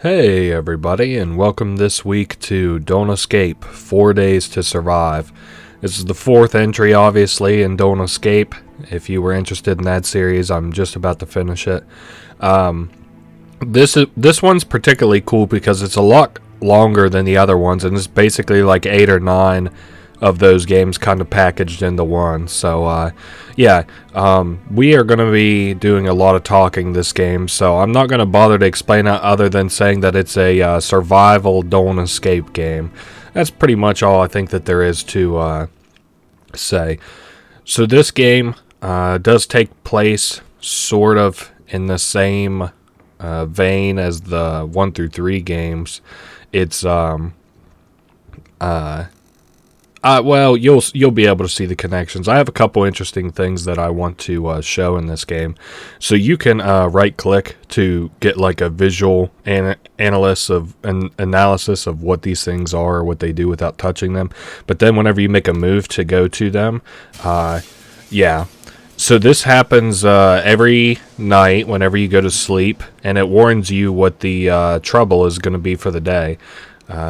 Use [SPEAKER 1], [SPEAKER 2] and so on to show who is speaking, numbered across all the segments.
[SPEAKER 1] Hey everybody, and welcome this week to Don't Escape, 4 Days to Survive. This is the fourth entry, obviously, in Don't Escape. If you were interested in that series, I'm just about to finish it. This one's particularly cool because it's a lot longer than the other ones, and it's basically like 8 or 9 of those games kind of packaged into one. So, we are going to be doing a lot of talking this game, so I'm not going to bother to explain it other than saying that it's a survival don't escape game. That's pretty much all I think that there is to say. So this game does take place sort of in the same vein as the 1 through 3 games. It's well, you'll be able to see the connections. I have a couple interesting things that I want to show in this game. So you can right-click to get like a visual analysis of what these things are or what they do without touching them. But then whenever you make a move to go to them, So this happens every night whenever you go to sleep, and it warns you what the trouble is going to be for the day.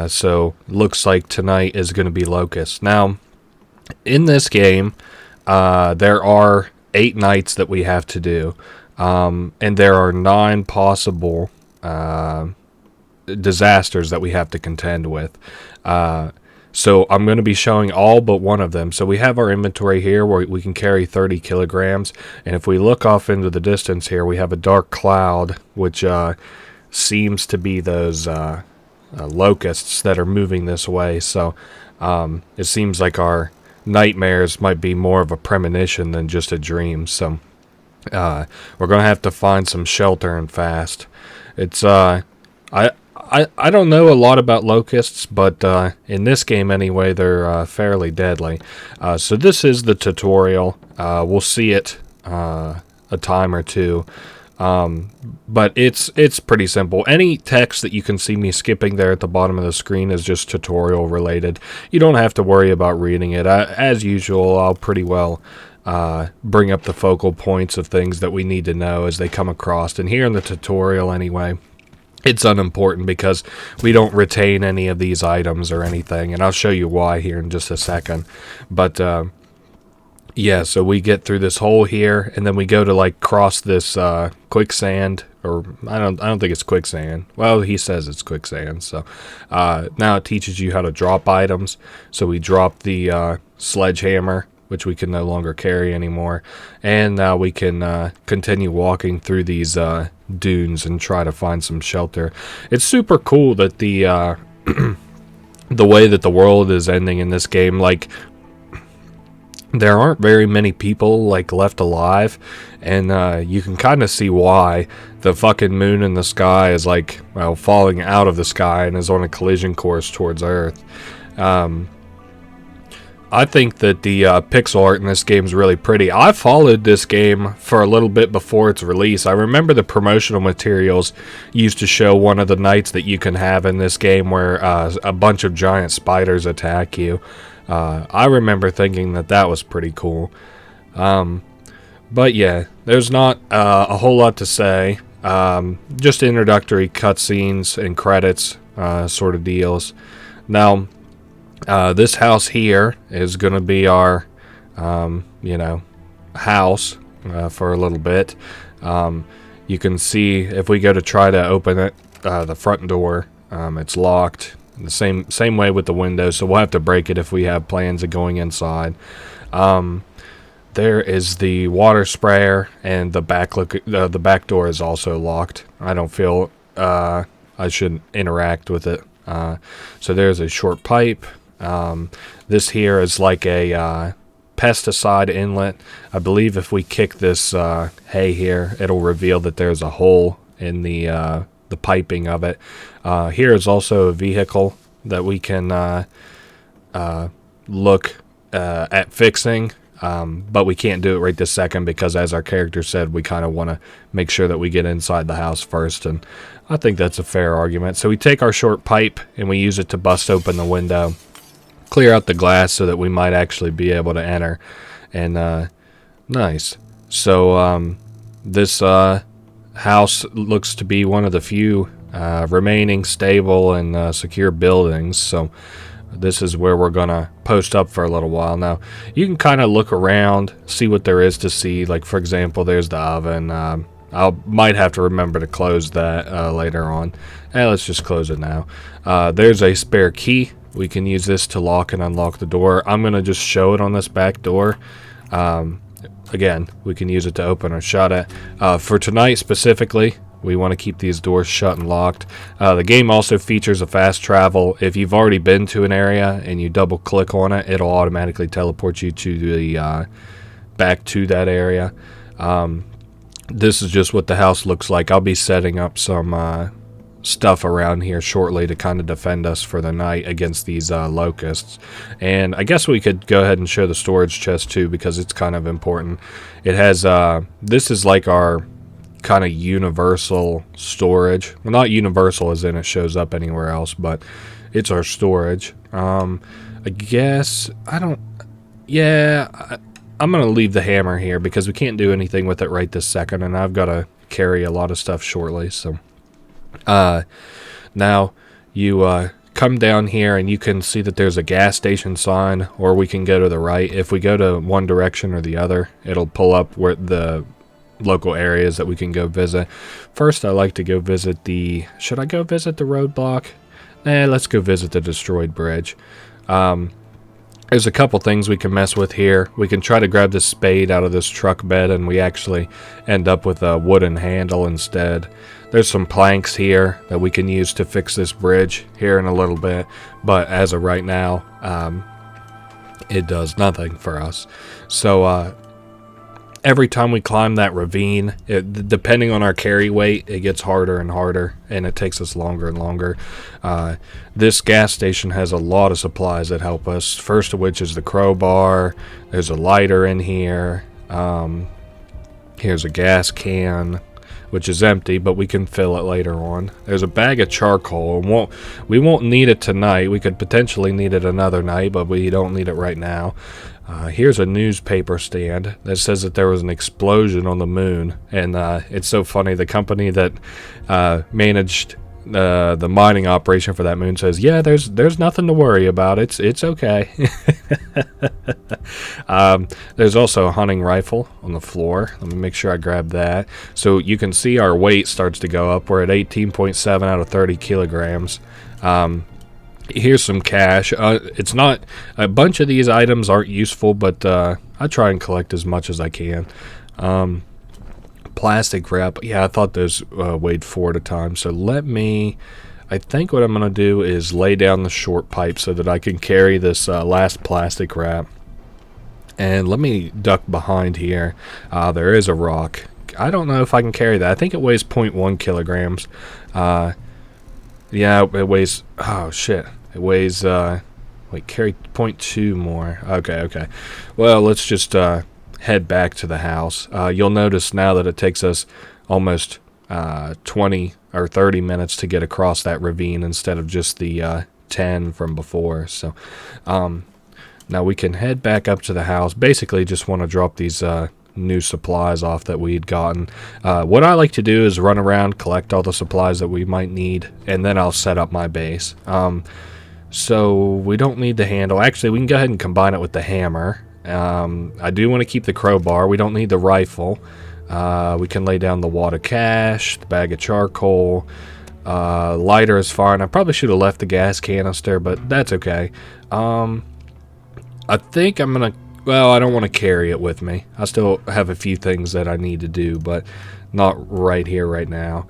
[SPEAKER 1] So looks like tonight is going to be locusts. Now, in this game, there are 8 nights that we have to do, and there are 9 possible disasters that we have to contend with. So I'm going to be showing all but one of them. So we have our inventory here where we can carry 30 kilograms, and if we look off into the distance here, we have a dark cloud, which seems to be those locusts that are moving this way. So it seems like our nightmares might be more of a premonition than just a dream. So we're gonna have to find some shelter and fast. It's I don't know a lot about locusts, but in this game anyway, they're fairly deadly. So this is the tutorial. We'll see it a time or two. But it's pretty simple. Any text that you can see me skipping there at the bottom of the screen is just tutorial related. You don't have to worry about reading it. As usual, I'll pretty well bring up the focal points of things that we need to know as they come across. And here in the tutorial anyway, it's unimportant because we don't retain any of these items or anything. And I'll show you why here in just a second. But yeah, so we get through this hole here, and then we go to like cross this quicksand, or I don't think it's quicksand. Well, he says it's quicksand. So now it teaches you how to drop items. So we drop the sledgehammer, which we can no longer carry anymore, and now we can continue walking through these dunes and try to find some shelter. It's super cool that the the way that the world is ending in this game, like, there aren't very many people like left alive, and you can kind of see why. The fucking moon in the sky is like, well, falling out of the sky and is on a collision course towards Earth. I think that the pixel art in this game is really pretty. I followed this game for a little bit before its release. I remember the promotional materials used to show one of the nights that you can have in this game where a bunch of giant spiders attack you. I remember thinking that was pretty cool. But yeah, there's not a whole lot to say. Just introductory cutscenes and credits sort of deals. Now, this house here is going to be our, house for a little bit. You can see if we go to try to open it, the front door, it's locked. The same way with the window, so we'll have to break it if we have plans of going inside. There is the water sprayer, and the back door is also locked. I don't feel I should interact with it. So there's a short pipe. This here is like a pesticide inlet. I believe if we kick this hay here, it'll reveal that there's a hole in the piping of it. Here is also a vehicle that we can look at fixing, but we can't do it right this second because, as our character said, we kind of want to make sure that we get inside the house first, and I think that's a fair argument. So we take our short pipe and we use it to bust open the window, clear out the glass so that we might actually be able to enter. And nice. So this house looks to be one of the few remaining stable and secure buildings. So this is where we're gonna post up for a little while. Now you can kind of look around, see what there is to see. Like, for example, there's the oven. I might have to remember to close that later on. Let's just close it now. There's a spare key. We can use this to lock and unlock the door. I'm going to just show it on this back door. Again, we can use it to open or shut it. For tonight specifically, we want to keep these doors shut and locked. The game also features a fast travel. If you've already been to an area and you double click on it, it'll automatically teleport you to the back to that area. This is just what the house looks like. I'll be setting up some stuff around here shortly to kind of defend us for the night against these locusts. And I guess we could go ahead and show the storage chest too, because it's kind of important. It has this is like our kind of universal storage. Well, not universal as in it shows up anywhere else, but it's our storage. I guess I'm going to leave the hammer here because we can't do anything with it right this second, and I've got to carry a lot of stuff shortly. So now you come down here and you can see that there's a gas station sign, or we can go to the right. If we go to one direction or the other, it'll pull up where the local areas that we can go visit. First, I like to go visit should I go visit the roadblock? Let's go visit the destroyed bridge. There's a couple things we can mess with here. We can try to grab this spade out of this truck bed, and we actually end up with a wooden handle instead. There's some planks here that we can use to fix this bridge here in a little bit, but as of right now, it does nothing for us. So every time we climb that ravine, depending on our carry weight, it gets harder and harder, and it takes us longer and longer. This gas station has a lot of supplies that help us, first of which is the crowbar. There's a lighter in here. Here's a gas can, which is empty, but we can fill it later on. There's a bag of charcoal. We won't need it tonight. We could potentially need it another night, but we don't need it right now. Here's a newspaper stand that says that there was an explosion on the moon, and it's so funny. The company that managed the mining operation for that moon says, "Yeah, there's nothing to worry about. It's okay." There's also a hunting rifle on the floor. Let me make sure I grab that. So you can see our weight starts to go up. We're at 18.7 out of 30 kilograms. Here's some cash. It's not a bunch of these items aren't useful, but I try and collect as much as I can. Plastic wrap. Yeah, I thought those weighed 4 at a time. So I think what I'm going to do is lay down the short pipe so that I can carry this last plastic wrap. And let me duck behind here. There is a rock. I don't know if I can carry that. I think it weighs 0.1 kilograms. Yeah, it weighs... Oh, shit. It weighs... carry 0.2 more. Okay. Well, let's just head back to the house. You'll notice now that it takes us almost 20 or 30 minutes to get across that ravine instead of just the 10 from before. So now we can head back up to the house. Basically, just want to drop these... new supplies off that we'd gotten. What I like to do is run around, collect all the supplies that we might need, and then I'll set up my base. So we don't need the handle. Actually, we can go ahead and combine it with the hammer. I do want to keep the crowbar. We don't need the rifle. We can lay down the wad of cash, the bag of charcoal. Lighter is fine. I probably should have left the gas canister, but that's okay. I think I'm going to... Well, I don't want to carry it with me. I still have a few things that I need to do, but not right here, right now.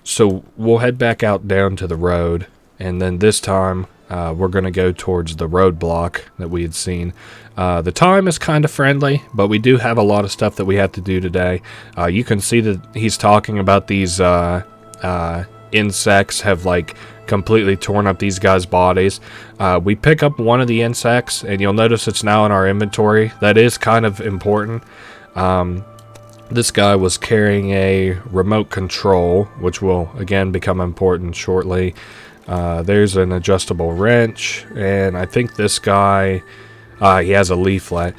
[SPEAKER 1] So we'll head back out down to the road, and then this time we're going to go towards the roadblock that we had seen. The time is kind of friendly, but we do have a lot of stuff that we have to do today. You can see that he's talking about these insects have completely torn up these guys' bodies. We pick up one of the insects, and you'll notice it's now in our inventory. That is kind of important. This guy was carrying a remote control, which will again become important shortly. There's an adjustable wrench, and I think this guy he has a leaflet.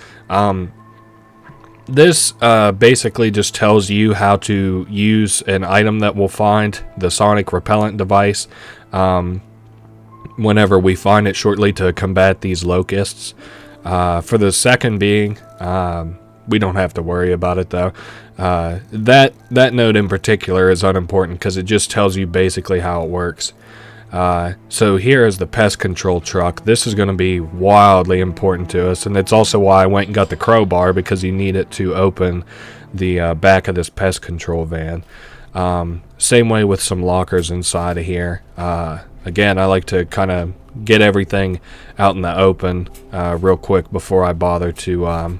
[SPEAKER 1] This basically just tells you how to use an item that we'll find, the sonic repellent device, whenever we find it shortly to combat these locusts. For the second being, we don't have to worry about it though. That note in particular is unimportant because it just tells you basically how it works. So here is the pest control truck. This is going to be wildly important to us, and it's also why I went and got the crowbar, because you need it to open the back of this pest control van. Same way with some lockers inside of here. Again, I like to kind of get everything out in the open real quick before I bother to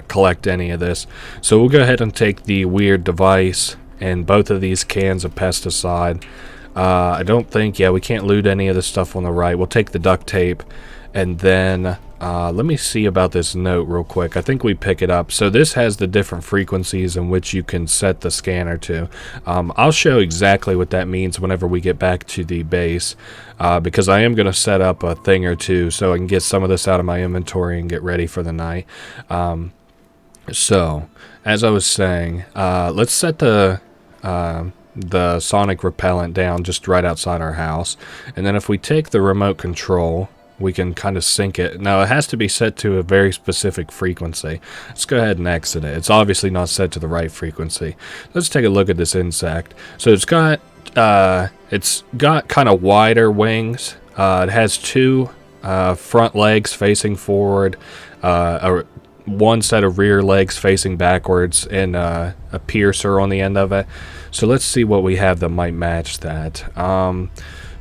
[SPEAKER 1] collect any of this. So we'll go ahead and take the weird device and both of these cans of pesticide. I don't think, yeah, we can't loot any of the stuff on the right. We'll take the duct tape, and then let me see about this note real quick. I think we pick it up. So this has the different frequencies in which you can set the scanner to. I'll show exactly what that means whenever we get back to the base, because I am going to set up a thing or two so I can get some of this out of my inventory and get ready for the night. So, as I was saying, let's set the sonic repellent down just right outside our house, and then if we take the remote control, we can kind of sync it. Now it has to be set to a very specific frequency. Let's go ahead and exit it. It's obviously not set to the right frequency. Let's take a look at this insect. So it's got kind of wider wings. It has two front legs facing forward, one set of rear legs facing backwards, and a piercer on the end of it. So let's see what we have that might match that.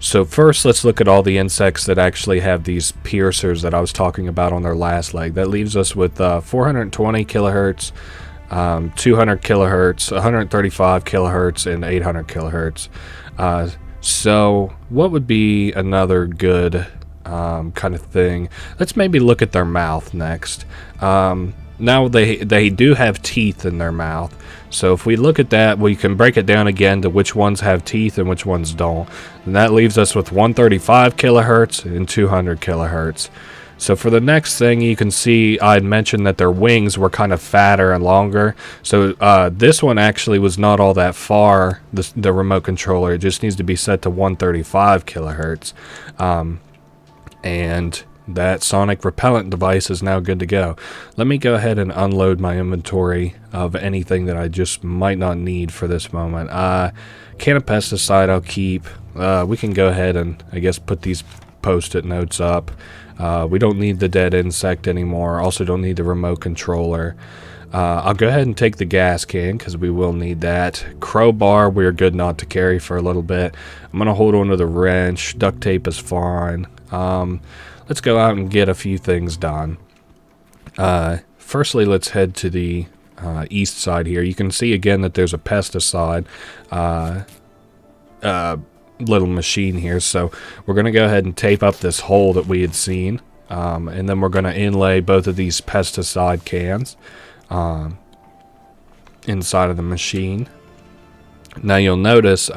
[SPEAKER 1] So first, let's look at all the insects that actually have these piercers that I was talking about on their last leg. That leaves us with 420 kilohertz, 200 kilohertz, 135 kilohertz, and 800 kilohertz. So what would be another good kind of thing? Let's maybe look at their mouth next. Now they do have teeth in their mouth. So if we look at that, we can break it down again to which ones have teeth and which ones don't. And that leaves us with 135 kilohertz and 200 kilohertz. So for the next thing, you can see I had mentioned that their wings were kind of fatter and longer. So this one actually was not all that far, the remote controller. It just needs to be set to 135 kilohertz. And that sonic repellent device is now good to go. Let me go ahead and unload my inventory of anything that I just might not need for this moment. Can of pesticide I'll keep. We can go ahead and, I guess, put these post-it notes up. We don't need the dead insect anymore. Also don't need the remote controller. I'll go ahead and take the gas can because we will need that. Crowbar we're good not to carry for a little bit. I'm going to hold on to the wrench. Duct tape is fine. Let's go out and get a few things done. Firstly, let's head to the east side here. You can see again that there's a pesticide little machine here. So we're going to go ahead and tape up this hole that we had seen. And then we're going to inlay both of these pesticide cans inside of the machine. Now you'll notice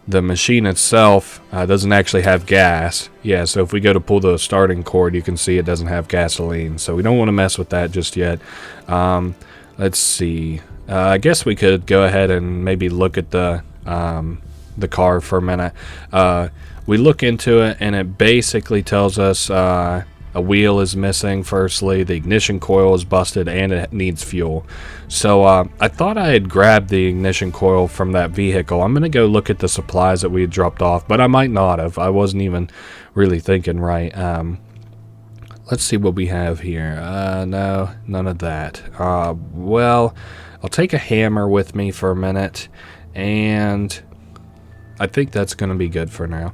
[SPEAKER 1] the machine itself doesn't actually have gas. Yeah, so if we go to pull the starting cord, you can see it doesn't have gasoline. So we don't want to mess with that just yet. Let's see. I guess we could go ahead and maybe look at the car for a minute. We look into it, and it basically tells us a wheel is missing, firstly. The ignition coil is busted, and it needs fuel. So I thought I had grabbed the ignition coil from that vehicle. I'm going to go look at the supplies that we had dropped off, but I might not have. I wasn't even really thinking right. Let's see what we have here. No, none of that. Well, I'll take a hammer with me for a minute, and I think that's going to be good for now.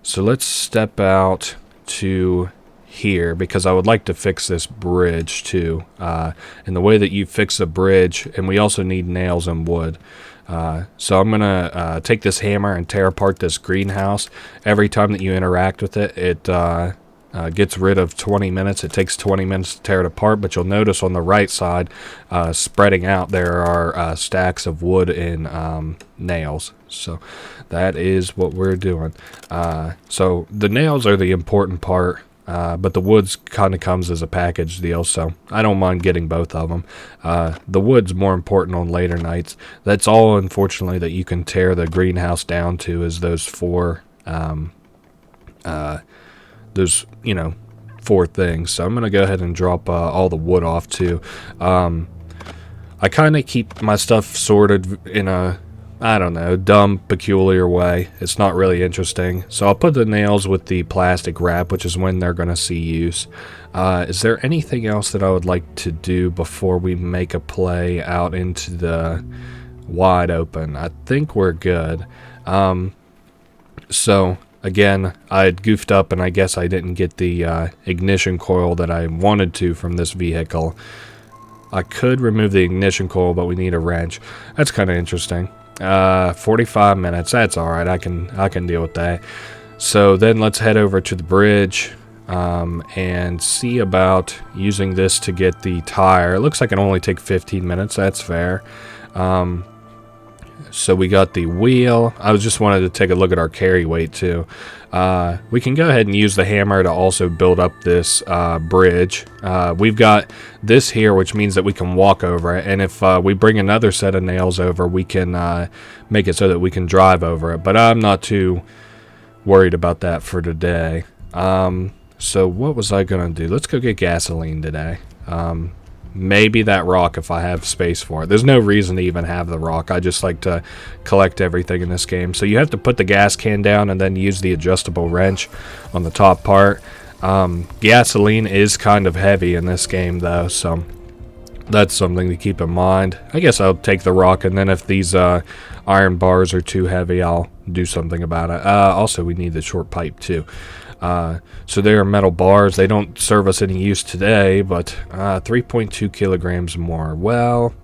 [SPEAKER 1] So let's step out to here because I would like to fix this bridge too. And the way that you fix a bridge, and we also need nails and wood. So I'm going to take this hammer and tear apart this greenhouse. Every time that you interact with it, it gets rid of 20 minutes. It takes 20 minutes to tear it apart, but you'll notice on the right side, spreading out, there are stacks of wood and nails. So that is what we're doing. So the nails are the important part. but the woods kind of comes as a package deal, so I don't mind getting both of them. The wood's more important on later nights. That's all, unfortunately, that you can tear the greenhouse down to is those four, four things. So I'm going to go ahead and drop all the wood off too. I kind of keep my stuff sorted in a, I don't know, dumb, peculiar way. It's not really interesting. So I'll put the nails with the plastic wrap, which is when they're going to see use. Is there anything else that I would like to do before we make a play out into the wide open? I think we're good. So, again, I goofed up and I guess I didn't get the ignition coil that I wanted to from this vehicle. I could remove the ignition coil, but we need a wrench. That's kind of interesting. 45 minutes, that's alright, I can deal with that. So then let's head over to the bridge and see about using this to get the tire. It looks like it only take 15 minutes, that's fair. So we got the wheel. I just wanted to take a look at our carry weight too. We can go ahead and use the hammer to also build up this bridge. We've got this here, which means that we can walk over it. And if we bring another set of nails over, we can make it so that we can drive over it. But I'm not too worried about that for today. So what was I going to do? Let's go get gasoline today. Maybe that rock if I have space for it. There's no reason to even have the rock. I just like to collect everything in this game. So you have to put the gas can down and then use the adjustable wrench on the top part. Gasoline is kind of heavy in this game though, so that's something to keep in mind. I guess I'll take the rock, and then if these iron bars are too heavy, I'll do something about it. Also, we need the short pipe too. So they are metal bars. They don't serve us any use today, but 3.2 kilograms more. Well,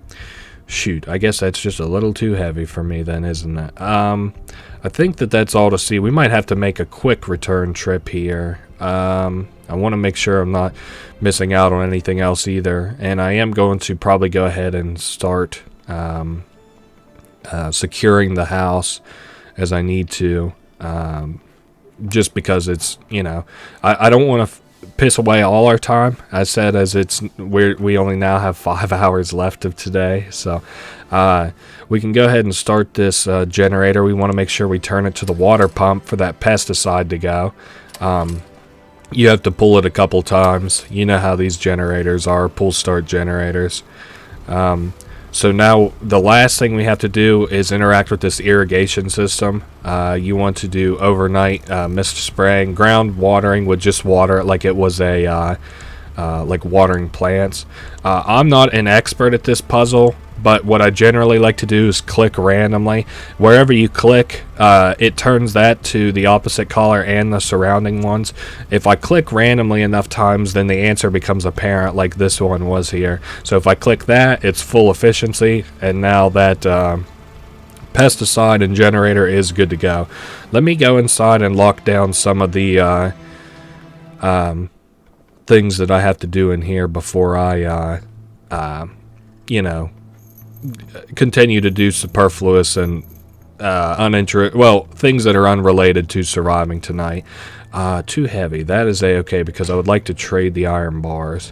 [SPEAKER 1] shoot, I guess that's just a little too heavy for me then, isn't it? I think that's all to see. We might have to make a quick return trip here. I want to make sure I'm not missing out on anything else either, and I am going to probably go ahead and start securing the house as I need to. Just because it's, I don't want to piss away all our time. I said as we only now have 5 hours left of today, so we can go ahead and start this generator. We want to make sure we turn it to the water pump for that pesticide to go. You have to pull it a couple times. You know how these generators are, pull start generators. So now the last thing we have to do is interact with this irrigation system. You want to do overnight mist spraying, ground watering would just water it like it was a like watering plants. I'm not an expert at this puzzle, but what I generally like to do is click randomly. Wherever you click, it turns that to the opposite color and the surrounding ones. If I click randomly enough times, then the answer becomes apparent, like this one was here. So if I click that, it's full efficiency, and now that pesticide and generator is good to go. Let me go inside and lock down some of the things that I have to do in here before I, continue to do superfluous and things that are unrelated to surviving tonight. Too heavy. That is a-okay because I would like to trade the iron bars.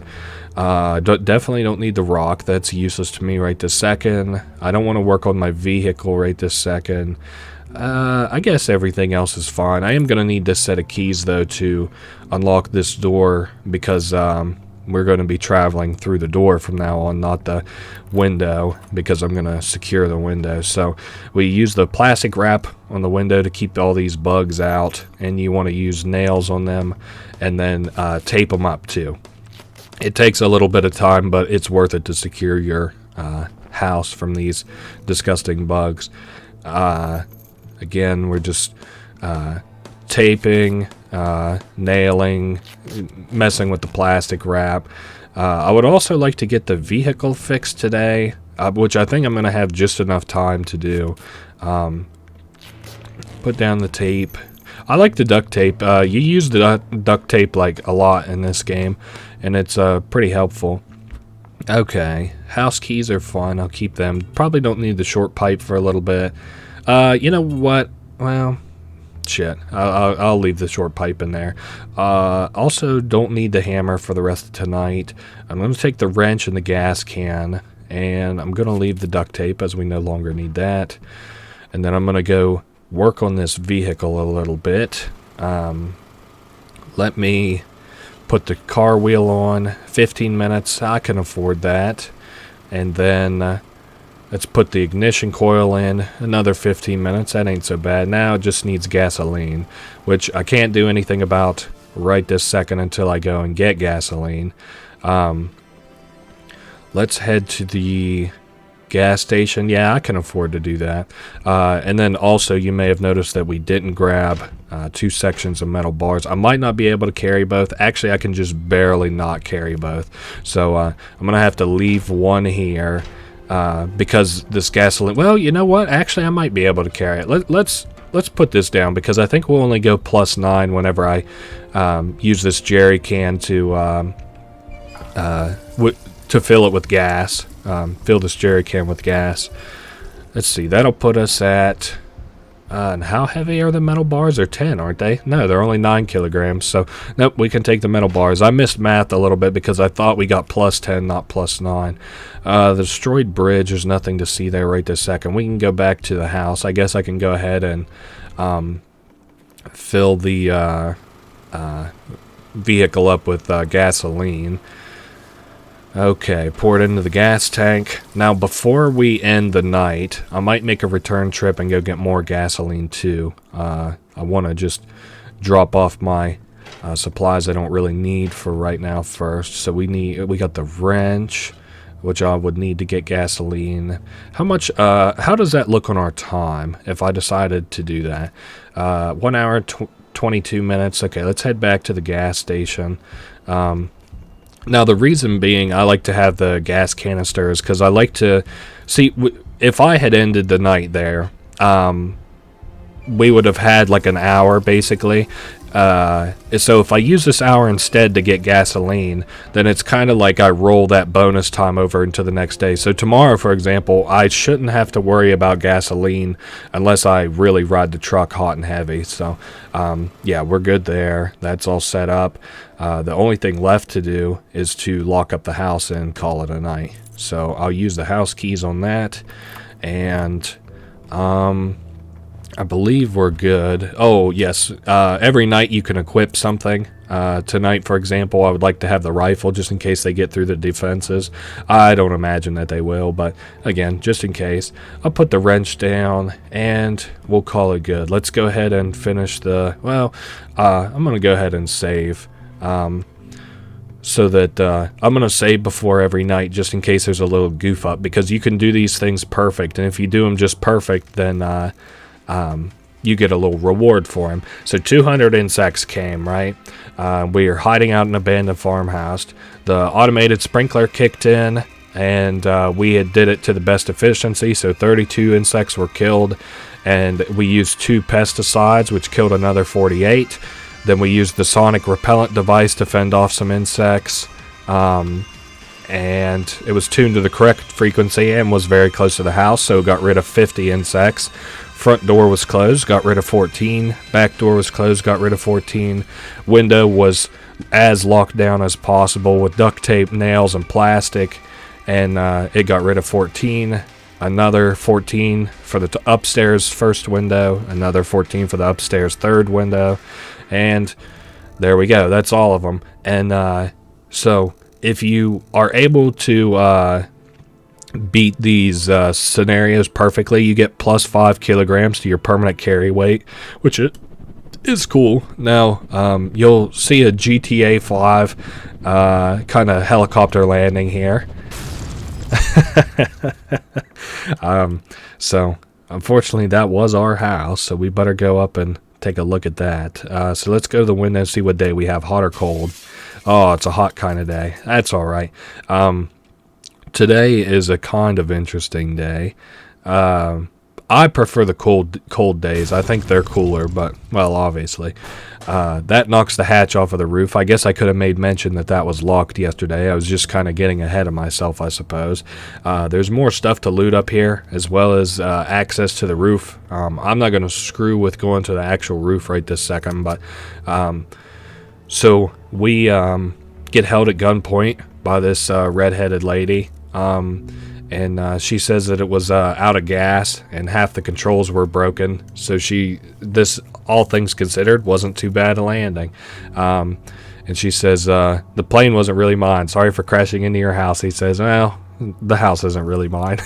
[SPEAKER 1] Definitely don't need the rock. That's useless to me right this second. I don't want to work on my vehicle right this second. I guess everything else is fine. I am going to need this set of keys though to unlock this door because we're going to be traveling through the door from now on, not the window, because I'm going to secure the window. So we use the plastic wrap on the window to keep all these bugs out, and you want to use nails on them and then tape them up too. It takes a little bit of time, but it's worth it to secure your house from these disgusting bugs. Again, we're just taping, nailing, messing with the plastic wrap. I would also like to get the vehicle fixed today, which I think I'm going to have just enough time to do. Put down the tape. I like the duct tape. You use the duct tape like a lot in this game, and it's pretty helpful. Okay, house keys are fine. I'll keep them. Probably don't need the short pipe for a little bit. You know what? Well, shit. I'll leave the short pipe in there. Also, don't need the hammer for the rest of tonight. I'm going to take the wrench and the gas can, and I'm going to leave the duct tape as we no longer need that. And then I'm going to go work on this vehicle a little bit. Let me put the car wheel on. 15 minutes, I can afford that. And then let's put the ignition coil in. Another 15 minutes, that ain't so bad. Now it just needs gasoline, which I can't do anything about right this second until I go and get gasoline. Let's head to the gas station. Yeah, I can afford to do that. And then also, you may have noticed that we didn't grab 2 sections of metal bars. I might not be able to carry both. Actually, I can just barely not carry both. So I'm going to have to leave one here because this gasoline... Well, you know what? Actually, I might be able to carry it. Let's put this down because I think we'll only go +9 whenever I use this jerry can to fill it with gas. Fill this jerry can with gas. Let's see, that'll put us at and how heavy are the metal bars? They're 10, aren't they? No, they're only 9 kilograms. So nope, we can take the metal bars. I missed math a little bit because I thought we got +10, not +9. The destroyed bridge, there's nothing to see there right this second. We can go back to the house. I guess I can go ahead and fill the vehicle up with gasoline. Okay, pour it into the gas tank. Now, before we end the night, I might make a return trip and go get more gasoline, too. I want to just drop off my supplies I don't really need for right now first. So we got the wrench, which I would need to get gasoline. How much, how does that look on our time if I decided to do that? 1 hour, 22 minutes. Okay, let's head back to the gas station. Now, the reason being I like to have the gas canisters because I like to see if I had ended the night there, we would have had like an hour basically. So if I use this hour instead to get gasoline, then it's kind of like I roll that bonus time over into the next day. So tomorrow, for example, I shouldn't have to worry about gasoline unless I really ride the truck hot and heavy. So yeah, we're good there. That's all set up. The only thing left to do is to lock up the house and call it a night. So I'll use the house keys on that, and I believe we're good. Oh, yes. Every night you can equip something. Tonight, for example, I would like to have the rifle just in case they get through the defenses. I don't imagine that they will, but again, just in case. I'll put the wrench down, and we'll call it good. Let's go ahead and finish the... Well, I'm going to go ahead and save. So that I'm going to save before every night just in case there's a little goof up, because you can do these things perfect, and if you do them just perfect, then... you get a little reward for him. So 200 insects came, right? We are hiding out in an abandoned farmhouse. The automated sprinkler kicked in, and we did it to the best efficiency. So 32 insects were killed, and we used 2 pesticides, which killed another 48. Then we used the sonic repellent device to fend off some insects. And it was tuned to the correct frequency and was very close to the house, so it got rid of 50 insects. Front door was closed, got rid of 14. Back door was closed, got rid of 14. Window was as locked down as possible with duct tape, nails, and plastic, and it got rid of 14. Another 14 for the upstairs first window, another 14 for the upstairs third window, and there we go. That's all of them. And so if you are able to beat these scenarios perfectly, you get +5 kilograms to your permanent carry weight, which is cool. Now you'll see a GTA 5 kind of helicopter landing here. So unfortunately that was our house, so we better go up and take a look at that. So let's go to the window and see what day we have, hot or cold. Oh, it's a hot kind of day. That's all right. Today is a kind of interesting day. I I prefer the cold days. I think they're cooler, but, well, obviously. That knocks the hatch off of the roof. I guess I could have made mention that was locked yesterday. I was just kind of getting ahead of myself, I suppose. There's more stuff to loot up here, as well as access to the roof. I'm not going to screw with going to the actual roof right this second, but so we get held at gunpoint by this redheaded lady. And she says that it was out of gas and half the controls were broken. So this, all things considered, wasn't too bad a landing. And she says, the plane wasn't really mine. Sorry for crashing into your house. He says, well, the house isn't really mine.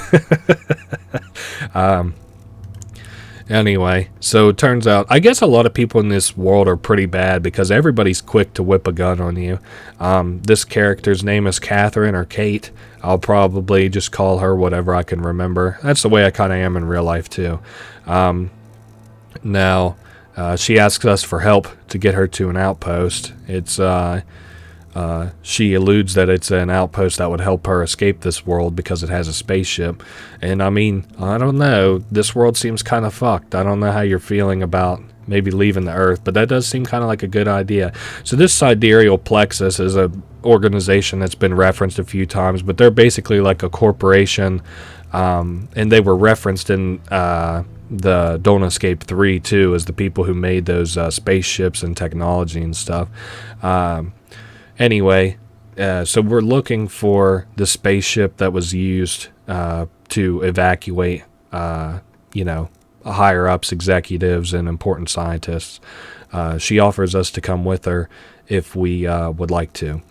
[SPEAKER 1] Anyway, so it turns out, I guess a lot of people in this world are pretty bad because everybody's quick to whip a gun on you. This character's name is Catherine or Kate. I'll probably just call her whatever I can remember. That's the way I kind of am in real life too. Now, she asks us for help to get her to an outpost. She alludes that it's an outpost that would help her escape this world because it has a spaceship. And I mean, I don't know. This world seems kind of fucked. I don't know how you're feeling about maybe leaving the Earth, but that does seem kind of like a good idea. So this Sidereal Plexus is a organization that's been referenced a few times, but they're basically like a corporation, and they were referenced in the Don't Escape 3 too, as the people who made those spaceships and technology and stuff. Anyway, so we're looking for the spaceship that was used to evacuate, higher-ups, executives, and important scientists. She offers us to come with her if we would like to.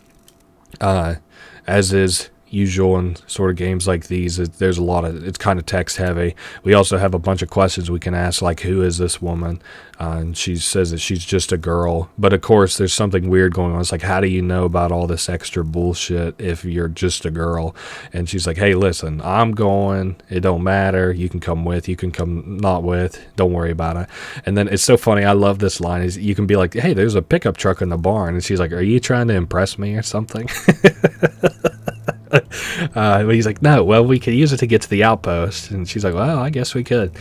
[SPEAKER 1] As is usual in sort of games like these, there's a lot of, it's kind of text heavy. We also have a bunch of questions we can ask, like, who is this woman? And she says that she's just a girl, but of course there's something weird going on. It's like, how do you know about all this extra bullshit if you're just a girl? And she's like, hey, listen, I'm going, it don't matter, you can come with, you can come not with, don't worry about it. And then it's so funny, I love this line, is you can be like, hey, there's a pickup truck in the barn, and she's like, are you trying to impress me or something? But he's like, no, well, we could use it to get to the outpost. And she's like, well, I guess we could.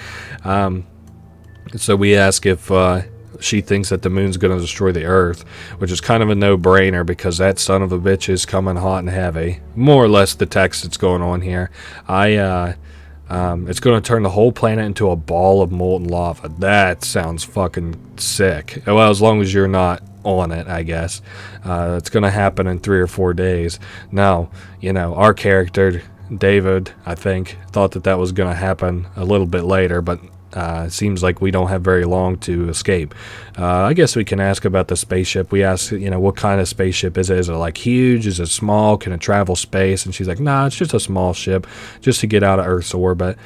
[SPEAKER 1] So we ask if she thinks that the moon's going to destroy the Earth, which is kind of a no-brainer because that son of a bitch is coming hot and heavy. More or less the text that's going on here. It's going to turn the whole planet into a ball of molten lava. That sounds fucking sick. Well, as long as you're not on it, I guess. It's going to happen in 3 or 4 days. Now, our character, David, I think, thought that was going to happen a little bit later, but it seems like we don't have very long to escape. I guess we can ask about the spaceship. We ask, what kind of spaceship is it? Is it like huge? Is it small? Can it travel space? And she's like, nah, it's just a small ship, just to get out of Earth's orbit.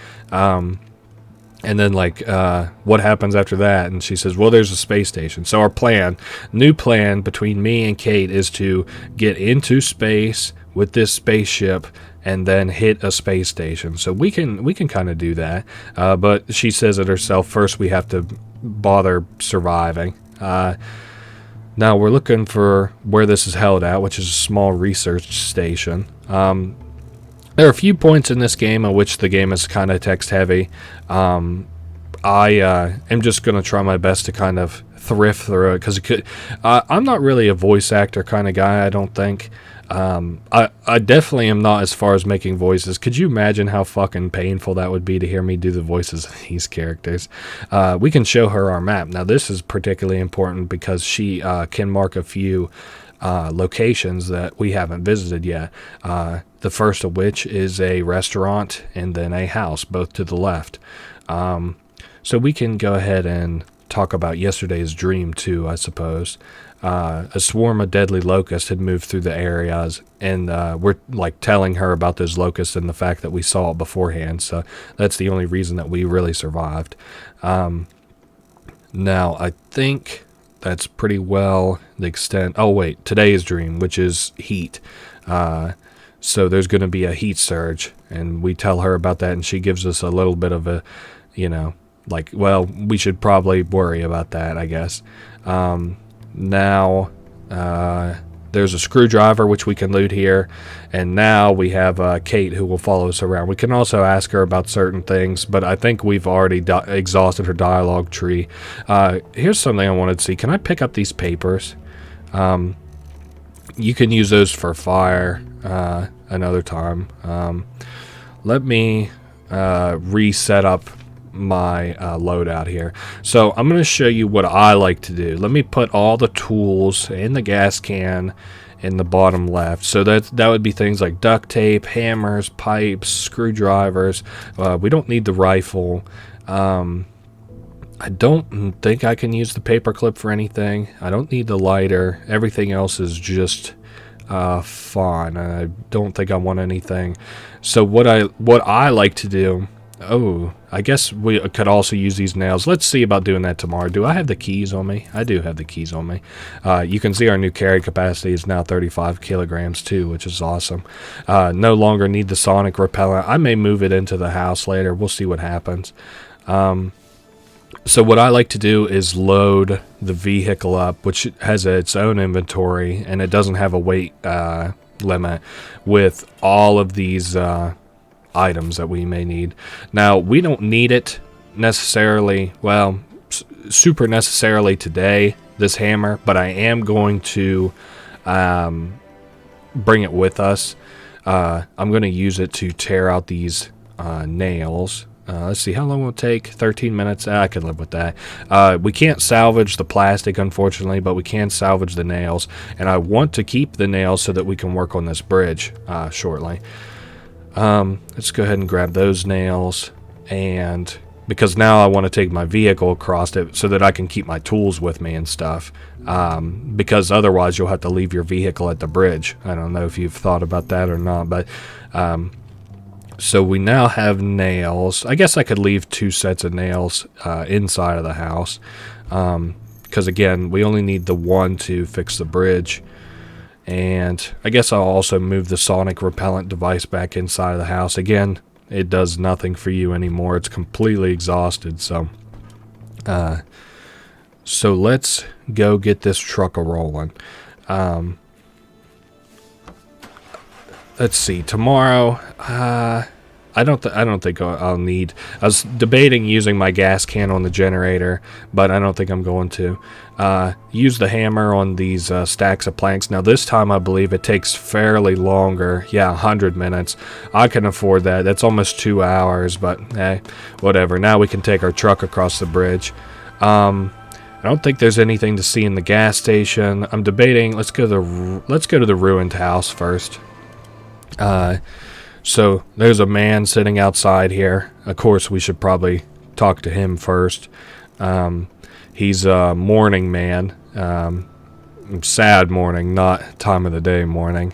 [SPEAKER 1] And then, what happens after that? And she says, well, there's a space station. So our new plan between me and Kate is to get into space with this spaceship and then hit a space station. So we can kind of do that. But she says it herself. First, we have to bother surviving. Now, we're looking for where this is held at, which is a small research station. There are a few points in this game in which the game is kind of text heavy. I am just going to try my best to kind of thrift through it because I'm not really a voice actor kind of guy, I don't think. I definitely am not as far as making voices. Could you imagine how fucking painful that would be to hear me do the voices of these characters? We can show her our map. Now, this is particularly important because she can mark a few locations that we haven't visited yet. The first of which is a restaurant and then a house, both to the left. So we can go ahead and talk about yesterday's dream too, I suppose. A swarm of deadly locusts had moved through the areas, and we're telling her about those locusts and the fact that we saw it beforehand. So that's the only reason that we really survived. Now, I think that's pretty well the extent. Oh wait, today's dream, which is heat. So there's going to be a heat surge, and we tell her about that, and she gives us a little bit of a, well, we should probably worry about that, I guess. Now, There's a screwdriver, which we can loot here. And now we have Kate, who will follow us around. We can also ask her about certain things, but I think we've already exhausted her dialogue tree. Here's something I wanted to see. Can I pick up these papers? You can use those for fire another time. Let me reset up my loadout here. So I'm going to show you what I like to do. Let me put all the tools in the gas can in the bottom left. So that would be things like duct tape, hammers, pipes, screwdrivers. We don't need the rifle. I don't think I can use the paperclip for anything. I don't need the lighter. Everything else is just fine. I don't think I want anything. So what I like to do. Oh, I guess we could also use these nails. Let's see about doing that tomorrow. Do I have the keys on me? I do have the keys on me. You can see our new carry capacity is now 35 kilograms too, which is awesome. No longer need the sonic repellent. I may move it into the house later. We'll see what happens. So what I like to do is load the vehicle up, which has its own inventory, and it doesn't have a weight limit, with all of these items that we may need. Now, we don't need it necessarily, well, super necessarily today, this hammer, but I am going to bring it with us. I'm going to use it to tear out these nails. Let's see, how long will it take? 13 minutes? I can live with that. We can't salvage the plastic, unfortunately, but we can salvage the nails. And I want to keep the nails so that we can work on this bridge shortly. Let's go ahead and grab those nails. And because now I want to take my vehicle across it so that I can keep my tools with me and stuff. Because otherwise you'll have to leave your vehicle at the bridge. I don't know if you've thought about that or not, but... So we now have nails. I guess I could leave 2 sets of nails inside of the house. Because, again, we only need the one to fix the bridge. And I guess I'll also move the sonic repellent device back inside of the house. Again, it does nothing for you anymore. It's completely exhausted. So let's go get this truck a-rolling. Let's see. Tomorrow, I don't think I'll need. I was debating using my gas can on the generator, but I don't think I'm going to. Use the hammer on these stacks of planks. Now this time I believe it takes fairly longer. Yeah, 100 minutes. I can afford that. That's almost 2 hours, but hey, whatever. Now we can take our truck across the bridge. I don't think there's anything to see in the gas station. I'm debating. Let's go to the ruined house first. So there's a man sitting outside here. Of course, we should probably talk to him first. He's a mourning man. Sad mourning, not time of the day mourning.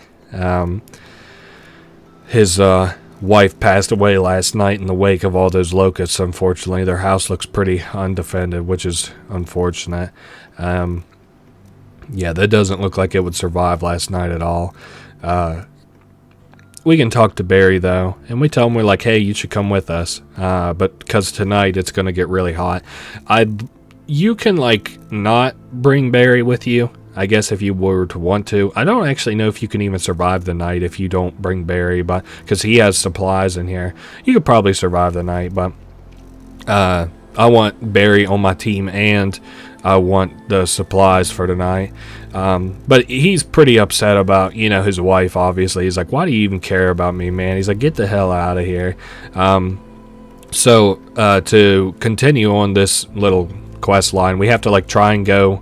[SPEAKER 1] His wife passed away last night in the wake of all those locusts, unfortunately. Their house looks pretty undefended, which is unfortunate. Yeah, that doesn't look like it would survive last night at all. We can talk to Barry, though, and we tell him, we're like, hey, you should come with us, but because tonight it's going to get really hot. You can, like, not bring Barry with you, I guess, if you were to want to. I don't actually know if you can even survive the night if you don't bring Barry, but because he has supplies in here. You could probably survive the night, but I want Barry on my team, and I want the supplies for tonight. But he's pretty upset about, his wife, obviously. He's like, why do you even care about me, man? He's like, get the hell out of here. So to continue on this little quest line, we have to, like, try and go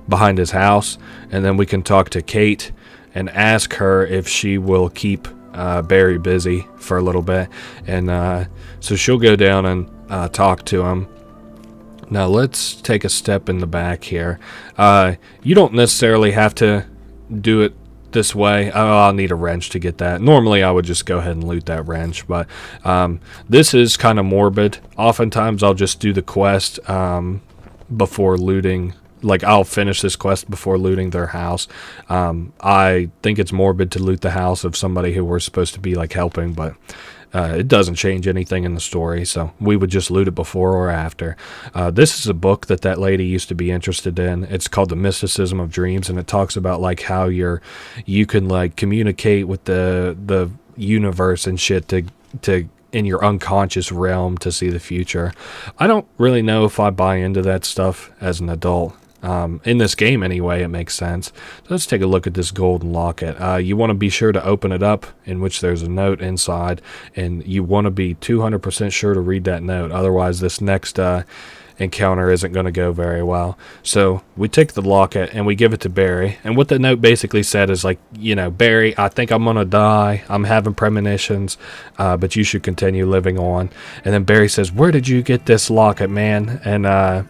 [SPEAKER 1] behind his house, and then we can talk to Kate and ask her if she will keep Barry busy for a little bit. And so she'll go down and talk to him. Now let's take a step in the back here. You don't necessarily have to do it this way. I'll need a wrench to get that. Normally I would just go ahead and loot that wrench, but this is kind of morbid. Oftentimes I'll just do the quest before looting like, I'll finish this quest before looting their house. I think it's morbid to loot the house of somebody who we're supposed to be, like, helping, but it doesn't change anything in the story, so we would just loot it before or after. This is a book that lady used to be interested in. It's called The Mysticism of Dreams, and it talks about, like, how you can, like, communicate with the universe and shit to in your unconscious realm to see the future. I don't really know if I buy into that stuff as an adult. In this game anyway, it makes sense. So let's take a look at this golden locket. You want to be sure to open it up, in which there's a note inside, and you want to be 200% sure to read that note. Otherwise, this next encounter isn't going to go very well. So we take the locket and we give it to Barry, and what the note basically said is, like, you know, Barry, I think I'm going to die. I'm having premonitions, but you should continue living on. And then Barry says, where did you get this locket, man? And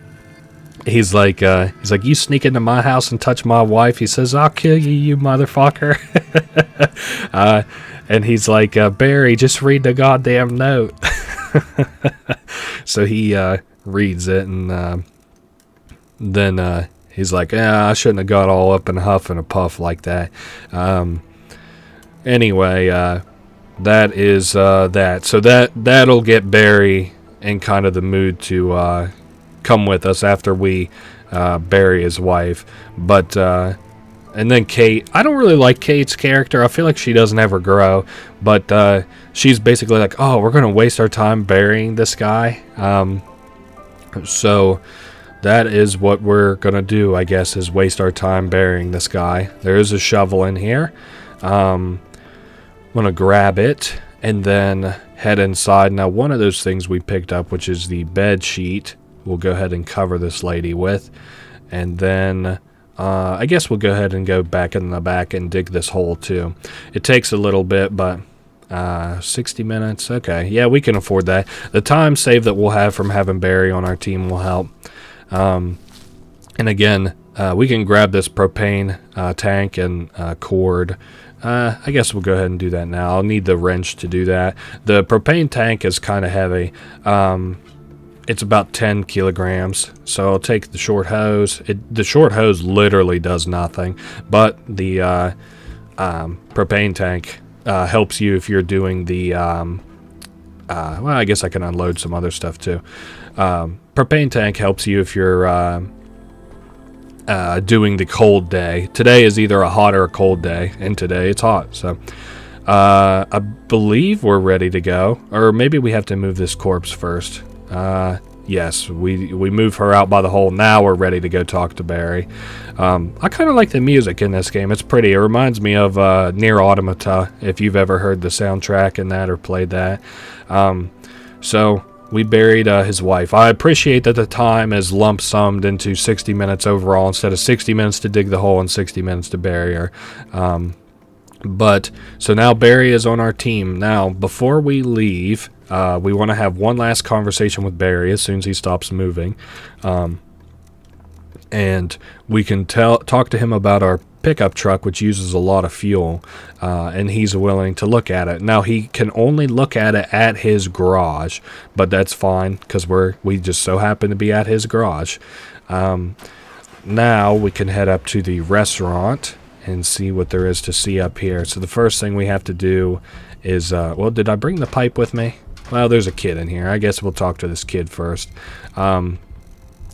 [SPEAKER 1] he's like, you sneak into my house and touch my wife. He says, I'll kill you, you motherfucker. And he's like, Barry, just read the goddamn note. So he reads it, and then he's like, I shouldn't have got all up in a huff and a puff like that. Anyway, that is that. So that'll get Barry in kind of the mood to come with us after we bury his wife. But and then Kate, I don't really like Kate's character. I feel like she doesn't ever grow, but she's basically like, oh, we're gonna waste our time burying this guy. So that is what we're gonna do, I guess, is waste our time burying this guy. There is a shovel in here. I'm gonna grab it and then head inside. Now, one of those things we picked up, which is the bed sheet, we'll go ahead and cover this lady with, and then I guess we'll go ahead and go back in the back and dig this hole too. It takes a little bit, but 60 minutes, okay, yeah, we can afford that. The time save that we'll have from having Barry on our team will help. And again, we can grab this propane tank and cord. I guess we'll go ahead and do that now. I'll need the wrench to do that. The propane tank is kind of heavy. It's about 10 kilograms, so I'll take the short hose. The short hose literally does nothing, but the propane tank helps you if you're doing the... well, I guess I can unload some other stuff too. Propane tank helps you if you're doing the cold day. Today is either a hot or a cold day, and today it's hot, so... I believe we're ready to go, or maybe we have to move this corpse first. Yes, we move her out by the hole. Now we're ready to go talk to Barry. I kind of like the music in this game. It's pretty. It reminds me of Nier Automata, if you've ever heard the soundtrack in that or played that. So we buried his wife. I appreciate that the time is lump summed into 60 minutes overall instead of 60 minutes to dig the hole and 60 minutes to bury her. But so now Barry is on our team. Now, before we leave, we want to have one last conversation with Barry as soon as he stops moving. And we can talk to him about our pickup truck, which uses a lot of fuel, and he's willing to look at it. Now, he can only look at it at his garage, but that's fine because we just so happen to be at his garage. Now we can head up to the restaurant and see what there is to see up here. So the first thing we have to do is, well, did I bring the pipe with me? Well, there's a kid in here. I guess we'll talk to this kid first.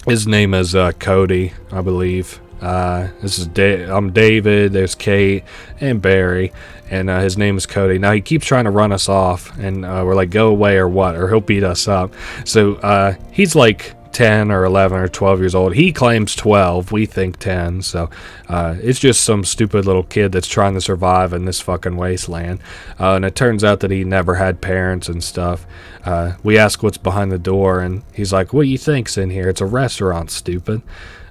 [SPEAKER 1] His name is Cody, I believe. I'm David, there's Kate, and Barry, and his name is Cody. Now, he keeps trying to run us off, and we're like, go away or what, or he'll beat us up. So he's like 10 or 11 or 12 years old. He claims 12. We think 10. So it's just some stupid little kid that's trying to survive in this fucking wasteland. And it turns out that he never had parents and stuff. We ask what's behind the door, and he's like, what do you think's in here? It's a restaurant, stupid.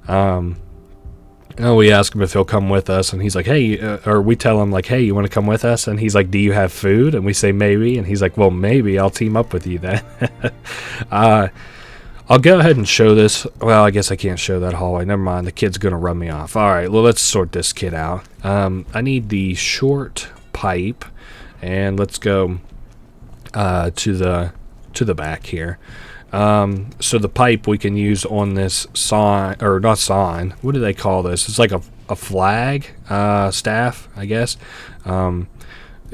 [SPEAKER 1] We ask him if he'll come with us, and he's like, hey, or we tell him, like, hey, you want to come with us? And he's like, do you have food? And we say, maybe. And he's like, well, maybe. I'll team up with you then. I'll go ahead and show this. Well, I guess I can't show that hallway. Never mind. The kid's going to run me off. All right, well, let's sort this kid out. I need the short pipe, and let's go to the back here. So the pipe we can use on this sign, or not sign, what do they call this? It's like a flag, staff, I guess.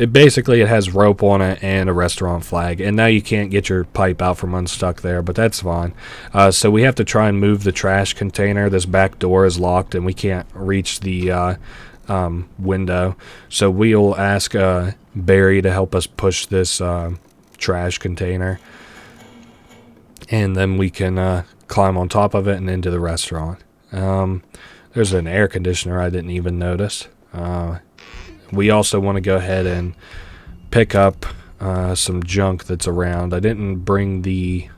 [SPEAKER 1] It has rope on it and a restaurant flag, and now you can't get your pipe out from unstuck there, but that's fine. So we have to try and move the trash container. This back door is locked and we can't reach the window, so we'll ask Barry to help us push this trash container, and then we can climb on top of it and into the restaurant. There's an air conditioner I didn't even notice. We also want to go ahead and pick up some junk that's around. I didn't bring the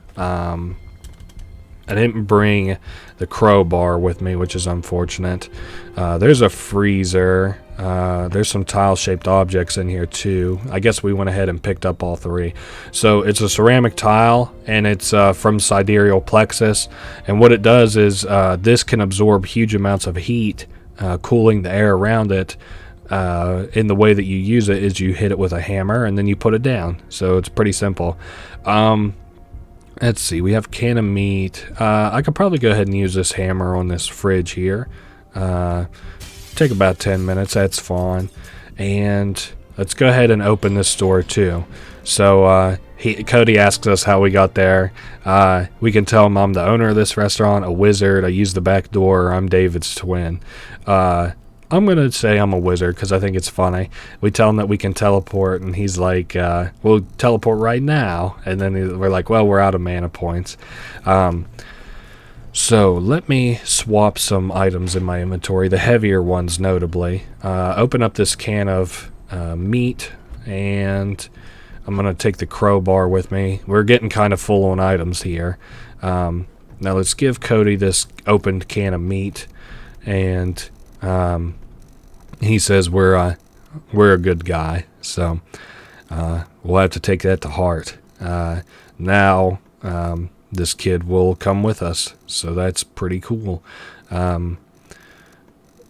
[SPEAKER 1] crowbar with me, which is unfortunate. There's a freezer. There's some tile-shaped objects in here too. I guess we went ahead and picked up all three. So it's a ceramic tile, and it's from Sidereal Plexus. And what it does is this can absorb huge amounts of heat, cooling the air around it. In the way that you use it is you hit it with a hammer and then you put it down. So it's pretty simple. Let's see. We have a can of meat. I could probably go ahead and use this hammer on this fridge here. Take about 10 minutes. That's fine. And let's go ahead and open this door too. So Cody asks us how we got there. We can tell him I'm the owner of this restaurant, a wizard. I use the back door. I'm David's twin. I'm going to say I'm a wizard because I think it's funny. We tell him that we can teleport, and he's like, we'll teleport right now. And then we're like, well, we're out of mana points. So let me swap some items in my inventory, the heavier ones notably. Open up this can of meat, and I'm going to take the crowbar with me. We're getting kind of full on items here. Now let's give Cody this opened can of meat, and he says we're a good guy, so we'll have to take that to heart. Now this kid will come with us, so that's pretty cool.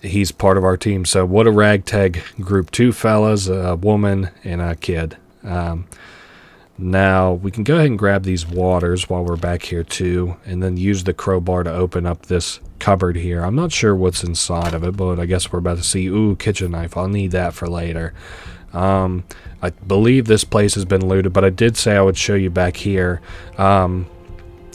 [SPEAKER 1] He's part of our team. So what a ragtag group: 2 fellas, a woman, and a kid. Now we can go ahead and grab these waters while we're back here too, and then use the crowbar to open up this cupboard here. I'm not sure what's inside of it, but I guess we're about to see. Ooh, kitchen knife. I'll need that for later. I believe this place has been looted, but I did say I would show you back here.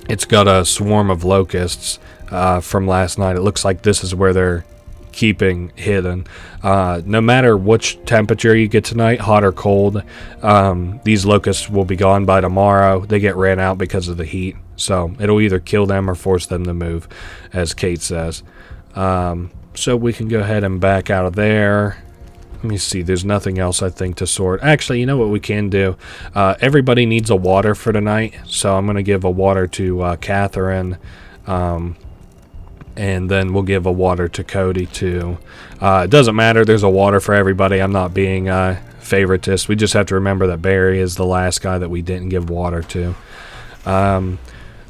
[SPEAKER 1] It's got a swarm of locusts from last night. It looks like this is where they're keeping hidden. No matter which temperature you get tonight, hot or cold, these locusts will be gone by tomorrow. They get ran out because of the heat, so it'll either kill them or force them to move, as Kate says. So we can go ahead and back out of there. Let me see, there's nothing else I think to sort. Actually, you know what we can do? Everybody needs a water for tonight, so I'm going to give a water to Catherine, and then we'll give a water to Cody too. It doesn't matter, there's a water for everybody. I'm not being favoritist. We just have to remember that Barry is the last guy that we didn't give water to.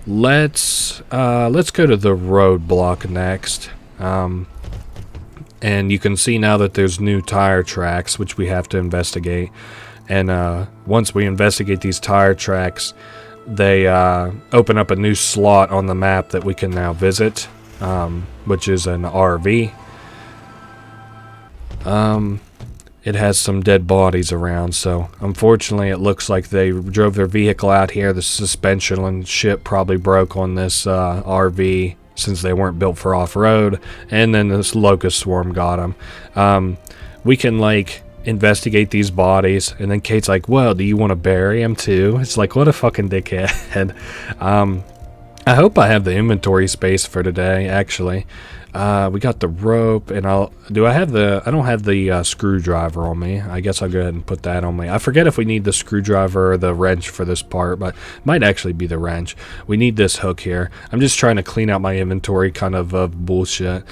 [SPEAKER 1] Let's go to the roadblock next. And you can see now that there's new tire tracks, which we have to investigate. And once we investigate these tire tracks, they open up a new slot on the map that we can now visit, which is an RV. It has some dead bodies around, so unfortunately it looks like they drove their vehicle out here. The suspension and shit probably broke on this RV, since they weren't built for off-road, and then this locust swarm got them. We can, like, investigate these bodies, and then Kate's like, well, do you want to bury them too? It's like, what a fucking dickhead. I hope I have the inventory space for today, actually. We got the rope, and I don't have the screwdriver on me. I guess I'll go ahead and put that on me. I forget if we need the screwdriver or the wrench for this part, but it might actually be the wrench. We need this hook here. I'm just trying to clean out my inventory kind of bullshit.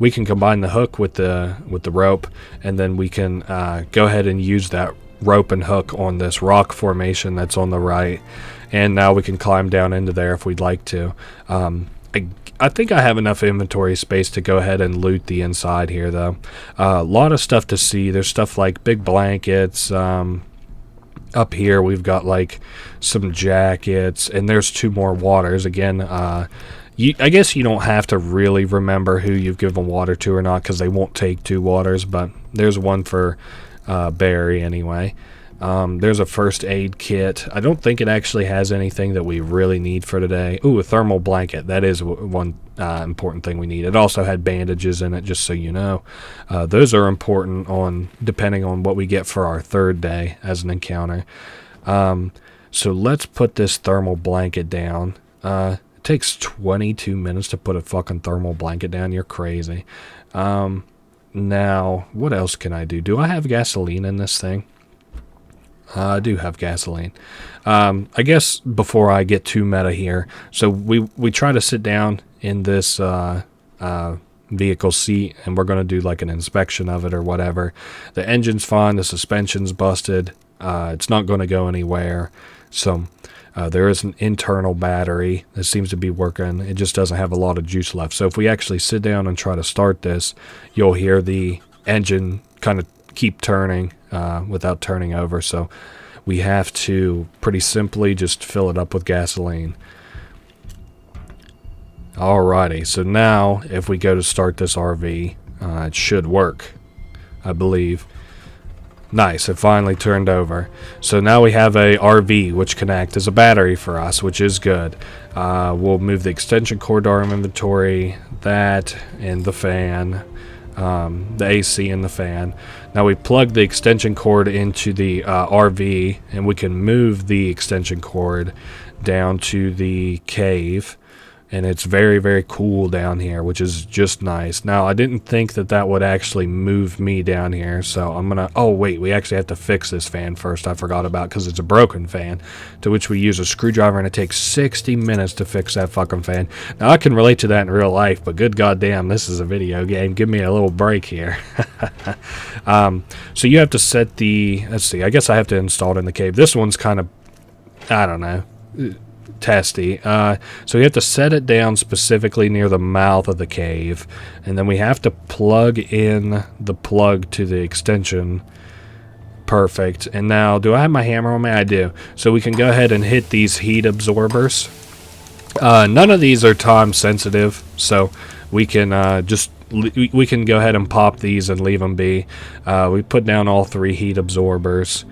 [SPEAKER 1] We can combine the hook with the rope, and then we can go ahead and use that rope and hook on this rock formation that's on the right. And now we can climb down into there if we'd like to. I think I have enough inventory space to go ahead and loot the inside here, though. A lot of stuff to see. There's stuff like big blankets, Up here we've got like some jackets, and there's 2 more waters. Again, I guess you don't have to really remember who you've given water to or not, because they won't take 2 waters, but there's one for Barry anyway. There's a first aid kit. I don't think it actually has anything that we really need for today. Ooh, a thermal blanket. That is one important thing we need. It also had bandages in it, just so you know. Those are important depending on what we get for our 3rd day as an encounter. So let's put this thermal blanket down. It takes 22 minutes to put a fucking thermal blanket down. You're crazy. Now, what else can I do? Do I have gasoline in this thing? I do have gasoline. I guess before I get too meta here, so we try to sit down in this vehicle seat, and we're going to do like an inspection of it or whatever. The engine's fine, the suspension's busted, it's not going to go anywhere. So there is an internal battery that seems to be working. It just doesn't have a lot of juice left. So if we actually sit down and try to start this, you'll hear the engine kind of keep turning without turning over. So we have to pretty simply just fill it up with gasoline. Alrighty, so now if we go to start this RV, it should work, I believe. Nice, it finally turned over. So now we have a RV which can act as a battery for us, which is good. We'll move the extension cord to our inventory, that, and the fan, the AC and the fan. Now we plug the extension cord into the RV, and we can move the extension cord down to the cave. And it's very, very cool down here, which is just nice. Now, I didn't think that would actually move me down here, so I'm going to... Oh, wait, we actually have to fix this fan first. I forgot about, because it's a broken fan, to which we use a screwdriver, and it takes 60 minutes to fix that fucking fan. Now, I can relate to that in real life, but good goddamn, this is a video game. Give me a little break here. So you have to set the... Let's see, I guess I have to install it in the cave. This one's kind of... I don't know... testy. So we have to set it down specifically near the mouth of the cave, and then we have to plug in the plug to the extension. Perfect. And now, do I have my hammer on me? I do. So we can go ahead and hit these heat absorbers. None of these are time sensitive, so we can we can go ahead and pop these and leave them be. We put down all 3 heat absorbers.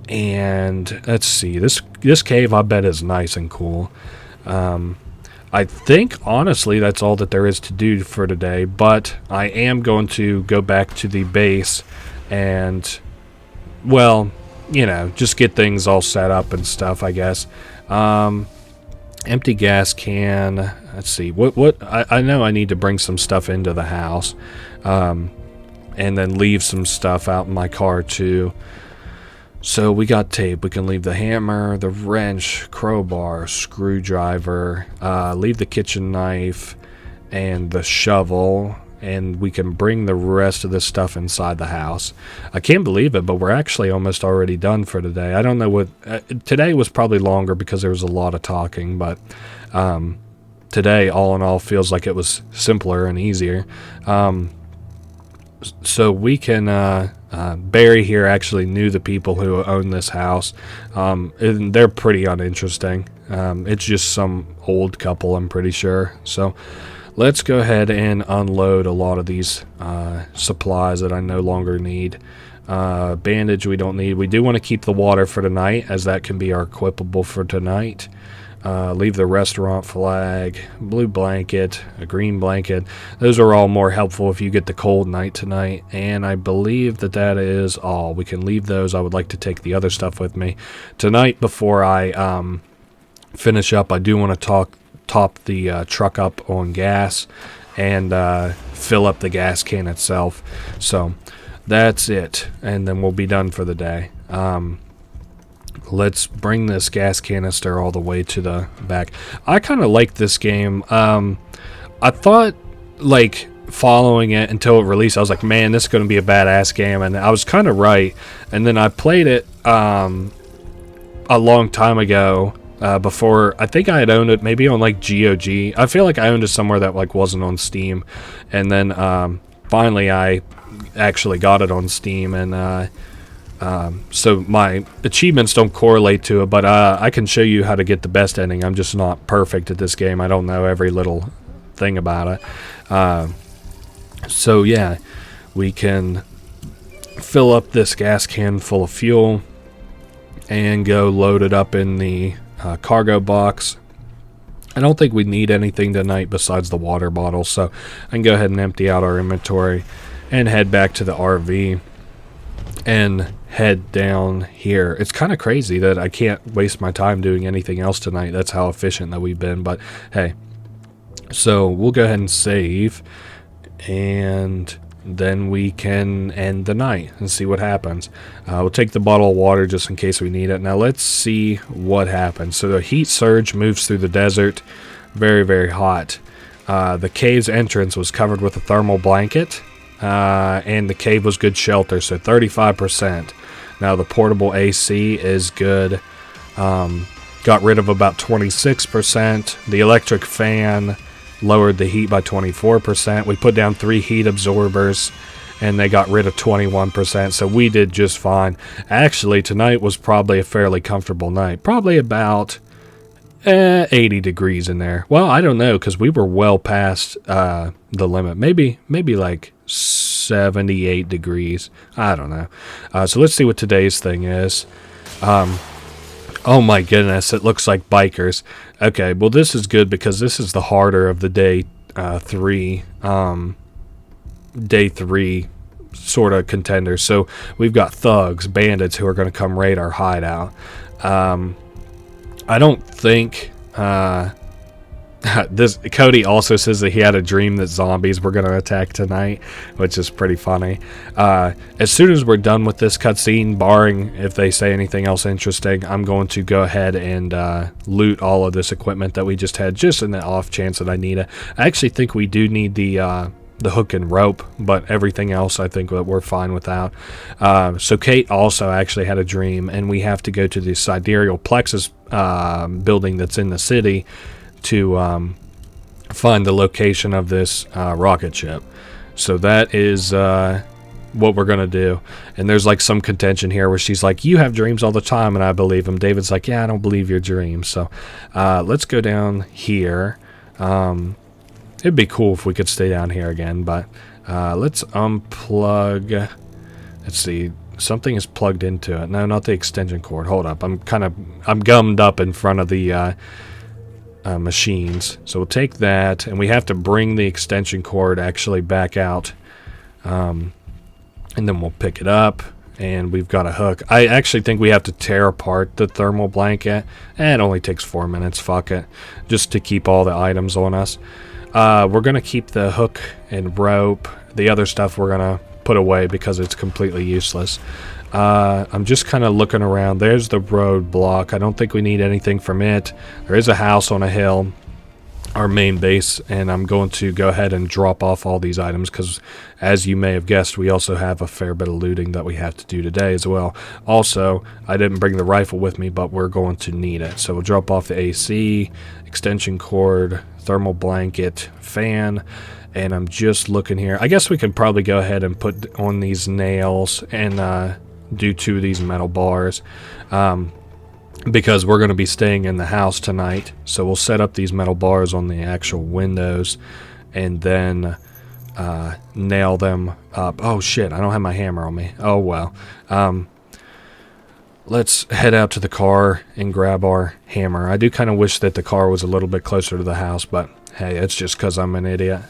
[SPEAKER 1] And let's see, this cave I bet is nice and cool. I think honestly that's all that there is to do for today, but I am going to go back to the base and, well, you know, just get things all set up and stuff, I guess. Empty gas can. Let's see, what I know I need to bring some stuff into the house, and then leave some stuff out in my car too. So we got tape. We can leave the hammer, the wrench, crowbar, screwdriver, leave the kitchen knife, and the shovel, and we can bring the rest of this stuff inside the house. I can't believe it, but we're actually almost already done for today. I don't know what... today was probably longer because there was a lot of talking, but today, all in all, feels like it was simpler and easier. So we can... Barry here actually knew the people who own this house, and they're pretty uninteresting. It's just some old couple, I'm pretty sure. So let's go ahead and unload a lot of these supplies that I no longer need. Bandage we don't need. We do want to keep the water for tonight, as that can be our equipable for tonight. Leave the restaurant flag, blue blanket, a green blanket. Those are all more helpful if you get the cold night tonight. And I believe that is all. We can leave those. I would like to take the other stuff with me. Tonight, before I finish up, I do want to top the truck up on gas and fill up the gas can itself. So that's it. And then we'll be done for the day. Let's bring this gas canister all the way to the back. I kind of like this game. I thought, like, following it until it released, I was like, man, this is going to be a badass game. And I was kind of right. And then I played it a long time ago, before. I think I had owned it maybe on, like, GOG. I feel like I owned it somewhere that, like, wasn't on Steam. And then finally I actually got it on Steam, and So my achievements don't correlate to it, but I can show you how to get the best ending. I'm just not perfect at this game. I don't know every little thing about it. So yeah, we can fill up this gas can full of fuel and go load it up in the cargo box. I don't think we need anything tonight besides the water bottle, so I can go ahead and empty out our inventory and head back to the RV and head down here. It's kind of crazy that I can't waste my time doing anything else tonight. That's how efficient that we've been, but hey. So we'll go ahead and save, and then we can end the night and see what happens. We'll take the bottle of water just in case we need it. Now let's see what happens. So the heat surge moves through the desert. Very, very hot. The cave's entrance was covered with a thermal blanket, and the cave was good shelter, so 35%. Now the portable AC is good. Got rid of about 26%. The electric fan lowered the heat by 24%. We put down 3 heat absorbers, and they got rid of 21%, so we did just fine. Actually, tonight was probably a fairly comfortable night. Probably about 80 degrees in there. Well, I don't know, because we were well past the limit. Maybe like 78 degrees. I don't know. So let's see what today's thing is. Oh my goodness, it looks like bikers. Okay, well this is good because this is the harder of the day 3 sort of contenders. So we've got thugs, bandits who are going to come raid our hideout. I don't think this Cody also says that he had a dream that zombies were going to attack tonight, which is pretty funny. As soon as we're done with this cutscene, barring if they say anything else interesting, I'm going to go ahead and loot all of this equipment that we just had, just in the off chance that I need it. I actually think we do need the hook and rope, but everything else I think that we're fine without. So Kate also actually had a dream, and we have to go to the Sidereal Plexus building that's in the city to find the location of this rocket ship. So that is what we're gonna do. And there's like some contention here where she's like, you have dreams all the time, and I believe him. David's like, yeah, I don't believe your dreams. So let's go down here. It'd be cool if we could stay down here again, but let's unplug. Let's see, something is plugged into it. No, not the extension cord. Hold up, I'm gummed up in front of the machines. So we'll take that, and we have to bring the extension cord actually back out, and then we'll pick it up, and we've got a hook. I actually think we have to tear apart the thermal blanket. It only takes 4 minutes, fuck it, just to keep all the items on us. We're gonna keep the hook and rope. The other stuff we're gonna put away because it's completely useless. I'm just kind of looking around. There's the roadblock. I don't think we need anything from it. There is a house on a hill, our main base, and I'm going to go ahead and drop off all these items because, as you may have guessed, we also have a fair bit of looting that we have to do today as well. Also, I didn't bring the rifle with me, but we're going to need it. So we'll drop off the AC, extension cord, thermal blanket, fan, and I'm just looking here. I guess we could probably go ahead and put on these nails and do 2 of these metal bars, because we're going to be staying in the house tonight. So we'll set up these metal bars on the actual windows and then nail them up. Oh shit, I don't have my hammer on me. Oh well. Let's head out to the car and grab our hammer. I do kind of wish that the car was a little bit closer to the house, but hey, it's just because I'm an idiot.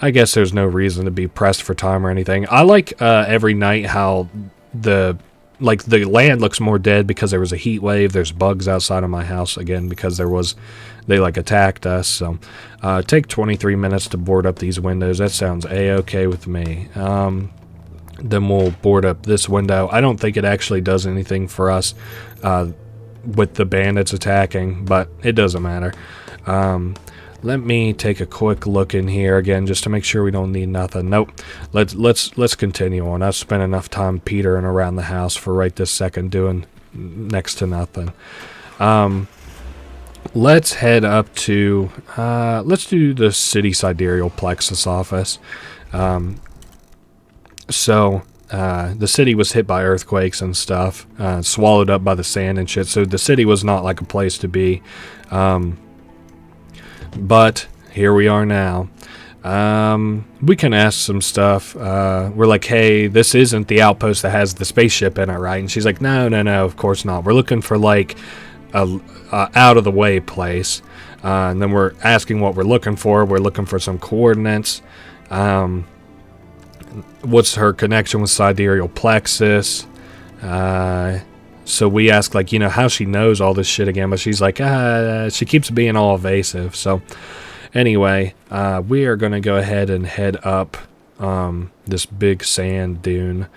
[SPEAKER 1] I guess there's no reason to be pressed for time or anything. I like every night how the land looks more dead because there was a heat wave. There's bugs outside of my house again because they attacked us. So take 23 minutes to board up these windows. That sounds a-okay with me. Then we'll board up this window. I don't think it actually does anything for us with the bandits attacking, but it doesn't matter. Let me take a quick look in here again just to make sure we don't need nothing. Nope. Let's continue on. I've spent enough time petering around the house for right this second doing next to nothing. Let's head up to let's do the city Sidereal Plexus office. So the city was hit by earthquakes and stuff, swallowed up by the sand and shit. So the city was not like a place to be. But here we are now. We can ask some stuff. We're like, hey, this isn't the outpost that has the spaceship in it, right? And she's like, no, of course not. We're looking for like a out of the way place. And then we're asking what we're looking for. We're looking for some coordinates. What's her connection with Sidereal Plexus? So we ask, like, how she knows all this shit again, but she's like, she keeps being all evasive. So anyway, we are going to go ahead and head up this big sand dune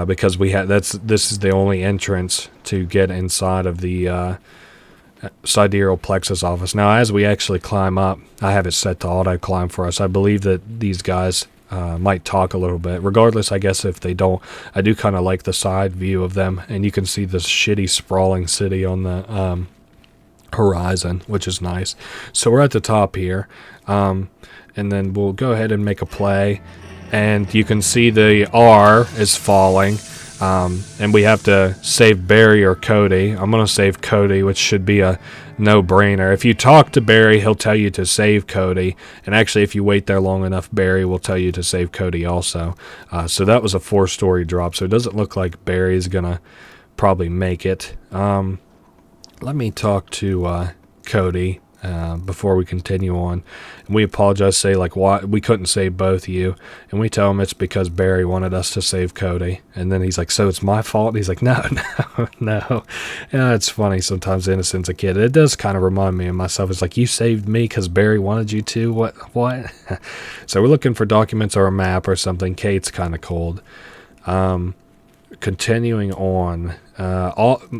[SPEAKER 1] because this is the only entrance to get inside of the Sidereal Plexus office. Now, as we actually climb up, I have it set to auto climb for us. I believe that these guys might talk a little bit. Regardless, I guess if they don't, I do kind of like the side view of them, and you can see this shitty sprawling city on the horizon, which is nice. So we're at the top here, and then we'll go ahead and make a play, and you can see the R is falling, and we have to save Barry or Cody. I'm going to save Cody, which should be a no-brainer. If you talk to Barry, he'll tell you to save Cody, and actually if you wait there long enough, Barry will tell you to save Cody also. So that was a 4-story drop, so it doesn't look like Barry's going to probably make it. Let me talk to Cody before we continue on. And we apologize, say like why we couldn't save both of you, and we tell him it's because Barry wanted us to save Cody. And then he's like, so it's my fault? And he's like, no. Yeah, it's funny sometimes, innocent's a kid. It does kind of remind me of myself. It's like, you saved me because Barry wanted you to? What? So we're looking for documents or a map or something. Kate's kind of cold. Continuing on,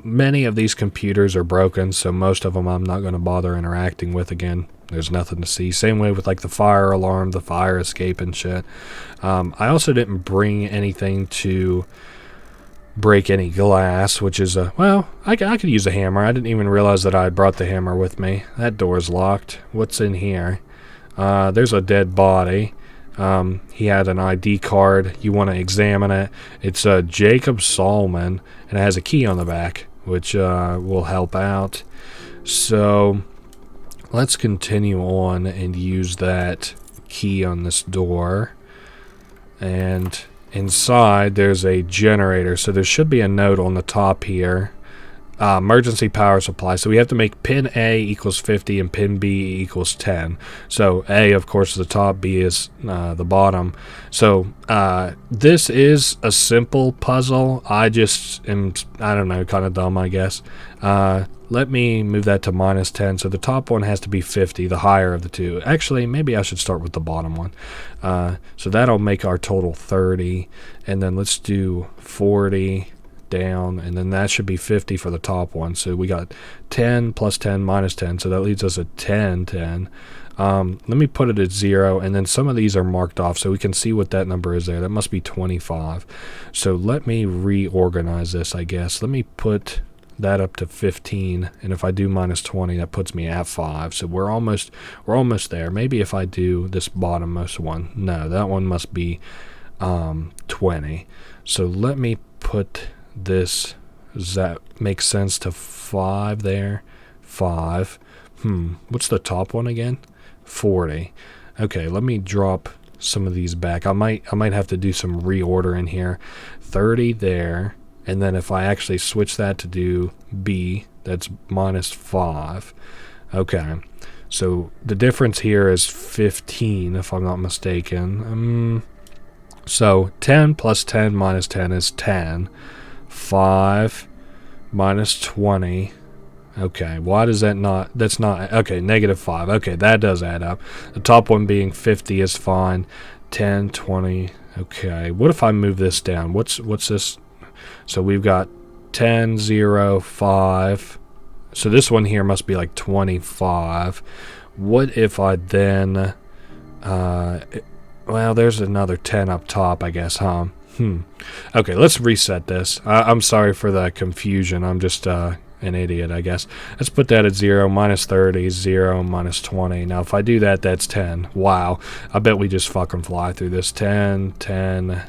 [SPEAKER 1] many of these computers are broken, so most of them I'm not going to bother interacting with again. There's nothing to see. Same way with like the fire alarm, the fire escape and shit. I also didn't bring anything to break any glass, which is I could use a hammer. I didn't even realize that I brought the hammer with me. That door's locked. What's in here? There's a dead body. He had an ID card. You want to examine it. It's Jacob Solomon, and it has a key on the back, which will help out. So let's continue on and use that key on this door. And inside there's a generator, so there should be a note on the top here. Emergency power supply. So we have to make pin A equals 50 and pin B equals 10. So A, of course, is the top, B is the bottom. So this is a simple puzzle. I just am, I don't know, kind of dumb, I guess. Let me move that to -10. So the top one has to be 50, the higher of the two. Actually, maybe I should start with the bottom one. So that'll make our total 30. And then let's do 40 down, and then that should be 50 for the top one. So we got 10 plus 10 minus 10, so that leaves us at 10. Let me put it at 0, and then some of these are marked off so we can see what that number is there. That must be 25. So let me reorganize this, I guess. Let me put that up to 15, and if I do -20, that puts me at 5. So we're almost there. Maybe if I do this bottommost one, no, that one must be 20. So let me put this, does that make sense, to 5 there? 5. What's the top one again? 40. Okay, let me drop some of these back. I might have to do some reorder in here. 30 there, and then if I actually switch that to do B, that's -5. Okay, so the difference here is 15 if I'm not mistaken. So 10 plus 10 minus 10 is 10. 5 minus 20. Okay, why does that not, that's not, okay, -5. Okay, that does add up. The top one being 50 is fine. 10, 20. Okay, what if I move this down? What's this? So we've got 10, 0, 5. So this one here must be like 25. What if I then, well, there's another 10 up top, I guess, huh? Okay, let's reset this. I'm sorry for the confusion. I'm just an idiot, I guess. Let's put that at 0, -30, 0, -20. Now, if I do that, that's 10. Wow. I bet we just fucking fly through this. 10, 10,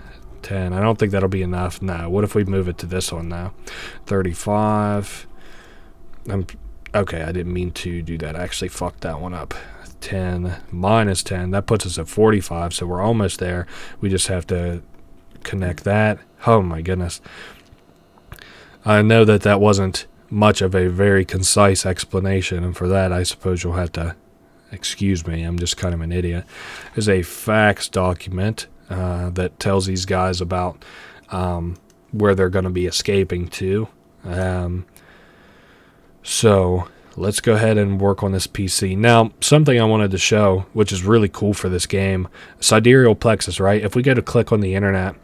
[SPEAKER 1] 10. I don't think that'll be enough. No. What if we move it to this one now? 35. Okay, I didn't mean to do that. I actually fucked that one up. 10 minus 10. That puts us at 45, so we're almost there. We just have to connect that. Oh my goodness. I know that wasn't much of a very concise explanation, and for that I suppose you'll have to excuse me. I'm just kind of an idiot. There's a fax document that tells these guys about where they're going to be escaping to. So let's go ahead and work on this PC. Now, something I wanted to show, which is really cool for this game, Sidereal Plexus, right? If we go to click on the internet,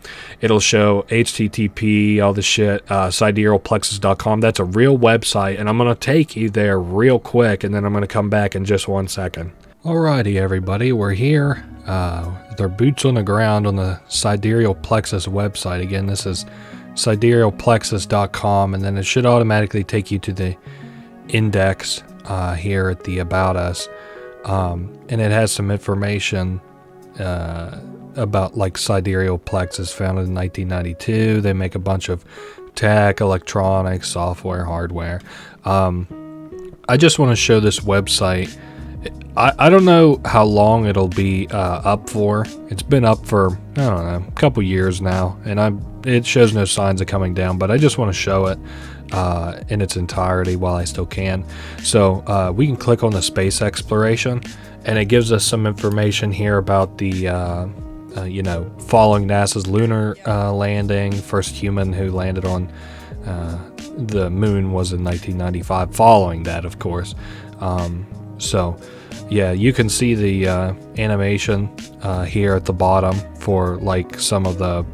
[SPEAKER 1] it'll show HTTP, all this shit, siderealplexus.com. That's a real website, and I'm going to take you there real quick, and then I'm going to come back in just 1 second. Alrighty, everybody, we're here. With our boots on the ground on the Sidereal Plexus website. Again, this is siderealplexus.com, and then it should automatically take you to the index here at the About Us, and it has some information about like Sidereal Plexus, founded in 1992. They make a bunch of tech, electronics, software, hardware. I just want to show this website. I don't know how long it'll be up for. It's been up for, I don't know, a couple years now, and it shows no signs of coming down, but I just want to show it in its entirety while I still can. So we can click on the space exploration, and it gives us some information here about the following NASA's lunar landing. First human who landed on the moon was in 1995, following that, of course. So yeah, you can see the animation here at the bottom for like some of the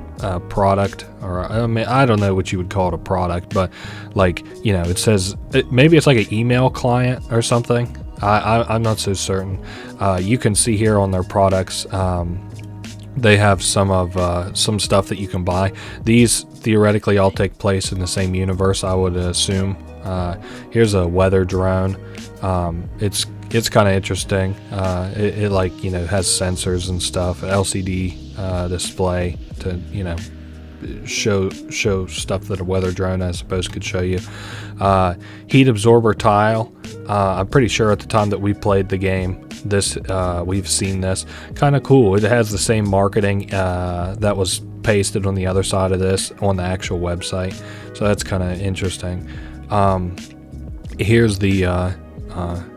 [SPEAKER 1] product, or I mean, I don't know what you would call it a product, but like, it says maybe it's like an email client or something. I'm not so certain. You can see here on their products, they have some stuff that you can buy. These theoretically all take place in the same universe, I would assume. Here's a weather drone. It's kind of interesting. It like, has sensors and stuff, LCD display to, show stuff that a weather drone, I suppose, could show you. Heat absorber tile. I'm pretty sure at the time that we played the game, we've seen this. Kind of cool. It has the same marketing that was pasted on the other side of this on the actual website. So that's kind of interesting. Here's the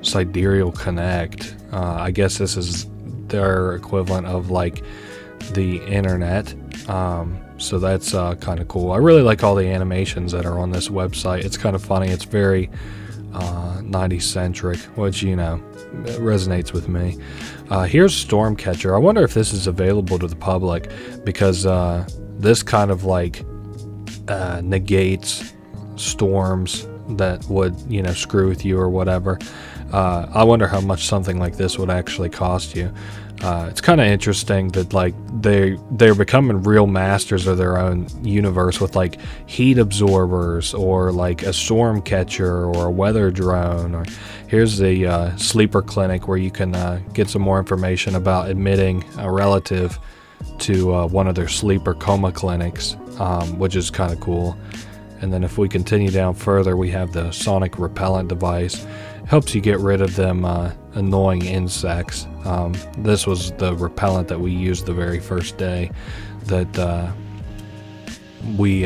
[SPEAKER 1] Sidereal Connect. I guess this is their equivalent of like the internet. So that's kind of cool. I really like all the animations that are on this website. It's kind of funny. It's very 90s centric, which resonates with me. Here's Stormcatcher. I wonder if this is available to the public, because this kind of like negates storms that would screw with you or whatever. I wonder how much something like this would actually cost you. It's kind of interesting that like they're becoming real masters of their own universe with like heat absorbers, or like a storm catcher, or a weather drone. Or here's the sleeper clinic, where you can get some more information about admitting a relative to one of their sleeper coma clinics, which is kind of cool. And then if we continue down further, we have the sonic repellent device. Helps you get rid of them annoying insects. This was the repellent that we used the very first day that we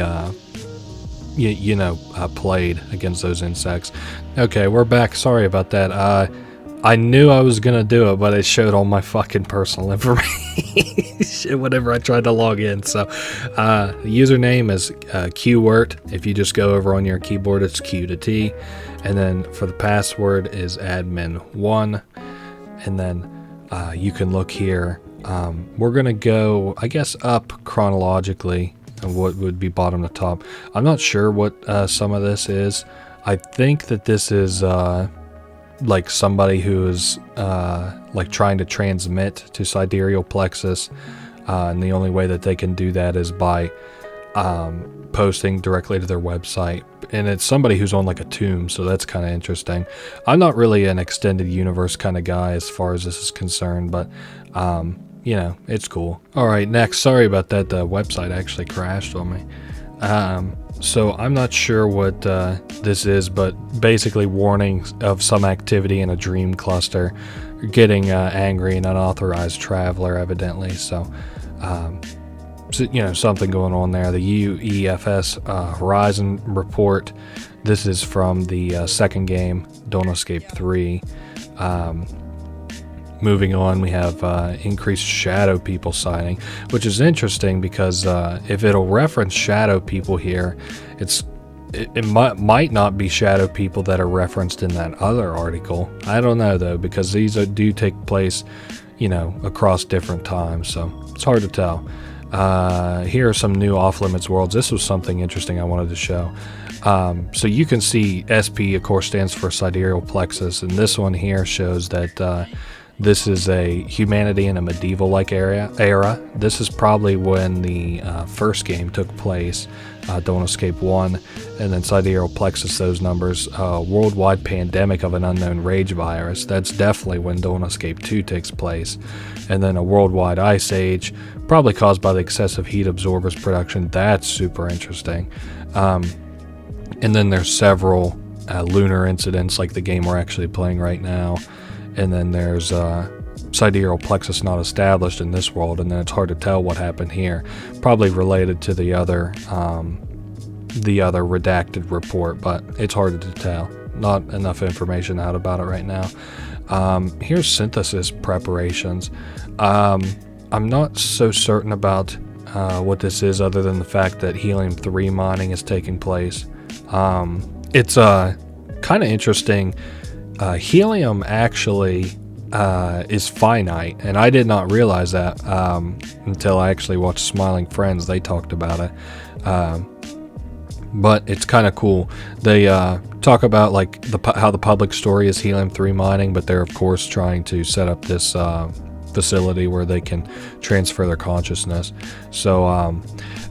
[SPEAKER 1] played against those insects. Okay, we're back. Sorry about that. I knew I was gonna do it, but it showed all my fucking personal information whenever I tried to log in. So the username is QWort. If you just go over on your keyboard, it's Q to T. And then for the password is admin1. And then you can look here. We're going to go, I guess, up chronologically of what would be bottom to top. I'm not sure what some of this is. I think that this is like somebody who is like trying to transmit to Sidereal Plexus. And the only way that they can do that is by posting directly to their website, and it's somebody who's on like a tomb, so that's kind of interesting. I'm not really an extended universe kind of guy as far as this is concerned, but you know, it's cool. All right, next. Sorry about that. The website actually crashed on me. So I'm not sure what this is, but basically warnings of some activity in a dream cluster. You're getting angry and unauthorized traveler, evidently. So, you know, something going on there. The UEFS Horizon report. This is from the second game, Don't Escape 3. Moving on, we have increased shadow people sighting, which is interesting because if it'll reference shadow people here, it might not be shadow people that are referenced in that other article. I don't know though, because these do take place, you know, across different times, so it's hard to tell. Here are some new off-limits worlds. This was something interesting I wanted to show. So you can see SP, of course, stands for Sidereal Plexus, and this one here shows that this is a humanity in a medieval-like era. This is probably when the first game took place, Don't Escape 1, and then Sidereal Plexus, those numbers, worldwide pandemic of an unknown rage virus. That's definitely when Don't Escape 2 takes place. And then a worldwide ice age, probably caused by the excessive heat absorbers production. That's super interesting. And then there's several lunar incidents, like the game we're actually playing right now. And then there's Sidereal Plexus not established in this world, and then it's hard to tell what happened here. Probably related to the other redacted report, but it's hard to tell. Not enough information out about it right now. Here's synthesis preparations. I'm not so certain about what this is, other than the fact that helium-3 mining is taking place. It's kind of interesting. Helium actually is finite, and I did not realize that until I actually watched Smiling Friends. They talked about it, but it's kind of cool. They talk about like how the public story is helium-3 mining, but they're of course trying to set up this facility where they can transfer their consciousness. So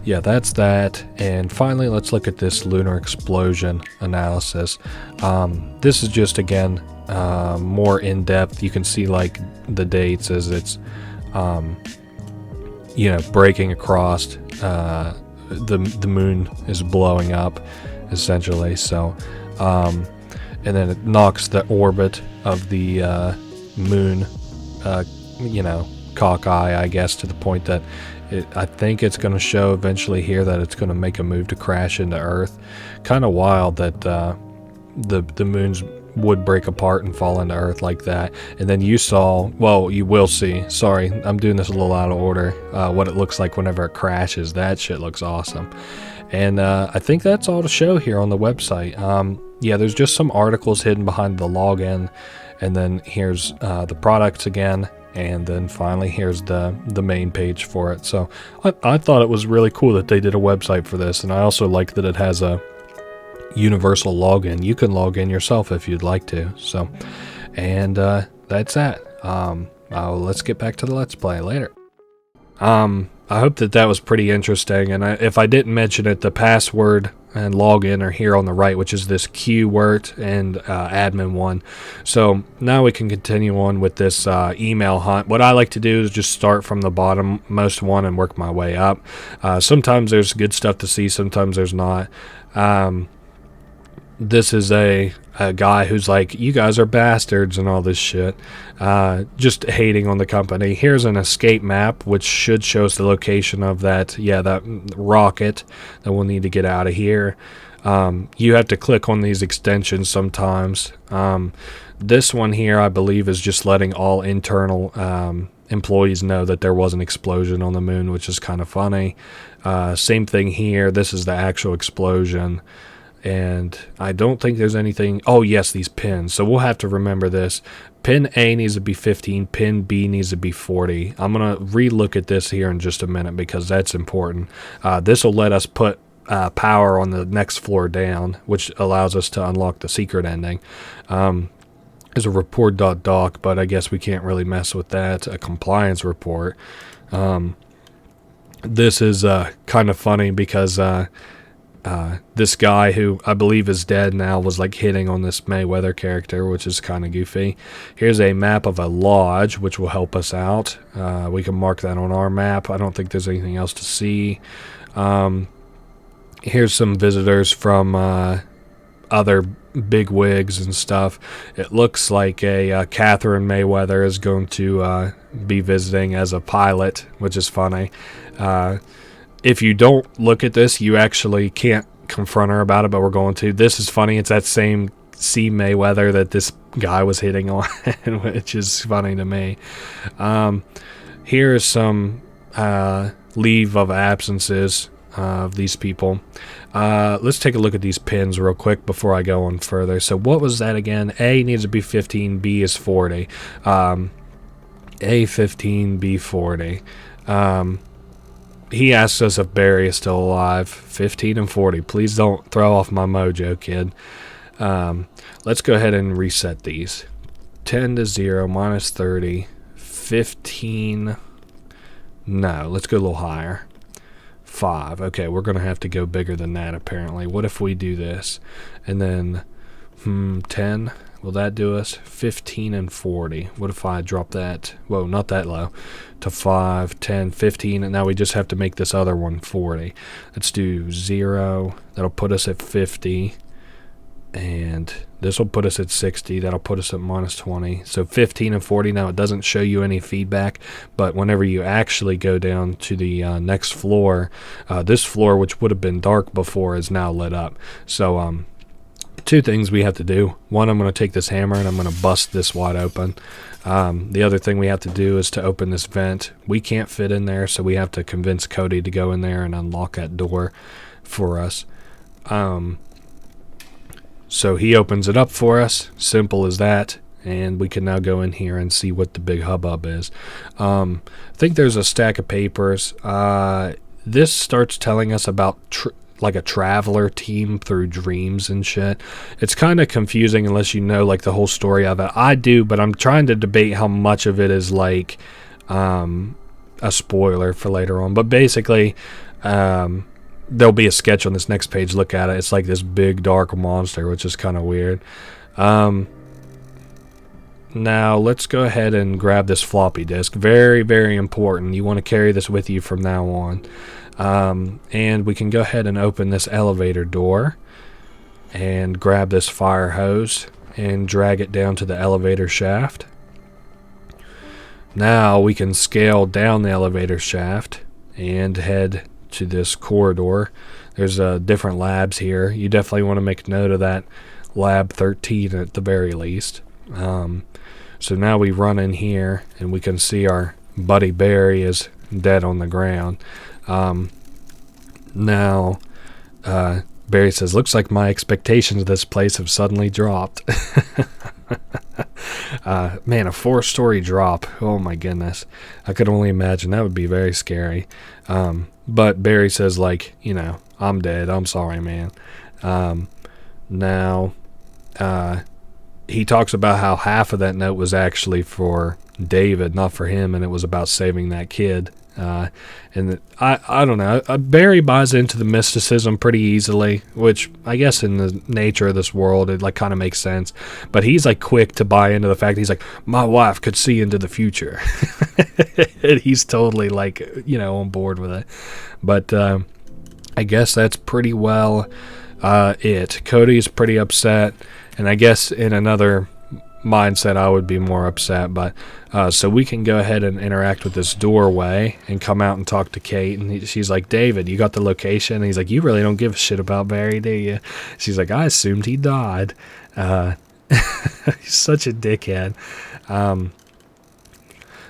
[SPEAKER 1] yeah, that's that. And finally, let's look at this lunar explosion analysis. This is just, again, more in-depth. You can see like the dates as it's you know, breaking across. The moon is blowing up, essentially. So and then it knocks the orbit of the moon, you know, cockeye, I guess, to the point that I think it's going to show eventually here that it's going to make a move to crash into Earth. Kind of wild that the moons would break apart and fall into Earth like that. And then you will see, sorry, I'm doing this a little out of order, what it looks like whenever it crashes. That shit looks awesome. And I think that's all to show here on the website. Yeah, there's just some articles hidden behind the login, and then here's the products again. And then finally, here's the main page for it. So I thought it was really cool that they did a website for this. And I also like that it has a universal login. You can log in yourself if you'd like to. So, and that's that. Let's get back to the Let's Play later. I hope that was pretty interesting. And if I didn't mention it, the password and login are here on the right, which is this Q word and admin one. So now we can continue on with this email hunt. What I like to do is just start from the bottommost one and work my way up. Sometimes there's good stuff to see, sometimes there's not. This is a guy who's like, you guys are bastards and all this shit, just hating on the company. Here's an escape map, which should show us the location of that rocket that we'll need to get out of here. You have to click on these extensions sometimes. This one here, I believe, is just letting all internal employees know that there was an explosion on the moon, which is kind of funny. Same thing here. This is the actual explosion. And I don't think there's anything. Oh, yes, these pins. So we'll have to remember this. Pin A needs to be 15. Pin B needs to be 40. I'm going to re-look at this here in just a minute because that's important. This will let us put power on the next floor down, which allows us to unlock the secret ending. There's a report.doc, but I guess we can't really mess with that. A compliance report. This is kind of funny because this guy, who I believe is dead now, was like hitting on this Mayweather character, which is kind of goofy. Here's a map of a lodge, which will help us out. We can mark that on our map. I don't think there's anything else to see. Here's some visitors from other big wigs and stuff. It looks like a Catherine Mayweather is going to be visiting as a pilot, which is funny. If you don't look at this, you actually can't confront her about it, but we're going to. This is funny. It's that same C. Mayweather that this guy was hitting on, which is funny to me. Here's some leave of absences of these people. Let's take a look at these pins real quick before I go on further. So what was that again? A needs to be 15, B is 40. A 15, B 40. He asks us if Barry is still alive. 15 and 40. Please don't throw off my mojo, kid. Let's go ahead and reset these. 10 to 0, minus 30. 15. No, let's go a little higher. 5. Okay, we're going to have to go bigger than that, apparently. What if we do this? And then, 10. Will that do us? 15 and 40. What if I drop that? Whoa, not that low. To 5, 10, 15. And now we just have to make this other one 40. Let's do 0. That'll put us at 50. And this will put us at 60. That'll put us at minus 20. So 15 and 40. Now it doesn't show you any feedback, but whenever you actually go down to the next floor, this floor, which would have been dark before, is now lit up. So two things we have to do. One, I'm going to take this hammer and I'm going to bust this wide open. The other thing we have to do is to open this vent. We can't fit in there, so we have to convince Cody to go in there and unlock that door for us. So he opens it up for us. Simple as that. And we can now go in here and see what the big hubbub is. I think there's a stack of papers. This starts telling us about like a traveler team through dreams and shit. It's kind of confusing unless you know like the whole story of it. I do, but I'm trying to debate how much of it is like a spoiler for later on. But basically, there'll be a sketch on this next page. Look at it. It's like this big dark monster, which is kind of weird. Now let's go ahead and grab this floppy disk. Very, very important. You want to carry this with you from now on. And we can go ahead and open this elevator door and grab this fire hose and drag it down to the elevator shaft. Now we can scale down the elevator shaft and head to this corridor. There's different labs here. You definitely want to make note of that lab 13 at the very least. So now we run in here and we can see our buddy Barry is dead on the ground. Now Barry says, looks like my expectations of this place have suddenly dropped. Man, a 4-story drop. Oh my goodness. I could only imagine. That would be very scary. But Barry says, like, you know, I'm dead. I'm sorry, man. Now, he talks about how half of that note was actually for David, not for him, and it was about saving that kid. And I don't know. Barry buys into the mysticism pretty easily, which I guess in the nature of this world, it like kind of makes sense. But he's like quick to buy into the fact he's like, my wife could see into the future. And he's totally like, you know, on board with it. But I guess that's pretty well it. Cody's pretty upset, and I guess in another mindset I would be more upset, but so we can go ahead and interact with this doorway and come out and talk to Kate, and she's like, David, you got the location? And he's like, you really don't give a shit about Barry, do you? She's like, I assumed he died. He's such a dickhead.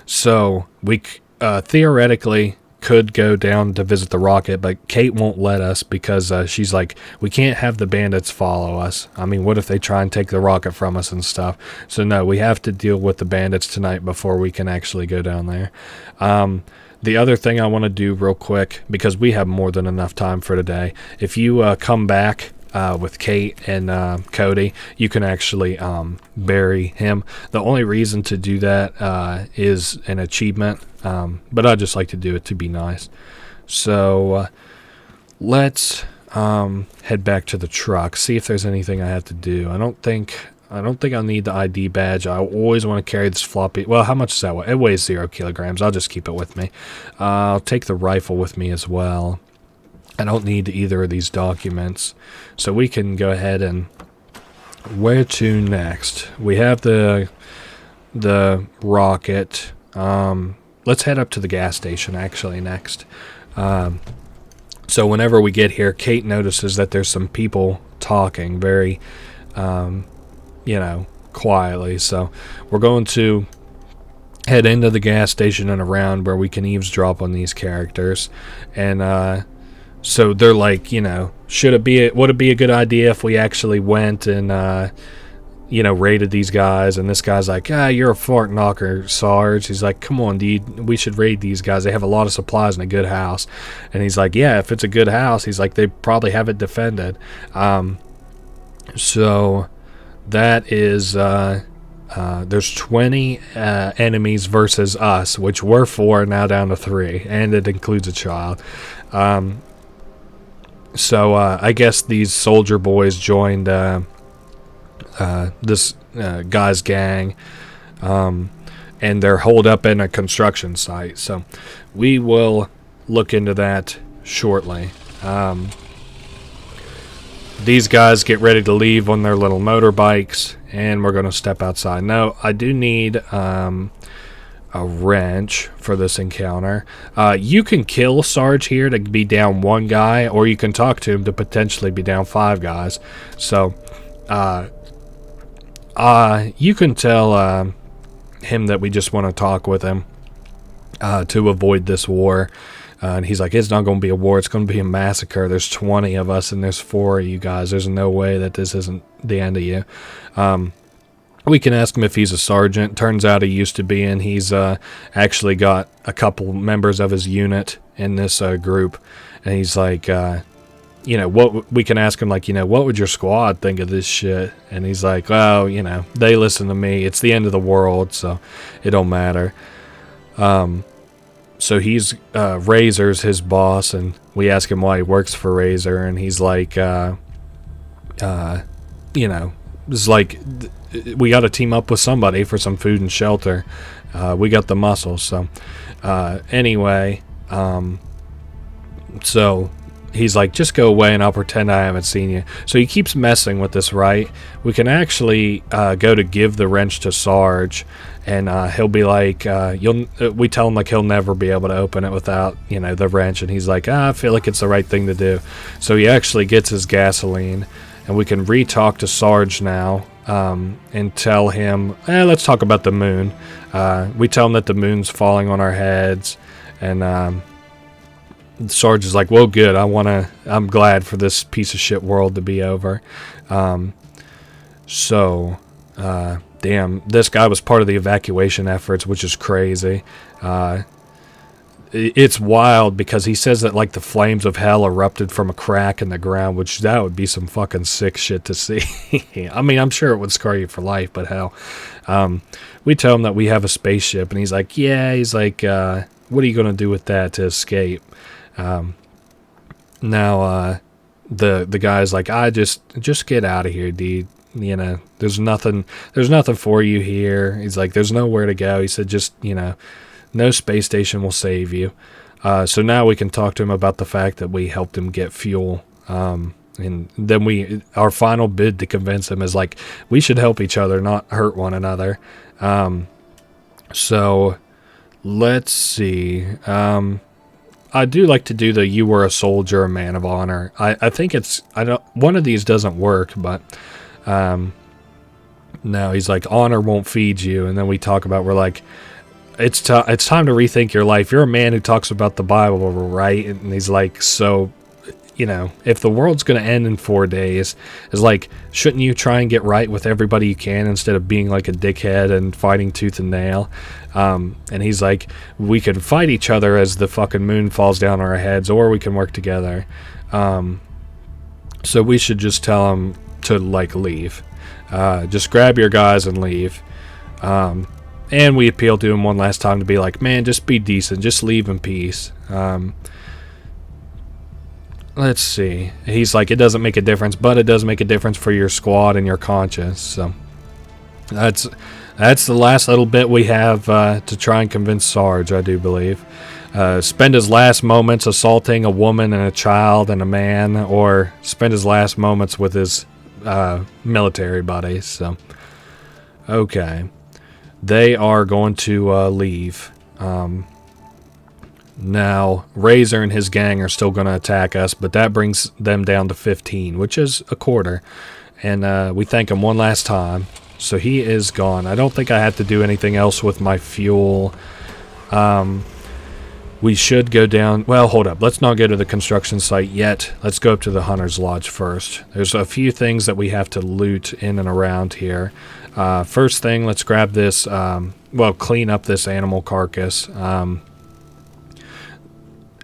[SPEAKER 1] So we theoretically could go down to visit the rocket, but Kate won't let us because she's like, we can't have the bandits follow us. I mean, what if they try and take the rocket from us and stuff? So no, we have to deal with the bandits tonight before we can actually go down there. The other thing I want to do real quick, because we have more than enough time for today, if you come back with Kate and Cody, you can actually bury him. The only reason to do that is an achievement, but I just like to do it to be nice. So let's head back to the truck, see if there's anything I have to do. I don't think I'll need the ID badge. I always want to carry this floppy. Well, how much does that weigh? It weighs 0 kilograms. I'll just keep it with me. I'll take the rifle with me as well. I don't need either of these documents. So we can go ahead and... Where to next? We have the rocket. Let's head up to the gas station, actually, next. So whenever we get here, Kate notices that there's some people talking very... quietly. So we're going to head into the gas station and around where we can eavesdrop on these characters. And so they're like, would it be a good idea if we actually went and raided these guys? And this guy's like, you're a fart knocker, Sarge. He's like, come on, dude, we should raid these guys. They have a lot of supplies and a good house. And he's like, yeah, if it's a good house, he's like, they probably have it defended. So that is, there's 20 enemies versus us, which were 4, now down to 3, and it includes a child. So I guess these soldier boys joined this guy's gang, and they're holed up in a construction site. So we will look into that shortly. These guys get ready to leave on their little motorbikes, and we're going to step outside. Now, I do need a wrench for this encounter. You can kill Sarge here to be down 1 guy, or you can talk to him to potentially be down 5 guys. So, you can tell him that we just want to talk with him to avoid this war. And he's like, it's not going to be a war. It's going to be a massacre. There's 20 of us and there's 4 of you guys. There's no way that this isn't the end of you. We can ask him if he's a sergeant. Turns out he used to be, and he's actually got a couple members of his unit in this group. And he's like, what we can ask him, like, what would your squad think of this shit? And he's like, well, they listen to me. It's the end of the world, so it don't matter. So he's Razor's his boss, and we ask him why he works for Razor, and he's like, it's like we got to team up with somebody for some food and shelter. We got the muscle. So anyway, so he's like, just go away and I'll pretend I haven't seen you. So he keeps messing with this, right? We can actually go to give the wrench to Sarge, and he'll be like, we tell him like he'll never be able to open it without, the wrench. And he's like, I feel like it's the right thing to do. So he actually gets his gasoline, and we can re-talk to Sarge now and tell him, let's talk about the moon. We tell him that the moon's falling on our heads, and Sarge is like, well, good. I'm glad for this piece of shit world to be over. Damn, this guy was part of the evacuation efforts, which is crazy. It's wild because he says that like the flames of hell erupted from a crack in the ground, which that would be some fucking sick shit to see. I mean, I'm sure it would scar you for life, but hell. We tell him that we have a spaceship, and he's like, yeah, what are you going to do with that to escape? Now, the guy's like, just get out of here, dude. There's nothing for you here. He's like, there's nowhere to go. He said, just, no space station will save you. So now we can talk to him about the fact that we helped him get fuel. And then our final bid to convince him is like, we should help each other, not hurt one another. So let's see. I do like to do the you were a soldier, a man of honor. I think one of these doesn't work, but no, he's like, honor won't feed you. And then we talk about, we're like, it's time to rethink your life. You're a man who talks about the Bible, right? And he's like, so, if the world's going to end in 4 days, it's like, shouldn't you try and get right with everybody you can instead of being like a dickhead and fighting tooth and nail? And he's like, we can fight each other as the fucking moon falls down on our heads, or we can work together. So we should just tell him to like leave. Just grab your guys and leave. And we appeal to him one last time to be like, man, just be decent. Just leave in peace. let's see. He's like, it doesn't make a difference, but it does make a difference for your squad and your conscience. So that's the last little bit we have to try and convince Sarge, I do believe. Spend his last moments assaulting a woman and a child and a man, or spend his last moments with his military buddies. So, okay. They are going to leave. Now, Razor and his gang are still going to attack us, but that brings them down to 15, which is a quarter. And we thank him one last time. So he is gone. I don't think I have to do anything else with my fuel. We should go down. Well, hold up. Let's not go to the construction site yet. Let's go up to the Hunter's Lodge first. There's a few things that we have to loot in and around here. First thing, let's grab this, well, clean up this animal carcass.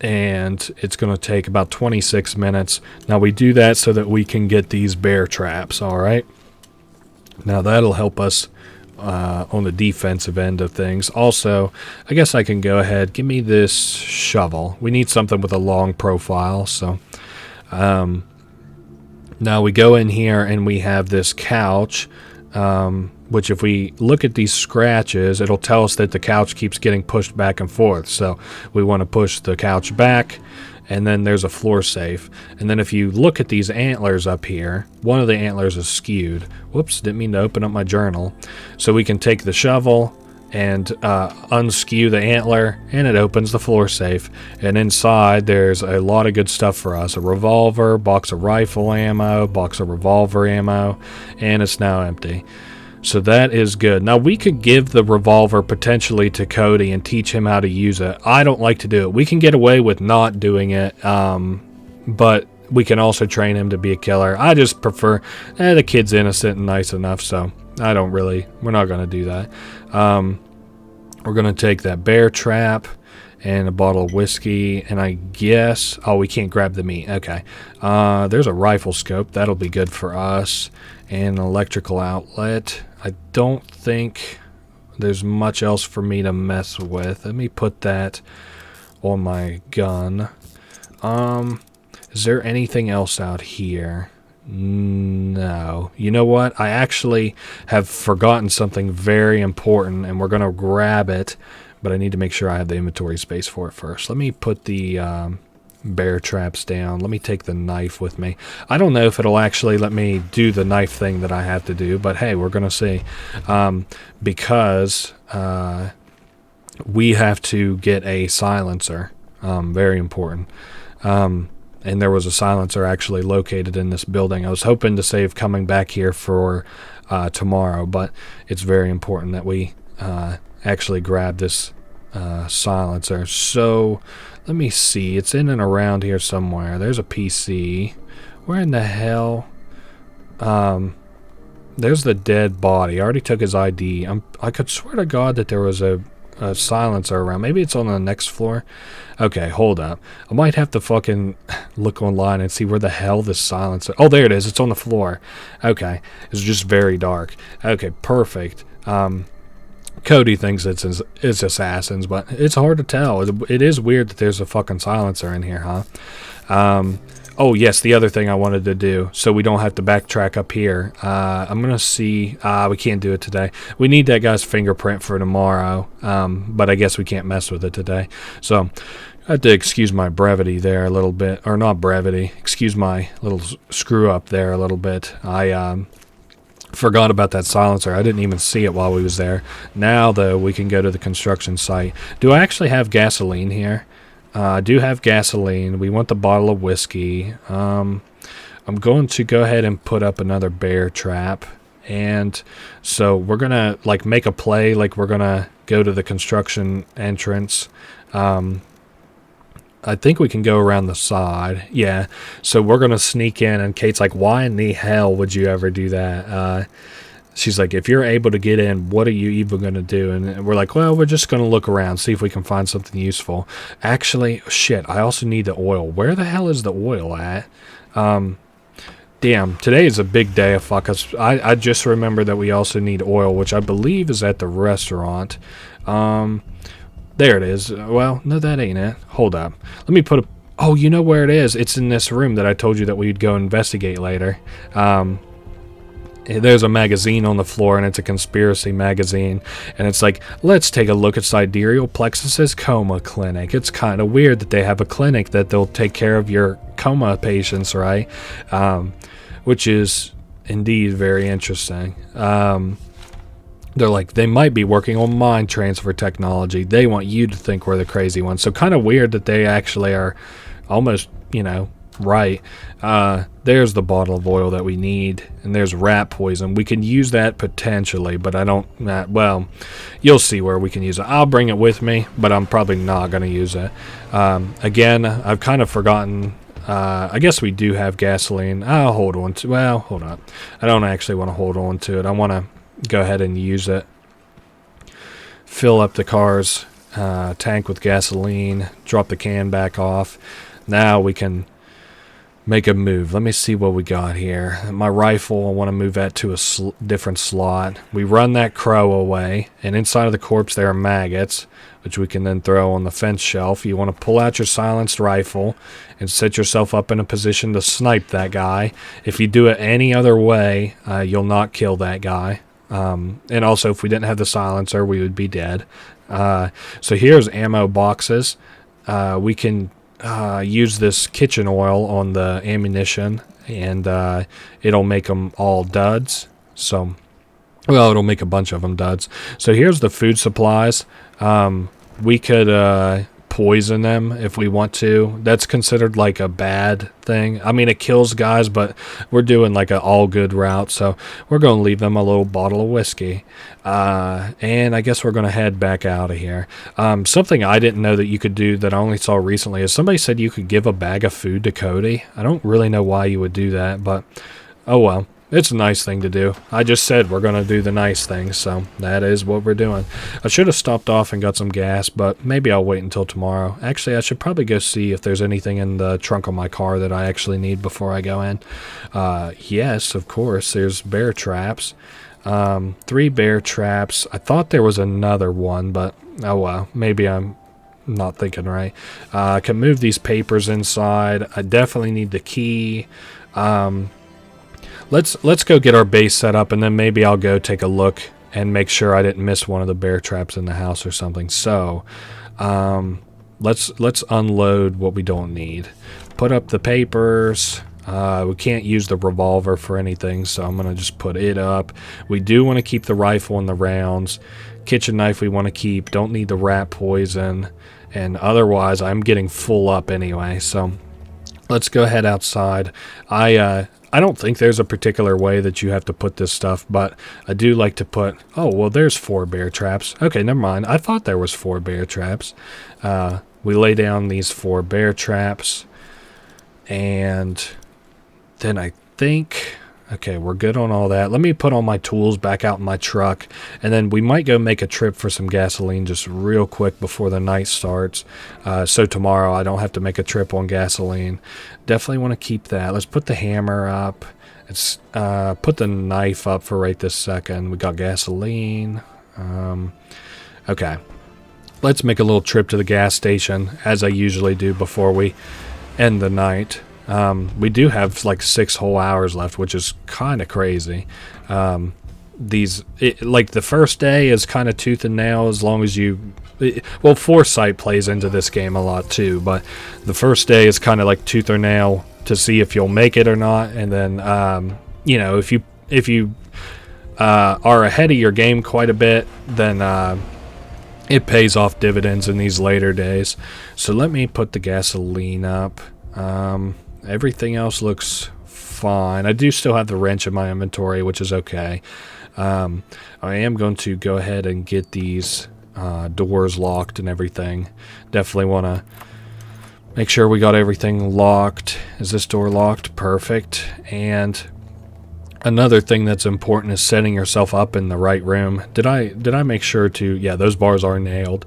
[SPEAKER 1] And it's going to take about 26 minutes. Now, we do that so that we can get these bear traps, all right? Now, that'll help us on the defensive end of things. Also, I guess I can go ahead. Give me this shovel. We need something with a long profile. So now we go in here and we have this couch, which if we look at these scratches, it'll tell us that the couch keeps getting pushed back and forth. So we want to push the couch back. And then there's a floor safe. And then if you look at these antlers up here, one of the antlers is skewed. Whoops, didn't mean to open up my journal. So we can take the shovel and unskew the antler, and it opens the floor safe. And inside there's a lot of good stuff for us. A revolver, box of rifle ammo, box of revolver ammo, and it's now empty. So that is good. Now, we could give the revolver potentially to Cody and teach him how to use it. I don't like to do it. We can get away with not doing it, but we can also train him to be a killer. I just prefer, the kid's innocent and nice enough, so we're not going to do that. We're going to take that bear trap and a bottle of whiskey, and I guess, we can't grab the meat. Okay. There's a rifle scope. That'll be good for us. And an electrical outlet. I don't think there's much else for me to mess with. Let me put that on my gun. Is there anything else out here? No. You know what? I actually have forgotten something very important, and we're going to grab it, but I need to make sure I have the inventory space for it first. Let me put the bear traps down. Let me take the knife with me. I don't know if it'll actually let me do the knife thing that I have to do, but hey, we're going to see. Because we have to get a silencer. Very important. And there was a silencer actually located in this building. I was hoping to save coming back here for tomorrow, but it's very important that we actually grab this silencer. So let me see. It's in and around here somewhere. There's a PC. Where in the hell? There's the dead body. I already took his ID. I could swear to God that there was a silencer around. Maybe it's on the next floor. Okay, hold up. I might have to fucking look online and see where the hell this silencer... Oh, there it is. It's on the floor. Okay. It's just very dark. Okay, perfect. Cody thinks it's assassins, but it's hard to tell. It is weird that there's a fucking silencer in here, huh? Oh, yes, the other thing I wanted to do, so we don't have to backtrack up here. I'm going to see... we can't do it today. We need that guy's fingerprint for tomorrow, but I guess we can't mess with it today. So I have to excuse my brevity there a little bit. Or not brevity. Excuse my little screw-up there a little bit. I forgot about that silencer. I didn't even see it while we was there. Now, though, we can go to the construction site. Do I actually have gasoline here? I do have gasoline. We want the bottle of whiskey. I'm going to go ahead and put up another bear trap. And so we're going to like make a play like we're going to go to the construction entrance. I think we can go around the side. Yeah. So we're going to sneak in, and Kate's like, why in the hell would you ever do that? She's like, if you're able to get in, what are you even going to do? And we're like, well, we're just going to look around, see if we can find something useful. Actually, shit, I also need the oil. Where the hell is the oil at? Damn, today is a big day of fuck us. I just remember that we also need oil, which I believe is at the restaurant. There it is. Well, no, that ain't it. Hold up. Let me put Oh, you know where it is? It's in this room that I told you that we'd go investigate later. There's a magazine on the floor, and it's a conspiracy magazine, and it's like, let's take a look at Sidereal Plexus's coma clinic. It's kind of weird that they have a clinic that they'll take care of your coma patients, right? Which is indeed very interesting. They're like, they might be working on mind transfer technology. They want you to think we're the crazy ones. So kind of weird that they actually are almost, right. There's the bottle of oil that we need, and there's rat poison. We can use that potentially, but I don't, well, you'll see where we can use it. I'll bring it with me, but I'm probably not going to use it. Again, I've kind of forgotten. I guess we do have gasoline. I'll hold on to, well, hold on. I don't actually want to hold on to it. I want to go ahead and use it. Fill up the car's tank with gasoline, drop the can back off. Now we can make a move. Let me see what we got here. My rifle, I want to move that to a different slot. We run that crow away, and inside of the corpse there are maggots, which we can then throw on the fence shelf. You want to pull out your silenced rifle and set yourself up in a position to snipe that guy. If you do it any other way, you'll not kill that guy. And also, if we didn't have the silencer, we would be dead. So here's ammo boxes. We can use this kitchen oil on the ammunition, and it'll make them all duds. So, well, it'll make a bunch of them duds. So here's the food supplies. We could poison them if we want to. That's considered like a bad thing. I mean, it kills guys, but we're doing like an all good route, so we're going to leave them a little bottle of whiskey. And I guess we're going to head back out of here. Something I didn't know that you could do that I only saw recently is somebody said you could give a bag of food to Cody. I don't really know why you would do that, but oh well. It's a nice thing to do. I just said we're going to do the nice thing, so that is what we're doing. I should have stopped off and got some gas, but maybe I'll wait until tomorrow. Actually, I should probably go see if there's anything in the trunk of my car that I actually need before I go in. Yes, of course, there's bear traps. 3 bear traps. I thought there was another one, but oh well, maybe I'm not thinking right. I can move these papers inside. I definitely need the key. Let's go get our base set up, and then maybe I'll go take a look and make sure I didn't miss one of the bear traps in the house or something. So, let's unload what we don't need. Put up the papers. We can't use the revolver for anything, so I'm gonna just put it up. We do want to keep the rifle and the rounds. Kitchen knife we want to keep. Don't need the rat poison, and otherwise I'm getting full up anyway. So let's go head outside. I don't think there's a particular way that you have to put this stuff, but I do like to put, oh, well, there's 4 bear traps. Okay, never mind. I thought there was 4 bear traps. We lay down these 4 bear traps, and then I think, okay, we're good on all that. Let me put all my tools back out in my truck, and then we might go make a trip for some gasoline just real quick before the night starts. So tomorrow I don't have to make a trip on gasoline. Definitely want to keep that. Let's put the hammer up. Let's put the knife up for right this second. We got gasoline. Okay. Let's make a little trip to the gas station, as I usually do before we end the night. We do have like 6 whole hours left, which is kind of crazy. Like the first day is kind of tooth and nail as long as well, foresight plays into this game a lot too, but the first day is kind of like tooth or nail to see if you'll make it or not. And then, if you are ahead of your game quite a bit, then it pays off dividends in these later days. So let me put the gasoline up. Everything else looks fine. I do still have the wrench in my inventory, which is okay. I am going to go ahead and get these doors locked and everything. Definitely want to make sure we got everything locked. Is this door locked? Perfect. And another thing that's important is setting yourself up in the right room. Did I make sure to, yeah, those bars are nailed.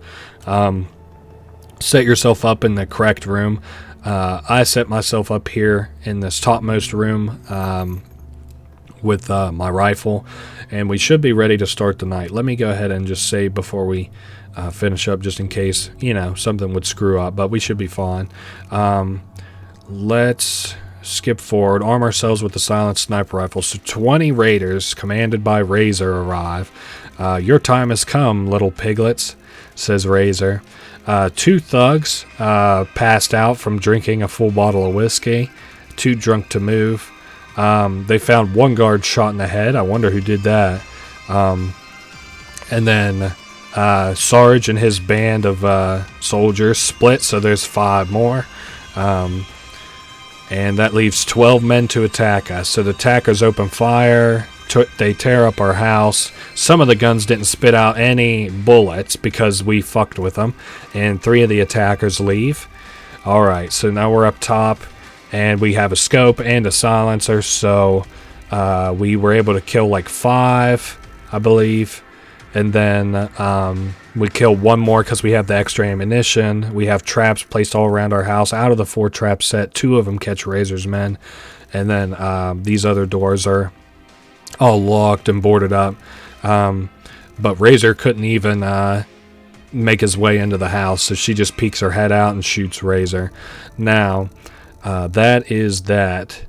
[SPEAKER 1] Set yourself up in the correct room. I set myself up here in this topmost room with my rifle, and we should be ready to start the night. Let me go ahead and just save before we finish up just in case, something would screw up, but we should be fine. Let's skip forward. Arm ourselves with the silent sniper rifle. So 20 raiders commanded by Razor arrive. Your time has come, little piglets, says Razor. 2 thugs passed out from drinking a full bottle of whiskey. 2 drunk to move. They found 1 guard shot in the head. I wonder who did that. And then Sarge and his band of soldiers split, so there's 5 more. And that leaves 12 men to attack us. So the attackers open fire. They tear up our house. Some of the guns didn't spit out any bullets because we fucked with them. And 3 of the attackers leave. Alright, so now we're up top. And we have a scope and a silencer. So we were able to kill like 5, I believe. And then we kill 1 more because we have the extra ammunition. We have traps placed all around our house. Out of the 4 trap set, 2 of them catch Razor's men. And then these other doors are all locked and boarded up. But Razor couldn't even make his way into the house, so she just peeks her head out and shoots Razor. Now, that is that.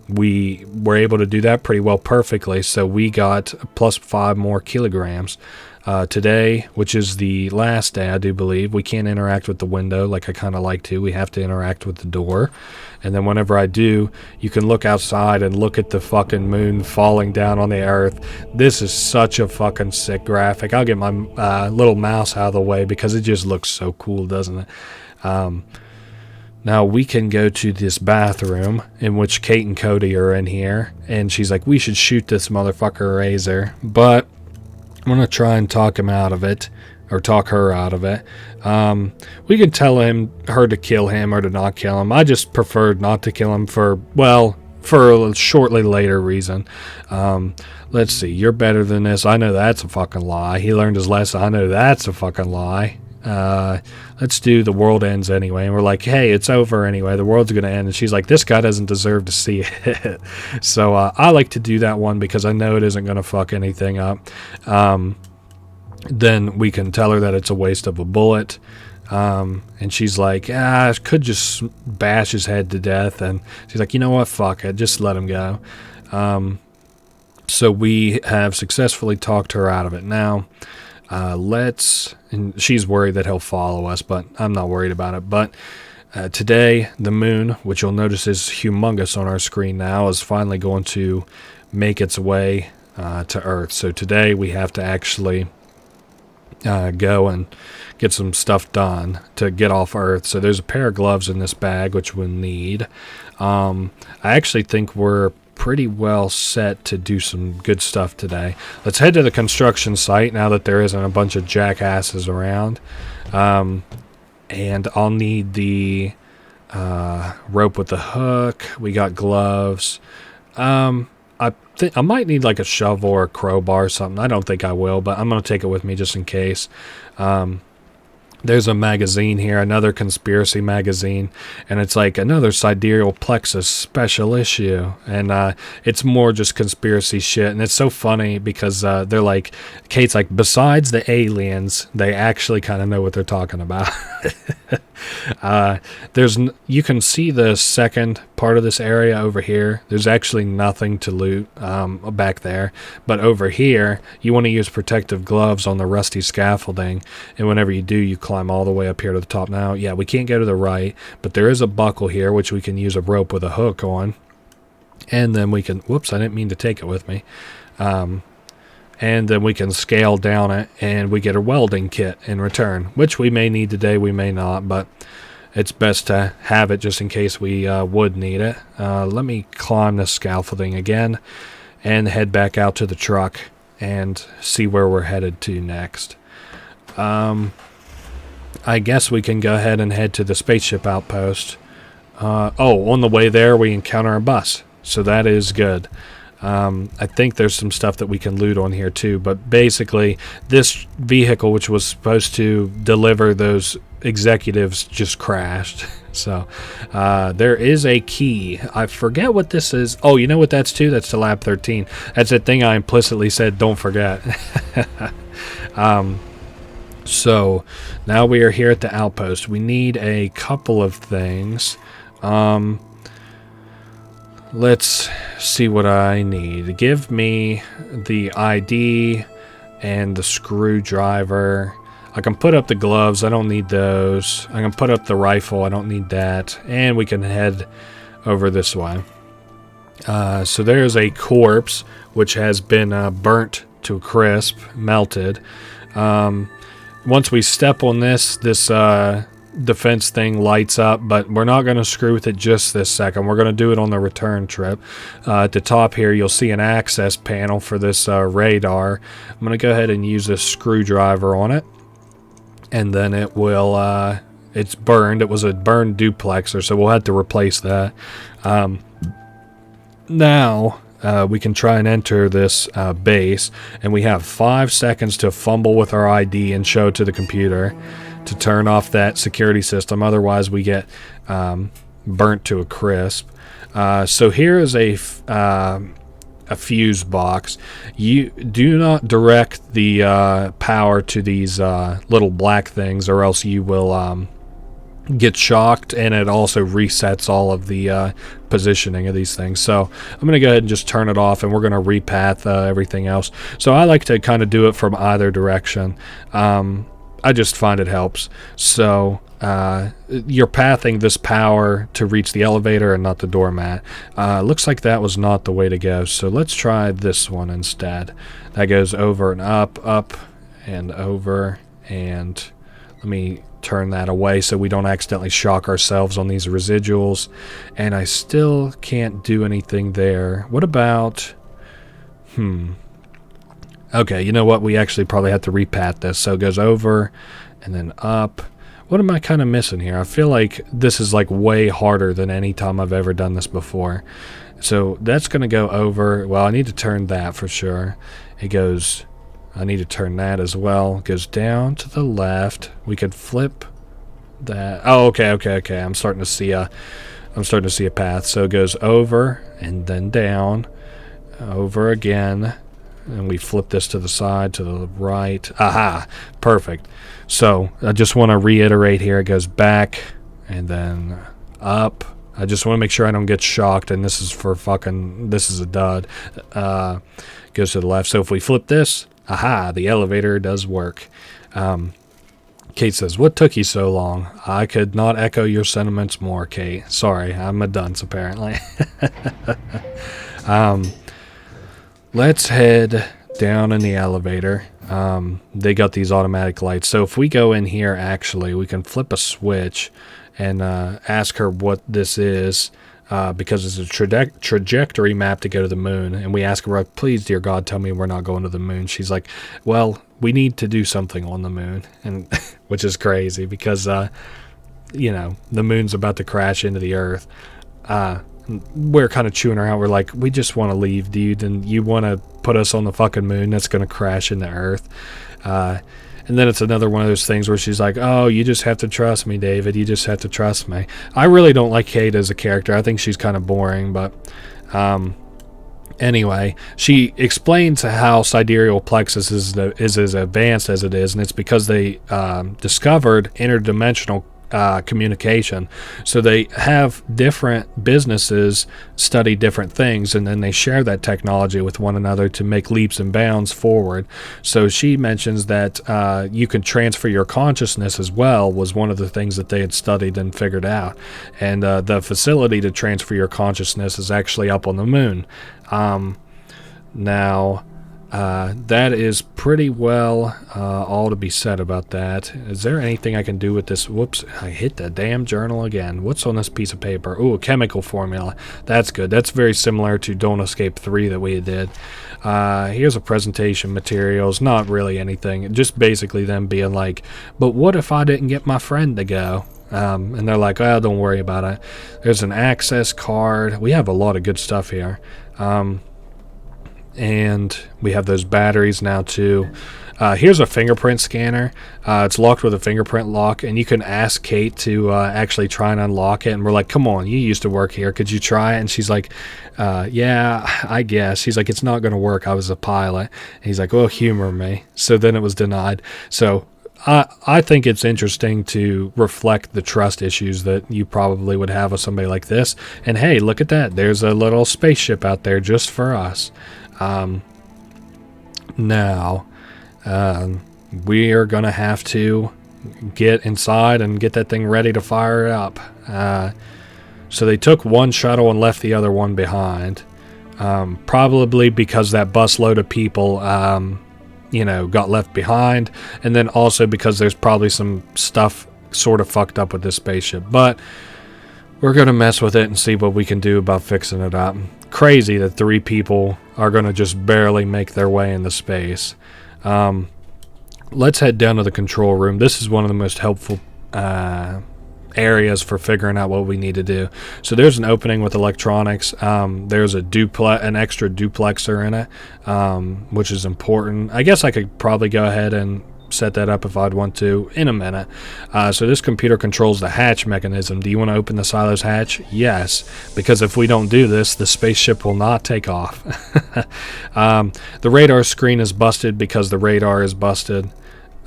[SPEAKER 1] We were able to do that pretty well perfectly, so we got plus 5 more kilograms. Today, which is the last day, I do believe, we can't interact with the window like I kind of like to. We have to interact with the door. And then whenever I do, you can look outside and look at the fucking moon falling down on the earth. This is such a fucking sick graphic. I'll get my little mouse out of the way because it just looks so cool, doesn't it? Now we can go to this bathroom in which Kate and Cody are in here. And she's like, we should shoot this motherfucker Razor. But I'm going to try and talk him out of it. Or talk her out of it. We could tell her to kill him or to not kill him. I just preferred not to kill him for a shortly later reason. Let's see. You're better than this. I know that's a fucking lie. He learned his lesson. I know that's a fucking lie. Let's do the world ends anyway. And we're like, hey, it's over anyway. The world's going to end. And she's like, this guy doesn't deserve to see it. So I like to do that one because I know it isn't going to fuck anything up. Then we can tell her that it's a waste of a bullet. And she's like, I could just bash his head to death. And she's like, you know what? Fuck it. Just let him go. So we have successfully talked her out of it. Now, and she's worried that he'll follow us, but I'm not worried about it. But today, the moon, which you'll notice is humongous on our screen now, is finally going to make its way to Earth. So today we have to actually go and get some stuff done to get off Earth. So there's a pair of gloves in this bag, which we'll need. I actually think we're pretty well set to do some good stuff today. Let's head to the construction site now that there isn't a bunch of jackasses around. And I'll need the rope with the hook. We got gloves. I might need like a shovel or a crowbar or something. I don't think I will, but I'm going to take it with me just in case. There's a magazine here, another conspiracy magazine, and it's like another Sidereal Plexus special issue, and it's more just conspiracy shit, and it's so funny because they're like, Kate's like, besides the aliens, they actually kind of know what they're talking about. You can see the second part of this area over here. There's actually nothing to loot back there, but over here, you want to use protective gloves on the rusty scaffolding, and whenever you do, you climb all the way up here to the top. Now, yeah, we can't go to the right, but there is a buckle here, which we can use a rope with a hook on, and then we can, whoops, I didn't mean to take it with me, and then we can scale down it, and we get a welding kit in return, which we may need today, we may not, but it's best to have it just in case we would need it. Let me climb the scaffolding again, and head back out to the truck, and see where we're headed to next. I guess we can go ahead and head to the spaceship outpost. On the way there, we encounter a bus, so that is good. I think there's some stuff that we can loot on here too, but basically this vehicle, which was supposed to deliver those executives, just crashed. So there is a key. I forget what this is. Oh, you know what that's to? That's to lab 13. That's that thing I implicitly said don't forget. So now we are here at the outpost. We need a couple of things. Let's see what I need. Give me the ID and the screwdriver. I can put up the gloves. I don't need those. I can put up the rifle. I don't need that. And we can head over this way. So there's a corpse which has been burnt to a crisp, melted. Once we step on this defense thing lights up, but we're not going to screw with it just this second. We're going to do it on the return trip. At the top here, you'll see an access panel for this radar. I'm going to go ahead and use this screwdriver on it, and then it will, it's burned. It was a burned duplexer, so we'll have to replace that. Now we can try and enter this base, and we have 5 seconds to fumble with our ID and show it to the computer to turn off that security system. Otherwise, we get burnt to a crisp. So here is a fuse box. You do not direct the power to these little black things, or else you will get shocked, and it also resets all of the positioning of these things. So I'm going to go ahead and just turn it off, and we're going to repath everything else. So I like to kind of do it from either direction. I just find it helps. So you're pathing this power to reach the elevator and not the doormat. Looks like that was not the way to go, so let's try this one instead. That goes over and up and over, and let me turn that away so we don't accidentally shock ourselves on these residuals. And I still can't do anything there. What about... Okay, you know what? We actually probably have to repat this. So it goes over and then up. What am I kind of missing here? I feel like this is like way harder than any time I've ever done this before. So that's going to go over. Well, I need to turn that for sure. It goes... I need to turn that as well. It goes down to the left. We could flip that. Oh, okay. I'm starting to see a path. So it goes over and then down, over again, and we flip this to the side, to the right. Aha! Perfect. So I just want to reiterate here. It goes back and then up. I just want to make sure I don't get shocked, and this is a dud. Goes to the left. So if we flip this, aha, the elevator does work. Kate says, what took you so long? I could not echo your sentiments more, Kate. Sorry, I'm a dunce, apparently. Let's head down in the elevator. They got these automatic lights. So if we go in here, actually, we can flip a switch and ask her what this is. Because it's a trajectory map to go to the moon. And we ask her, please, dear God, tell me we're not going to the moon. She's like, well, we need to do something on the moon. And which is crazy because, you know, the moon's about to crash into the Earth. We're kind of chewing her out. We're like, we just want to leave, dude. And you want to put us on the fucking moon that's going to crash into Earth. And then it's another one of those things where she's like, oh, you just have to trust me, David. You just have to trust me. I really don't like Kate as a character. I think she's kind of boring, but anyway, she explains how Sidereal Plexus is as advanced as it is, and it's because they discovered interdimensional communication. So they have different businesses study different things, and then they share that technology with one another to make leaps and bounds forward. So she mentions that you can transfer your consciousness as well, was one of the things that they had studied and figured out. And the facility to transfer your consciousness is actually up on the moon. Now that is pretty well all to be said about that. Is there anything I can do with this? Whoops, I hit the damn journal again. What's on this piece of paper? Ooh, a chemical formula. That's good. That's very similar to Don't Escape 3 that we did. Here's a presentation materials. Not really anything. Just basically them being like, but what if I didn't get my friend to go? And they're like, oh, don't worry about it. There's an access card. We have a lot of good stuff here. And we have those batteries now too. Here's a fingerprint scanner. It's locked with a fingerprint lock, and you can ask Kate to actually try and unlock it. And we're like, come on, you used to work here. Could you try it? And she's like, yeah, I guess. She's like, it's not going to work. I was a pilot. And he's like, well, humor me. So then it was denied. So I think it's interesting to reflect the trust issues that you probably would have with somebody like this. And hey, look at that. There's a little spaceship out there just for us. Now, we are going to have to get inside and get that thing ready to fire it up. So they took one shuttle and left the other one behind. Probably because that busload of people, got left behind. And then also because there's probably some stuff sort of fucked up with this spaceship. But we're going to mess with it and see what we can do about fixing it up. Crazy that 3 people are going to just barely make their way into space. Let's head down to the control room. This is one of the most helpful areas for figuring out what we need to do. So there's an opening with electronics. There's an extra duplexer in it, which is important. I guess I could probably go ahead and set that up if I'd want to in a minute. So this computer controls the hatch mechanism. Do you want to open the silo's hatch? Yes, because if we don't do this, the spaceship will not take off. The radar screen is busted because the radar is busted.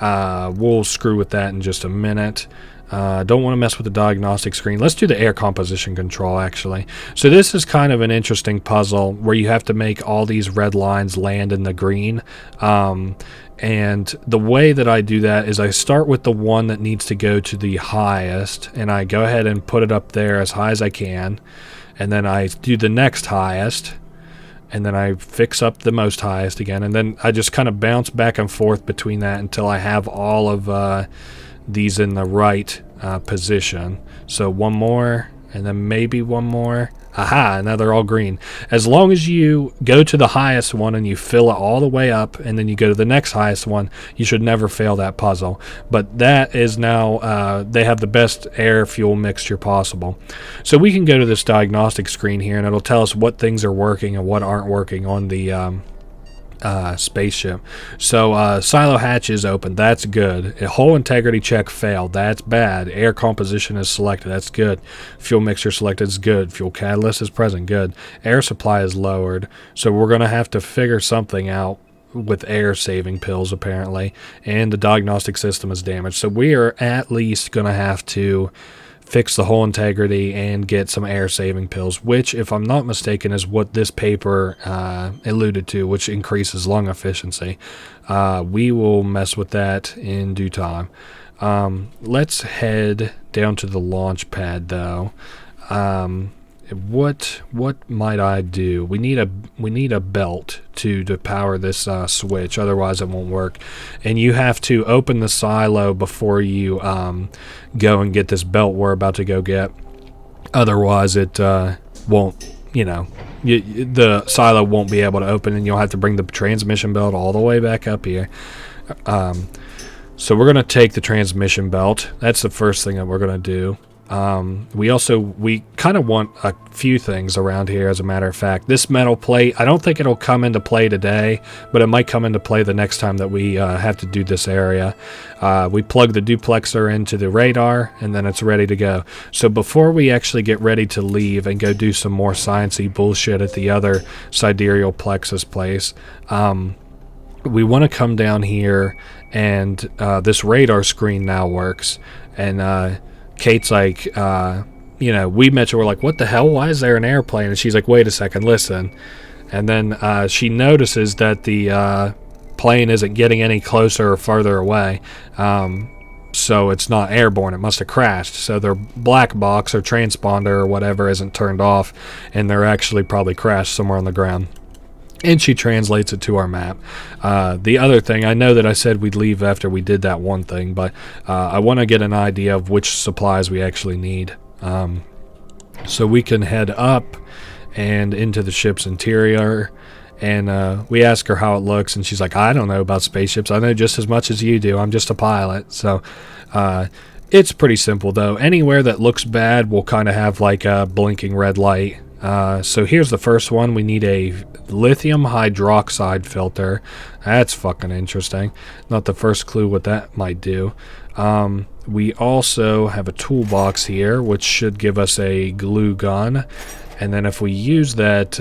[SPEAKER 1] We'll screw with that in just a minute. Don't want to mess with the diagnostic screen. Let's do the air composition control, actually. So this is kind of an interesting puzzle where you have to make all these red lines land in the green. And the way that I do that is I start with the one that needs to go to the highest, and I go ahead and put it up there as high as I can. And then I do the next highest, and then I fix up the most highest again. And then I just kind of bounce back and forth between that until I have all of these in the right position. So one more, and then maybe one more. Aha, now they're all green. As long as you go to the highest one and you fill it all the way up, and then you go to the next highest one, you should never fail that puzzle. But that is now, they have the best air-fuel mixture possible. So we can go to this diagnostic screen here, and it'll tell us what things are working and what aren't working on the spaceship. So silo hatch is open. That's good. A hull integrity check failed. That's bad. Air composition is selected. That's good. Fuel mixture selected is good. Fuel catalyst is present. Good. Air supply is lowered. So we're going to have to figure something out with air saving pills apparently. And the diagnostic system is damaged. So we are at least going to have to fix the hull integrity and get some air saving pills, which, if I'm not mistaken, is what this paper alluded to, which increases lung efficiency. We will mess with that in due time. Let's head down to the launch pad, though. What might I do? We need a belt to power this switch, otherwise it won't work. And you have to open the silo before you go and get this belt we're about to go get. Otherwise it won't, the silo won't be able to open, and you'll have to bring the transmission belt all the way back up here. So we're going to take the transmission belt. That's the first thing that we're going to do. We kind of want a few things around here, as a matter of fact. This metal plate, I don't think it'll come into play today, but it might come into play the next time that we have to do this area. We plug the duplexer into the radar, and then it's ready to go. So before we actually get ready to leave and go do some more sciencey bullshit at the other Sidereal Plexus place, we want to come down here, and this radar screen now works, and Kate's like, we mentioned, we're like, what the hell? Why is there an airplane? And she's like, wait a second, listen. And then she notices that the plane isn't getting any closer or farther away. So it's not airborne. It must have crashed. So their black box or transponder or whatever isn't turned off, and they're actually probably crashed somewhere on the ground. And she translates it to our map. The other thing, I know that I said we'd leave after we did that one thing, but I want to get an idea of which supplies we actually need. So we can head up and into the ship's interior, and we ask her how it looks, and she's like, I don't know about spaceships. I know just as much as you do. I'm just a pilot. So it's pretty simple, though. Anywhere that looks bad will kind of have like a blinking red light. So here's the first one. We need a lithium hydroxide filter. That's fucking interesting. Not the first clue what that might do. We also have a toolbox here, which should give us a glue gun. And then if we use that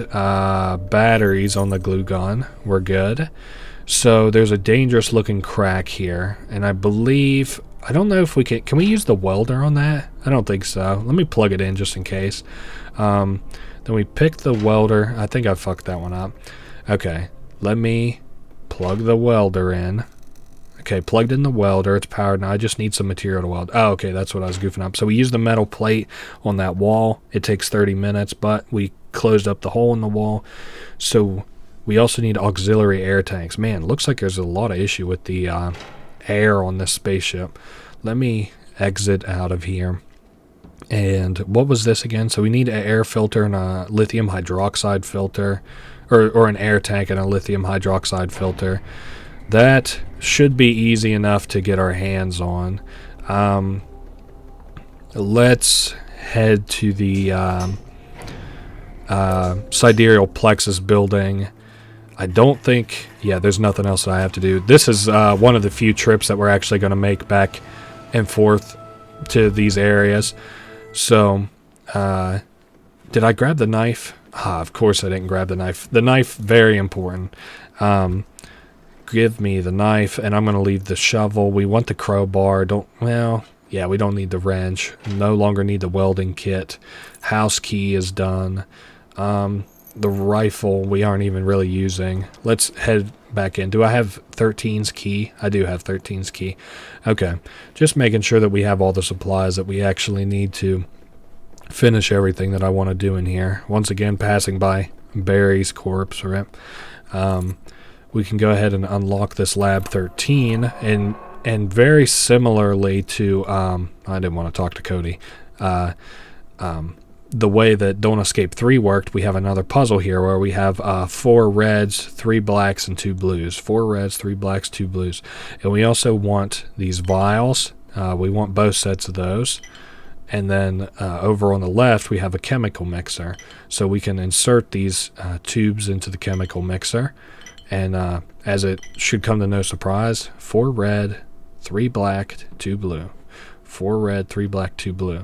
[SPEAKER 1] batteries on the glue gun, we're good. So there's a dangerous looking crack here, and I believe, I don't know if we can we use the welder on that? I don't think so. Let me plug it in just in case. Then we pick the welder. I think I fucked that one up. Okay, let me plug the welder in. Okay, plugged in the welder. It's powered now. I just need some material to weld. Oh, okay, that's what I was goofing up. So we use the metal plate on that wall. It takes 30 minutes, but we closed up the hole in the wall. So we also need auxiliary air tanks. Man, looks like there's a lot of issue with the air on this spaceship. Let me exit out of here. And what was this again? So we need an air filter and a lithium hydroxide filter, or an air tank and a lithium hydroxide filter. That should be easy enough to get our hands on. Let's head to the Sidereal Plexus building. I don't think... Yeah, there's nothing else that I have to do. This is one of the few trips that we're actually going to make back and forth to these areas. So, did I grab the knife? Of course I didn't grab the knife. The knife, very important. Give me the knife, and I'm going to leave the shovel. We want the crowbar. Yeah, we don't need the wrench. No longer need the welding kit. House key is done. The rifle we aren't even really using. Let's head back in. Do I have 13's key? I do have 13's key. Okay, just making sure that we have all the supplies that we actually need to finish everything that I want to do in here. Once again, passing by Barry's corpse, right? We can go ahead and unlock this lab 13, and very similarly to I didn't want to talk to Cody. The way that Don't Escape 3 worked, we have another puzzle here where we have 4 reds, 3 blacks, and 2 blues. 4 reds, 3 blacks, 2 blues. And we also want these vials. We want both sets of those. And then over on the left, we have a chemical mixer. So we can insert these tubes into the chemical mixer. And as it should come to no surprise, 4 red, 3 black, 2 blue. 4 red, 3 black, 2 blue.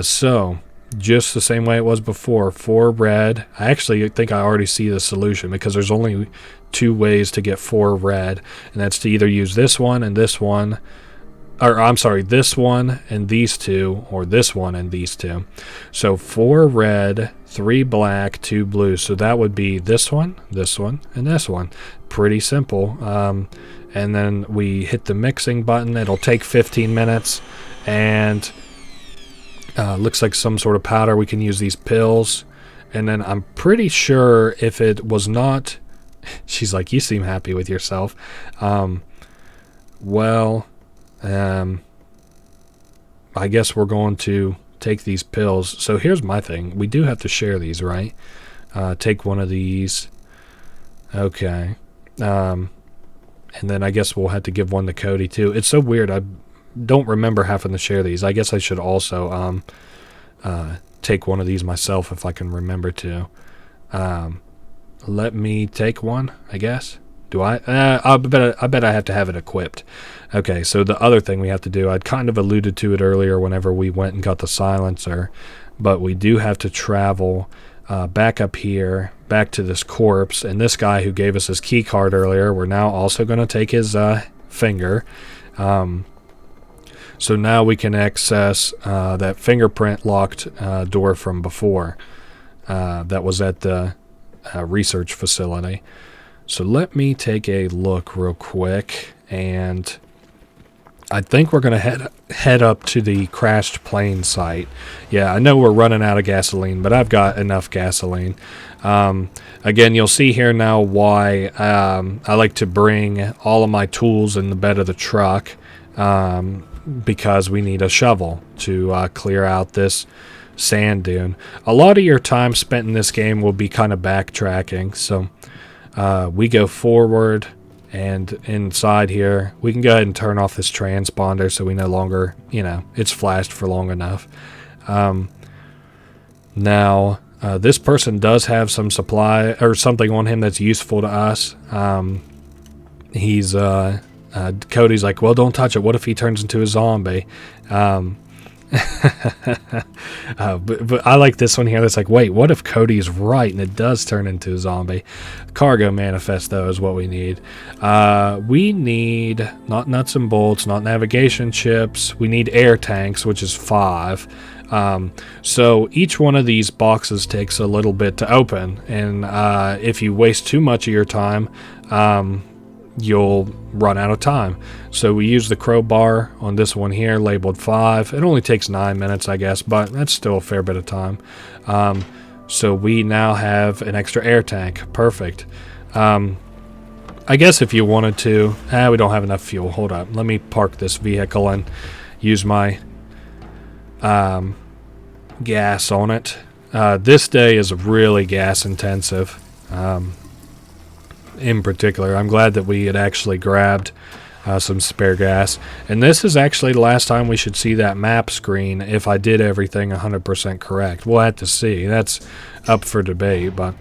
[SPEAKER 1] So just the same way it was before, 4 red. I actually think I already see the solution because there's only 2 ways to get 4 red. And that's to either use this one and this one. Or I'm sorry, this one and these 2, or this one and these 2. So 4 red, 3 black, 2 blue. So that would be this one, and this one. Pretty simple. And then we hit the mixing button. It'll take 15 minutes. And looks like some sort of powder. We can use these pills. And then I'm pretty sure if it was not... She's like, you seem happy with yourself. I guess we're going to take these pills. So here's my thing. We do have to share these, right? Take one of these. Okay. And then I guess we'll have to give one to Cody too. It's so weird. I don't remember having to share these. I guess I should also take one of these myself if I can remember to. Let me take one, I guess. Do I? I bet I have to have it equipped. Okay, so the other thing we have to do, I'd kind of alluded to it earlier whenever we went and got the silencer, but we do have to travel back up here, back to this corpse, and this guy who gave us his key card earlier, we're now also going to take his finger. So now we can access that fingerprint locked door from before that was at the research facility. So let me take a look real quick, and I think we're going to head up to the crashed plane site. Yeah, I know we're running out of gasoline, but I've got enough gasoline. Again, you'll see here now why I like to bring all of my tools in the bed of the truck, because we need a shovel to clear out this sand dune. A lot of your time spent in this game will be kind of backtracking, so... we go forward, and inside here, we can go ahead and turn off this transponder so we no longer, it's flashed for long enough. Now, this person does have some supply or something on him that's useful to us. Cody's like, well, don't touch it. What if he turns into a zombie? But I like this one here. That's like, wait, what if Cody's right and it does turn into a zombie? Cargo manifest, though, is what we need. We need not nuts and bolts, not navigation chips. We need air tanks, which is 5. So each one of these boxes takes a little bit to open, and if you waste too much of your time, you'll run out of time. So we use the crowbar on this one here, labeled 5. It only takes 9 minutes, I guess, but that's still a fair bit of time. So we now have an extra air tank. Perfect. I guess if you wanted to, we don't have enough fuel. Hold up. Let me park this vehicle and use my gas on it. This day is really gas intensive. In particular, I'm glad that we had actually grabbed some spare gas, and this is actually the last time we should see that map screen if I did everything 100% correct. We'll have to see. That's up for debate, but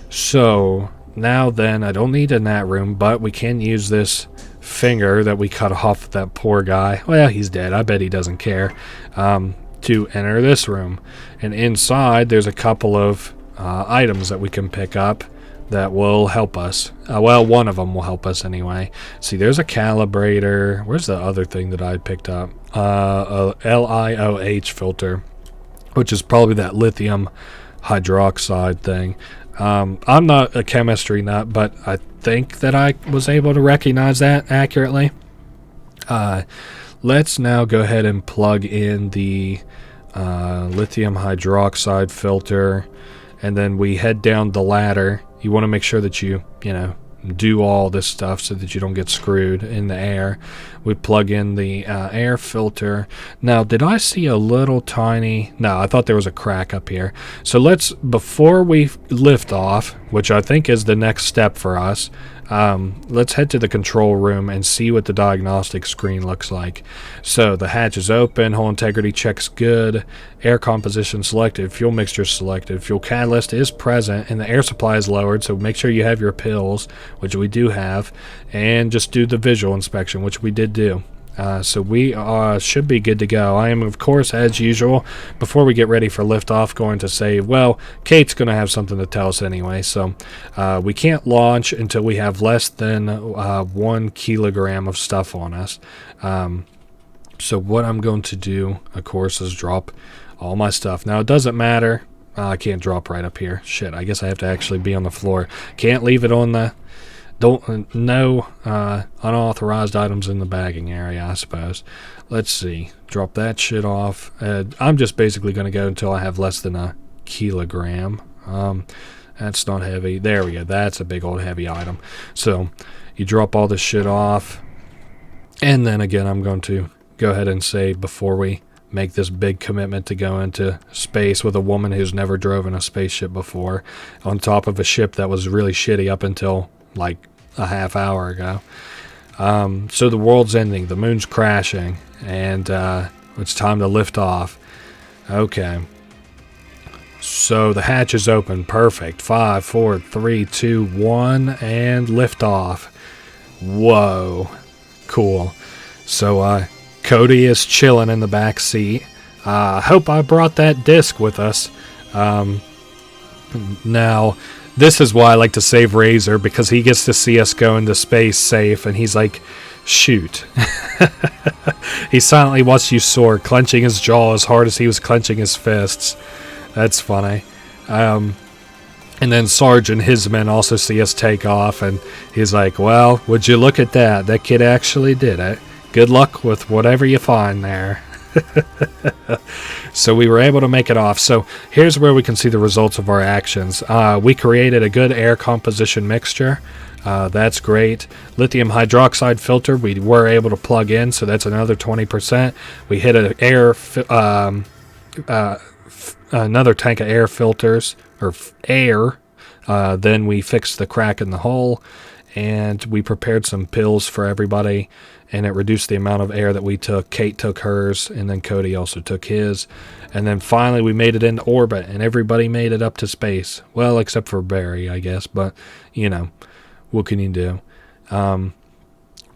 [SPEAKER 1] so now then, I don't need a nat room, but we can use this finger that we cut off that poor guy. Well, he's dead. I bet he doesn't care. To enter this room, and inside there's a couple of items that we can pick up that will help us. Well, one of them will help us anyway. See, there's a calibrator. Where's the other thing that I picked up? A LiOH filter, which is probably that lithium hydroxide thing. I'm not a chemistry nut, but I think that I was able to recognize that accurately. Let's now go ahead and plug in the lithium hydroxide filter, and then we head down the ladder. You want to make sure that you do all this stuff so that you don't get screwed in the air. We plug in the air filter. Now, did I see a little tiny... No, I thought there was a crack up here. So let's, before we lift off, which I think is the next step for us, let's head to the control room and see what the diagnostic screen looks like. So the hatch is open, hull integrity checks good, air composition selected, fuel mixture selected, fuel catalyst is present, and the air supply is lowered, so make sure you have your pills, which we do have, and just do the visual inspection, which we did do. So we should be good to go. I am, of course, as usual, before we get ready for liftoff, going to say, well, Kate's going to have something to tell us anyway. So we can't launch until we have less than 1 kilogram of stuff on us. So what I'm going to do, of course, is drop all my stuff. Now, it doesn't matter. I can't drop right up here. Shit, I guess I have to actually be on the floor. Can't leave it on the... No unauthorized items in the bagging area, I suppose. Let's see. Drop that shit off. I'm just basically going to go until I have less than 1 kilogram. That's not heavy. There we go. That's a big old heavy item. So you drop all this shit off. And then again, I'm going to go ahead and say, before we make this big commitment to go into space with a woman who's never driven a spaceship before, on top of a ship that was really shitty up until like a half hour ago. So the world's ending, the moon's crashing, and it's time to lift off. Okay. So the hatch is open. Perfect. 5, 4, 3, 2, 1, and lift off. Whoa. Cool. So Cody is chilling in the back seat. Hope I brought that disc with us. Now, this is why I like to save Razor, because he gets to see us go into space safe, and he's like, shoot. He silently watched you soar, clenching his jaw as hard as he was clenching his fists. That's funny. And then Sarge and his men also see us take off, and he's like, well, would you look at that? That kid actually did it. Good luck with whatever you find there. So we were able to make it off. So here's where we can see the results of our actions. We created a good air composition mixture. That's great. Lithium hydroxide filter we were able to plug in, so that's another 20%. We hit an another tank of air filters, or air. Then we fixed the crack in the hull, and we prepared some pills for everybody, and it reduced the amount of air that we took. Kate took hers, and then Cody also took his. And then finally we made it into orbit, and everybody made it up to space. Well, except for Barry, I guess, but, what can you do?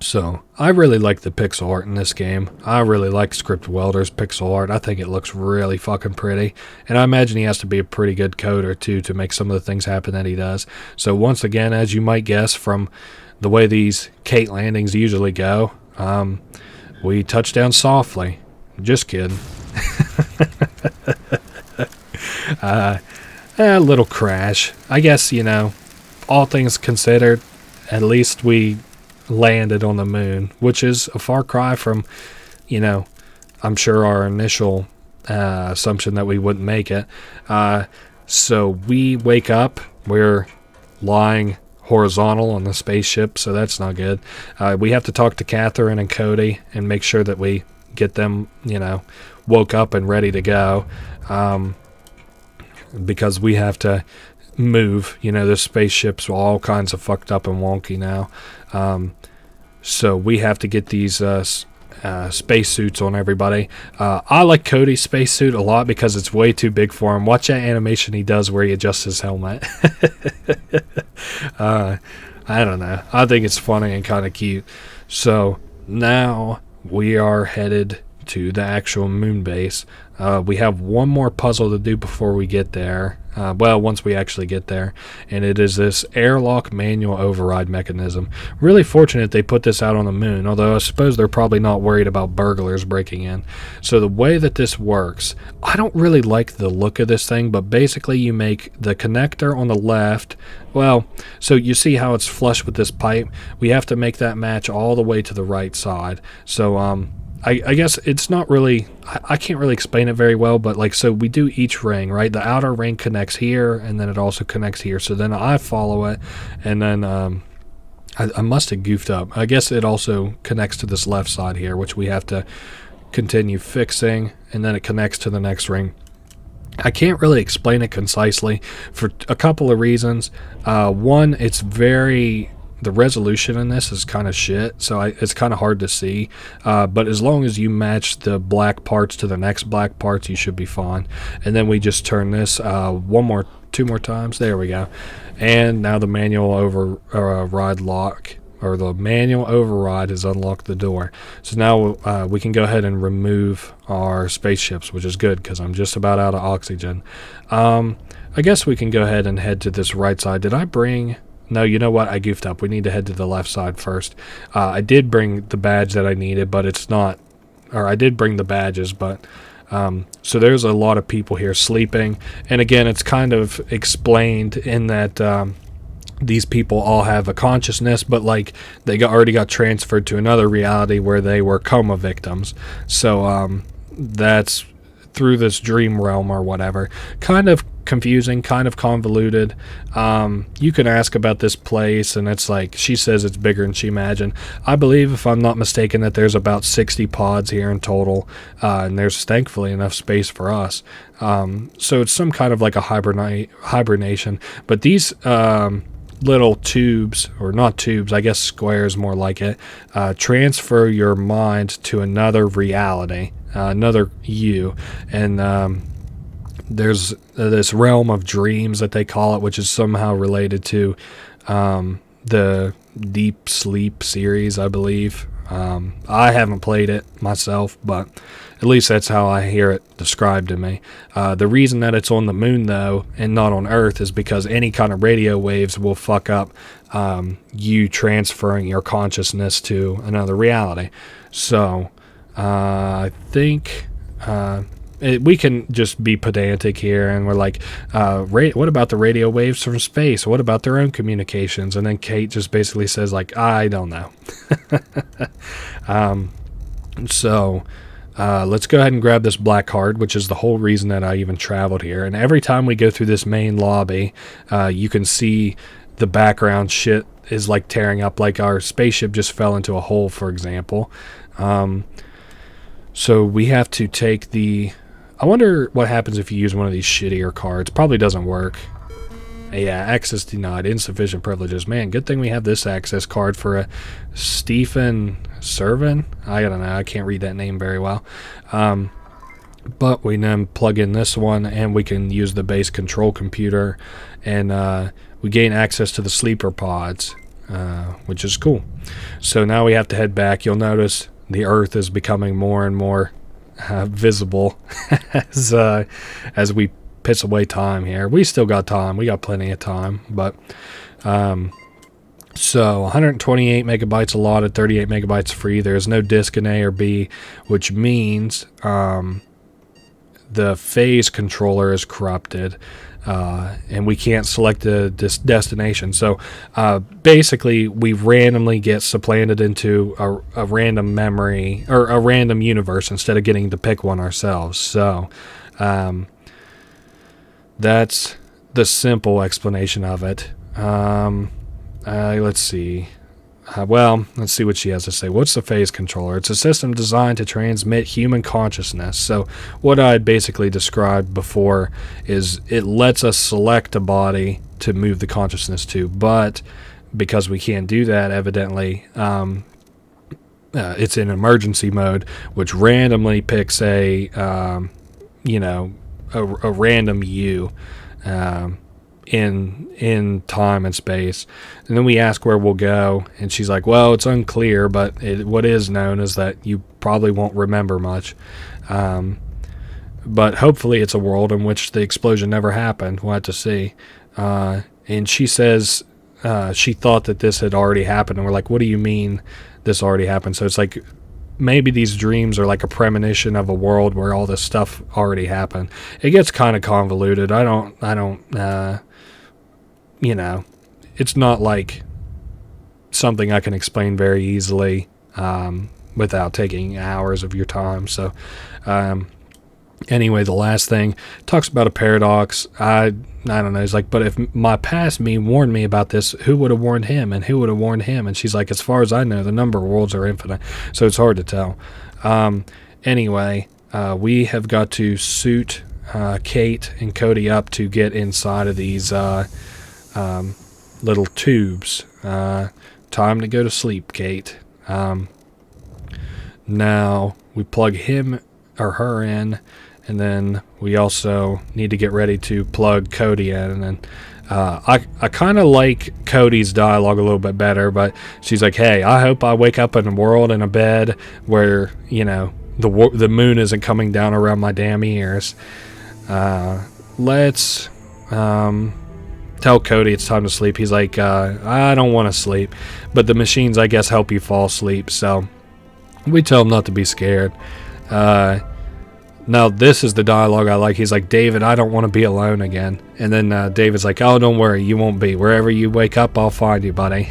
[SPEAKER 1] So I really like the pixel art in this game. I really like Scriptwelder's pixel art. I think it looks really fucking pretty. And I imagine he has to be a pretty good coder too to make some of the things happen that he does. So once again, as you might guess from the way these Kate landings usually go, we touch down softly. Just kidding. A little crash. I guess, all things considered, at least we landed on the moon, which is a far cry from, I'm sure our initial assumption that we wouldn't make it. So we wake up, we're lying horizontal on the spaceship, so that's not good. We have to talk to Catherine and Cody and make sure that we get them, woke up and ready to go, because we have to move. The spaceship's all kinds of fucked up and wonky now. So we have to get these spacesuits on everybody. I like Cody's spacesuit a lot because it's way too big for him. Watch that animation he does where he adjusts his helmet. I don't know. I think it's funny and kind of cute. So now we are headed to the actual moon base. We have one more puzzle to do before we get there. Once we actually get there, and it is this airlock manual override mechanism. Really fortunate they put this out on the moon, although I suppose they're probably not worried about burglars breaking in. So the way that this works, I don't really like the look of this thing, but basically you make the connector on the left, so you see how it's flush with this pipe? We have to make that match all the way to the right side. So I guess it's not really, I can't really explain it very well, but so we do each ring, right? The outer ring connects here, and then it also connects here. So then I follow it, and then I must have goofed up. I guess it also connects to this left side here, which we have to continue fixing, and then it connects to the next ring. I can't really explain it concisely for a couple of reasons. One, the resolution in this is kind of shit, so it's kind of hard to see. But as long as you match the black parts to the next black parts, you should be fine. And then we just turn this two more times. There we go. And now the manual override has unlocked the door. So now we can go ahead and remove our spaceships, which is good because I'm just about out of oxygen. I guess we can go ahead and head to this right side. Did I bring... No, you know what? I goofed up. We need to head to the left side first. I did bring the badge that I needed, but it's not... Or I did bring the badges, but... so there's a lot of people here sleeping. And again, it's kind of explained in that these people all have a consciousness, but they already got transferred to another reality where they were coma victims. So that's through this dream realm or whatever. Kind of confusing, kind of convoluted. You can ask about this place, and it's she says it's bigger than she imagined. I believe, if I'm not mistaken, that there's about 60 pods here in total, and there's thankfully enough space for us. So it's some kind of a hibernation. But these little tubes, or not tubes, I guess squares more like it, transfer your mind to another reality, another you, and there's this realm of dreams that they call it, which is somehow related to the Deep Sleep series, I believe. I haven't played it myself, but at least that's how I hear it described to me. The reason that it's on the moon, though, and not on Earth is because any kind of radio waves will fuck up you transferring your consciousness to another reality. So I think... we can just be pedantic here, and we're what about the radio waves from space? What about their own communications? And then Kate just basically says, I don't know. So let's go ahead and grab this black card, which is the whole reason that I even traveled here. And every time we go through this main lobby, you can see the background shit is tearing up, our spaceship just fell into a hole, for example. So we have to take I wonder what happens if you use one of these shittier cards. Probably doesn't work. Yeah, access denied. Insufficient privileges. Man, good thing we have this access card for a Stephen Servin. I don't know. I can't read that name very well. But we then plug in this one, and we can use the base control computer, and we gain access to the sleeper pods. which is cool. So now we have to head back. You'll notice the Earth is becoming more and more visible as we piss away time here. We still got time. We got plenty of time. But so 128 megabytes allotted, 38 megabytes free. There's no disk in A or B, which means the phase controller is corrupted. And we can't select this destination. So basically, we randomly get supplanted into a random memory or a random universe instead of getting to pick one ourselves. So that's the simple explanation of it. Let's see. Let's see what she has to say. What's the phase controller? It's a system designed to transmit human consciousness. So what I basically described before is it lets us select a body to move the consciousness to, but because we can't do that, evidently, it's in emergency mode, which randomly picks a random you. In time and space, and then we ask where we'll go, and she's like, well, it's unclear, but what is known is that you probably won't remember much, but hopefully it's a world in which the explosion never happened. We'll have to see. And she says she thought that this had already happened, and we're like, what do you mean this already happened? So it's like maybe these dreams are like a premonition of a world where all this stuff already happened. It gets kind of convoluted. I don't it's not like something I can explain very easily without taking hours of your time. So anyway, the last thing talks about a paradox. I don't know. He's like, but if my past me warned me about this, who would have warned him, and who would have warned him? And she's like, as far as I know, the number of worlds are infinite, so it's hard to tell. Anyway, we have got to suit Kate and Cody up to get inside of these little tubes. Time to go to sleep, Kate. Now we plug him or her in, and then we also need to get ready to plug Cody in. And then I kind of like Cody's dialogue a little bit better, but she's like, hey, I hope I wake up in a world in a bed where, the moon isn't coming down around my damn ears. Let's tell Cody it's time to sleep. He's like, I don't want to sleep, but the machines, I guess, help you fall asleep. So we tell him not to be scared. Now, this is the dialogue I like. He's like, David, I don't want to be alone again. And then David's like, oh, don't worry, you won't be. Wherever you wake up, I'll find you, buddy.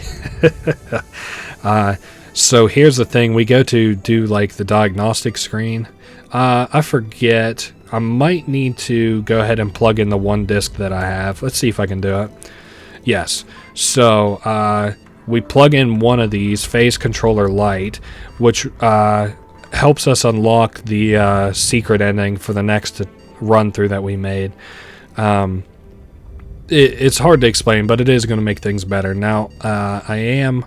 [SPEAKER 1] So here's the thing. We go to do like the diagnostic screen. I forget. I might need to go ahead and plug in the one disc that I have. Let's see if I can do it. Yes. So we plug in one of these, phase controller light, which helps us unlock the secret ending for the next run through that we made. It's hard to explain, but it is going to make things better. Now, I am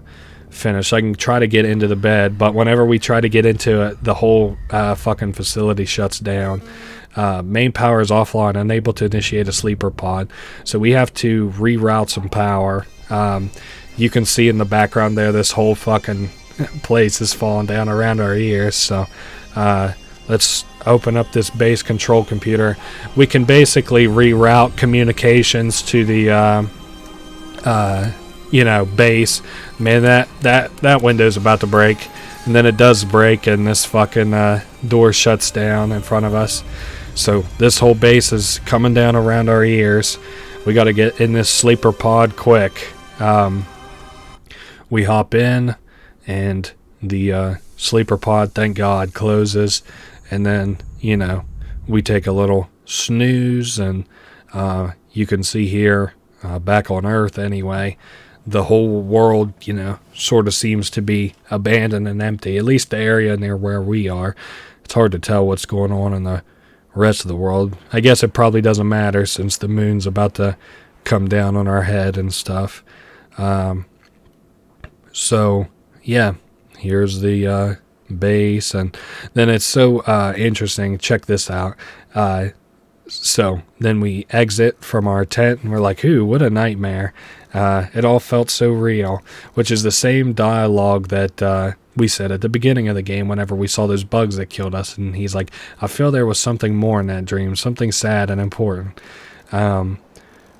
[SPEAKER 1] finished. I can try to get into the bed, but whenever we try to get into it, the whole fucking facility shuts down. Main power is offline, unable to initiate a sleeper pod. So we have to reroute some power. You can see in the background there, this whole fucking place is falling down around our ears. So let's open up this base control computer. We can basically reroute communications to the base. Man, that window's about to break, and then it does break, and this fucking door shuts down in front of us. So this whole base is coming down around our ears. We got to get in this sleeper pod quick. We hop in, and the sleeper pod, thank God, closes, and then we take a little snooze, and you can see here back on Earth anyway, the whole world sort of seems to be abandoned and empty, at least the area near where we are. It's hard to tell what's going on in the rest of the world. I guess it probably doesn't matter since the moon's about to come down on our head and stuff. So yeah, here's the base, and then it's so interesting. Check this out. So then we exit from our tent, and we're like, ooh, what a nightmare. It all felt so real, which is the same dialogue that we said at the beginning of the game whenever we saw those bugs that killed us. And he's like, I feel there was something more in that dream, something sad and important.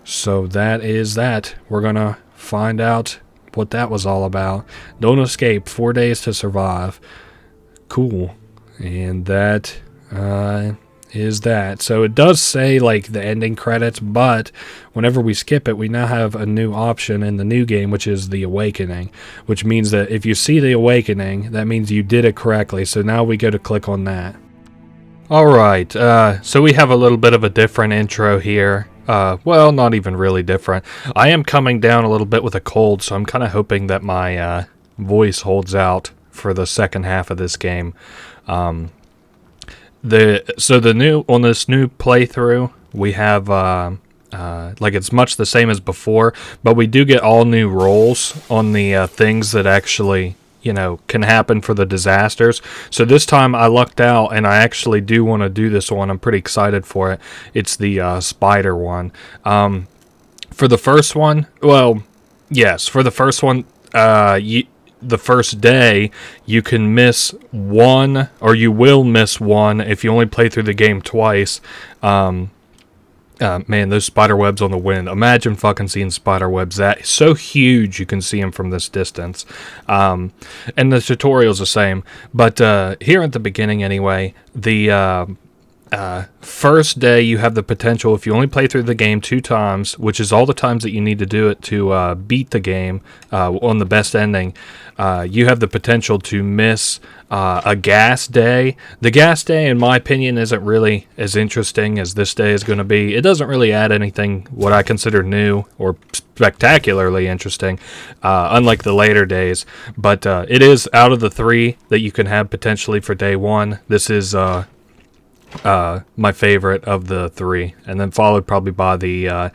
[SPEAKER 1] So that is that. We're going to find out what that was all about. Don't escape. 4 days to survive. Cool. And that is that. So it does say like the ending credits, but whenever we skip it, we now have a new option in the new game, which is the awakening, which means that if you see the awakening, that means you did it correctly. So now we go to click on that. All right. So we have a little bit of a different intro here. Well, not even really different. I am coming down a little bit with a cold, so I'm kind of hoping that my voice holds out for the second half of this game. On this new playthrough, we have like it's much the same as before, but we do get all new roles on the things that actually can happen for the disasters. So this time I lucked out, and I actually do want to do this one. I'm pretty excited for it. It's the spider one. For the first one, well, yes, for the first one, the first day, you can miss one, or you will miss one if you only play through the game twice. Man, those spider webs on the wind. Imagine fucking seeing spider webs that so huge you can see them from this distance. And the tutorial's the same. But here at the beginning anyway, the first day you have the potential, if you only play through the game 2 times, which is all the times that you need to do it to beat the game on the best ending, you have the potential to miss a gas day. The gas day, in my opinion, isn't really as interesting as this day is going to be. It doesn't really add anything what I consider new or spectacularly interesting, unlike the later days. But it is, out of the 3 that you can have potentially for day 1, this is my favorite of the 3, and then followed probably by the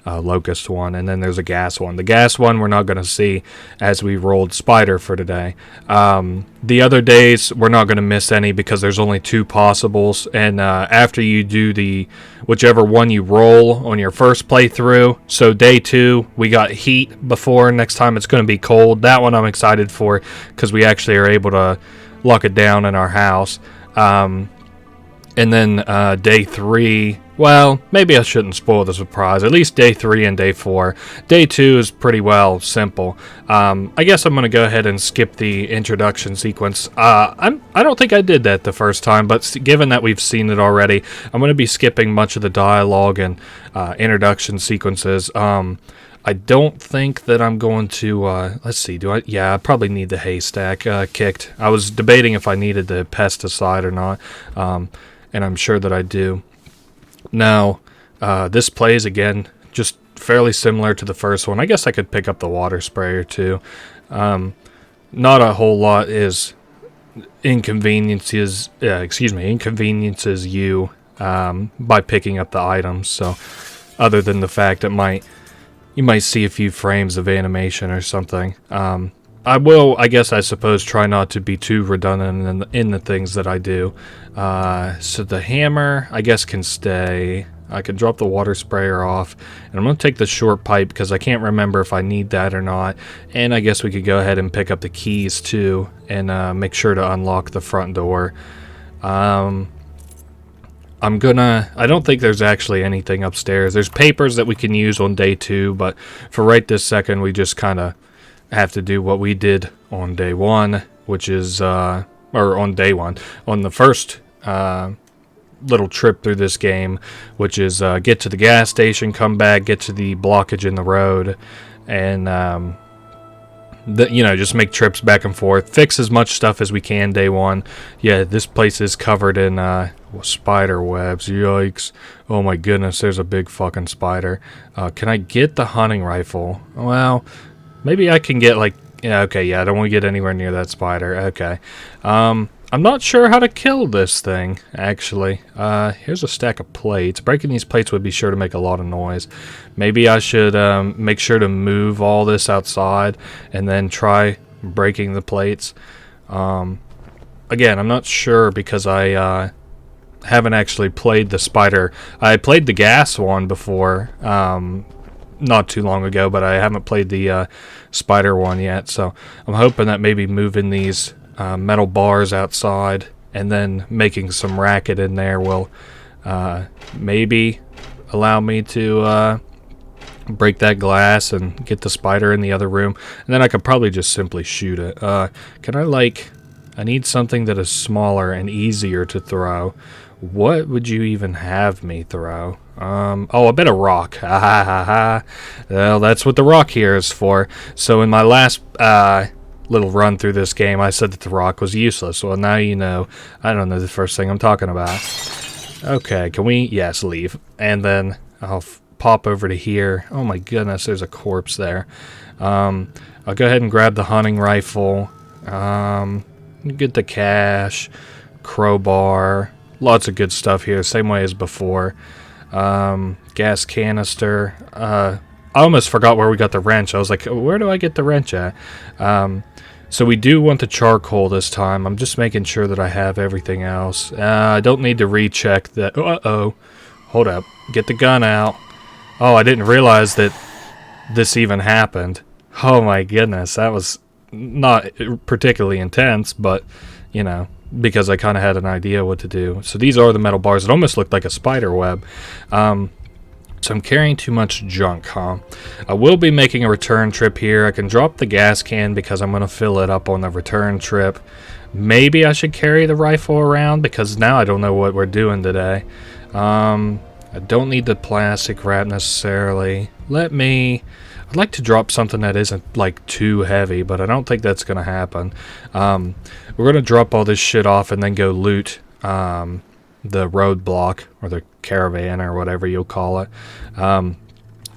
[SPEAKER 1] locust one, and then there's a gas one. The gas one we're not going to see as we rolled spider for today. The other days we're not going to miss any because there's only 2 possibles, and after you do the whichever one you roll on your first playthrough, so day 2 we got heat before, next time it's going to be cold. That one I'm excited for because we actually are able to lock it down in our house. And then day 3, well, maybe I shouldn't spoil the surprise. At least day 3 and day 4. Day 2 is pretty well simple. I guess I'm going to go ahead and skip the introduction sequence. I don't think I did that the first time, but given that we've seen it already, I'm going to be skipping much of the dialogue and introduction sequences. I don't think that I'm going to, let's see, yeah, I probably need the haystack kicked. I was debating if I needed the pesticide or not. And I'm sure that I do. Now, this plays again, just fairly similar to the first one. I guess I could pick up the water sprayer too. Not a whole lot is inconveniences you by picking up the items. So, other than the fact that you might see a few frames of animation or something. I will, I suppose, try not to be too redundant in the things that I do. So the hammer, I guess, can stay. I can drop the water sprayer off. And I'm going to take the short pipe because I can't remember if I need that or not. And I guess we could go ahead and pick up the keys, too, and make sure to unlock the front door. I don't think there's actually anything upstairs. There's papers that we can use on day 2, but for right this second, we just kind of have to do what we did on day 1, which is, or on day 1, on the first little trip through this game, which is get to the gas station, come back, get to the blockage in the road, and just make trips back and forth, fix as much stuff as we can day 1. Yeah, this place is covered in spider webs. Yikes. Oh my goodness, there's a big fucking spider. Can I get the hunting rifle? Well, maybe I can get I don't want to get anywhere near that spider. Okay. I'm not sure how to kill this thing, actually. Here's a stack of plates. Breaking these plates would be sure to make a lot of noise. Maybe I should make sure to move all this outside and then try breaking the plates. Again, I'm not sure because I haven't actually played the spider. I played the gas one before, not too long ago, but I haven't played the spider one yet. So I'm hoping that maybe moving these metal bars outside and then making some racket in there will maybe allow me to break that glass and get the spider in the other room. And then I could probably just simply shoot it. Can I need something that is smaller and easier to throw. What would you even have me throw? Oh, a bit of rock. Well, that's what the rock here is for. So in my last little run through this game, I said that the rock was useless. Well, now you know. I don't know the first thing I'm talking about. Okay, can we? Yes, leave. And then I'll pop over to here. Oh my goodness, there's a corpse there. I'll go ahead and grab the hunting rifle. Get the cash, crowbar, lots of good stuff here, same way as before. Gas canister. I almost forgot where we got the wrench. I was like, where do I get the wrench at? So we do want the charcoal this time. I'm just making sure that I have everything else. I don't need to recheck that. Uh-oh. Hold up. Get the gun out. Oh, I didn't realize that this even happened. Oh my goodness, that was not particularly intense, but, you know, because I kind of had an idea what to do. So these are the metal bars. It almost looked like a spider web. So I'm carrying too much junk, huh? I will be making a return trip here. I can drop the gas can because I'm going to fill it up on the return trip. Maybe I should carry the rifle around because now I don't know what we're doing today. I don't need the plastic wrap necessarily. I'd like to drop something that isn't like too heavy, but I don't think that's going to happen. We're going to drop all this shit off and then go loot the roadblock or the caravan or whatever you'll call it.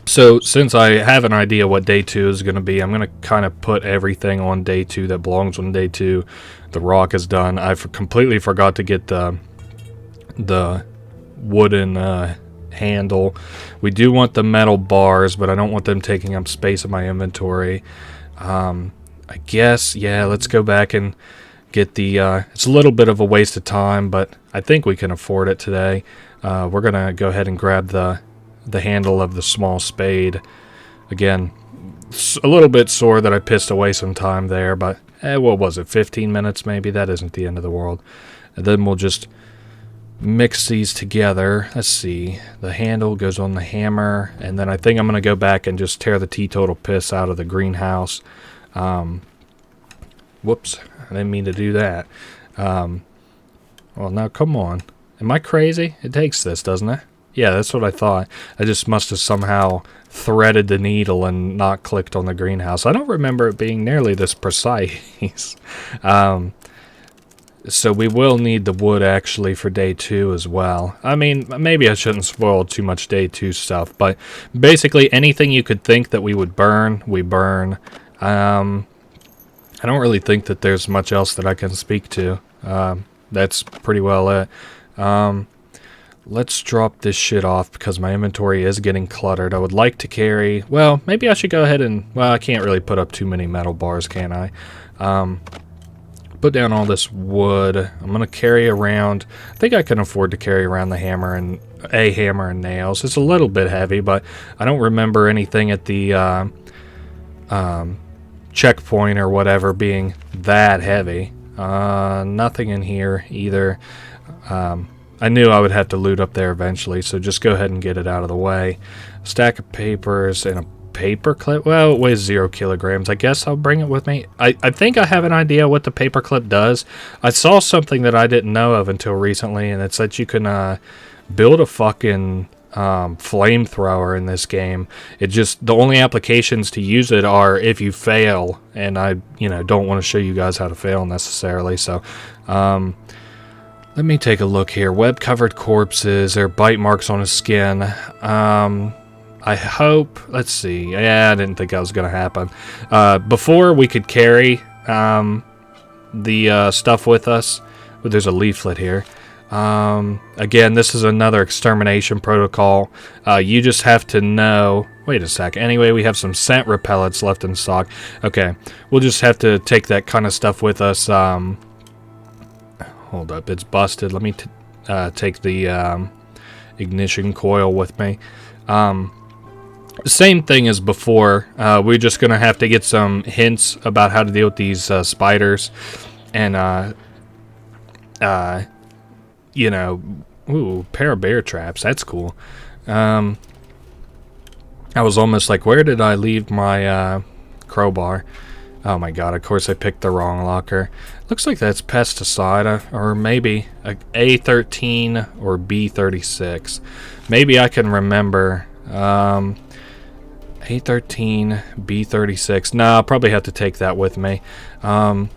[SPEAKER 1] So since I have an idea what day 2 is going to be, I'm going to kind of put everything on day 2 that belongs on day 2. The rock is done. I completely forgot to get the wooden handle. We do want the metal bars, but I don't want them taking up space in my inventory. I guess, yeah, let's go back and get the it's a little bit of a waste of time, but I think we can afford it today. We're gonna go ahead and grab the handle of the small spade. Again, a little bit sore that I pissed away some time there, but what was it, 15 minutes maybe? That isn't the end of the world. And then we'll just mix these together. Let's see. The handle goes on the hammer, and then I think I'm going to go back and just tear the teetotal piss out of the greenhouse. Whoops. I didn't mean to do that. Well, now come on. Am I crazy? It takes this, doesn't it? Yeah, that's what I thought. I just must have somehow threaded the needle and not clicked on the greenhouse. I don't remember it being nearly this precise. So we will need the wood actually for day 2 as well. I mean, maybe I shouldn't spoil too much day 2 stuff, but basically anything you could think that we would burn, we burn. I don't really think that there's much else that I can speak to. That's pretty well it. Let's drop this shit off because my inventory is getting cluttered. I would like to carry... Well, maybe I should go ahead and... Well, I can't really put up too many metal bars, can I? Put down all this wood. I'm going to carry around... I think I can afford to carry around the hammer and... a hammer and nails. It's a little bit heavy, but I don't remember anything at the checkpoint or whatever being that heavy. Nothing in here either. I knew I would have to loot up there eventually, so just go ahead and get it out of the way. Stack of papers and a paper clip. Well, it weighs 0 kilograms. I guess I'll bring it with me. I think I have an idea what the paper clip does. I saw something that I didn't know of until recently, and it's that you can build a fucking flamethrower in this game. It just, the only applications to use it are if you fail, and I don't want to show you guys how to fail necessarily. So let me take a look here. Web covered corpses or bite marks on his skin. I hope, let's see. Yeah, I didn't think that was going to happen. Before we could carry the stuff with us. But there's a leaflet here. Again, this is another extermination protocol. You just have to know... Wait a sec. Anyway, we have some scent repellents left in stock. Okay, we'll just have to take that kind of stuff with us. Hold up, it's busted. Let me take the ignition coil with me. Same thing as before. We're just going to have to get some hints about how to deal with these spiders. And, you know, ooh, pair of bear traps. That's cool. I was almost like, where did I leave my crowbar? Oh my god, of course I picked the wrong locker. Looks like that's pesticide, or maybe a A13 or B36. Maybe I can remember. A13, B36. Nah, I'll probably have to take that with me. Or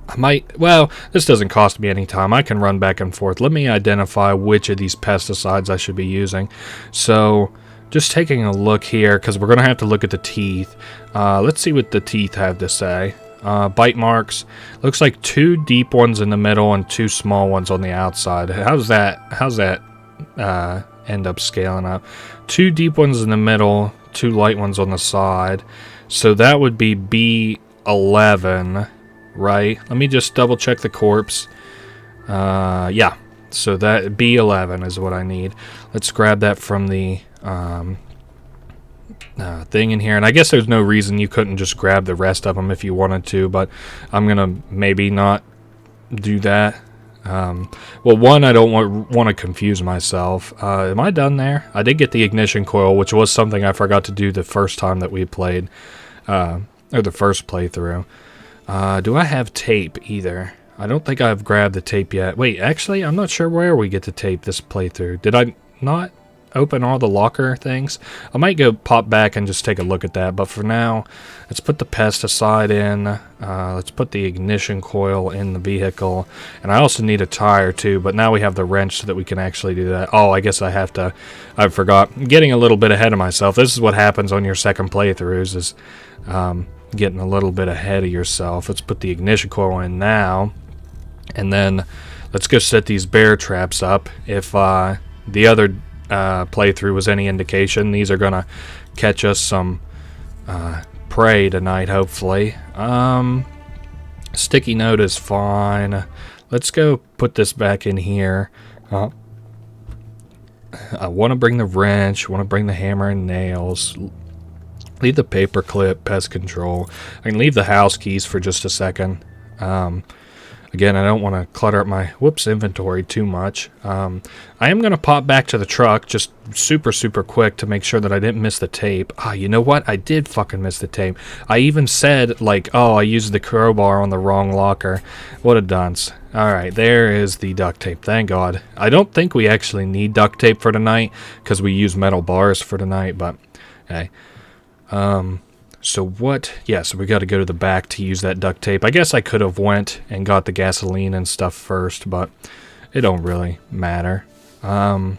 [SPEAKER 1] I might, well, this doesn't cost me any time. I can run back and forth. Let me identify which of these pesticides I should be using. So, just taking a look here, because we're going to have to look at the teeth. Let's see what the teeth have to say. Bite marks. Looks like 2 deep ones in the middle and 2 small ones on the outside. How's that end up scaling up? 2 deep ones in the middle, 2 light ones on the side. So that would be B11, right? Let me just double check the corpse. Yeah. So that B11 is what I need. Let's grab that from the thing in here. And I guess there's no reason you couldn't just grab the rest of them if you wanted to, but I'm going to maybe not do that. Well, one, I don't want to confuse myself. Am I done there? I did get the ignition coil, which was something I forgot to do the first time that we played, or the first playthrough. Do I have tape either? I don't think I've grabbed the tape yet. Wait, actually, I'm not sure where we get the tape this playthrough. Did I not open all the locker things? I might go pop back and just take a look at that, but for now, let's put the pesticide in. Let's put the ignition coil in the vehicle, and I also need a tire too, but now we have the wrench so that we can actually do that. Oh, I guess I forgot. I'm getting a little bit ahead of myself. This is what happens on your second playthroughs, is getting a litrough bit ahead of yourself. Let's put the ignition coil in now, and then let's go set these bear traps up. If the other playthrough was any indication, these are gonna catch us some prey tonight, hopefully. Sticky note is fine. Let's go put this back in here. I want to bring the wrench, want to bring the hammer and nails. Leave the paper clip, pest control. I can leave the house keys for just a second. Again, I don't want to clutter up my inventory too much. I am going to pop back to the truck just super quick to make sure that I didn't miss the tape. You know what? I did fucking miss the tape. I even said, like, oh, I used the crowbar on the wrong locker. What a dunce. Alright, there is the duct tape. Thank God. I don't think we actually need duct tape for tonight because we use metal bars for tonight, but hey. So what? Yeah, so we got to go to the back to use that duct tape. I guess I could have went and got the gasoline and stuff first, but it don't really matter. I'm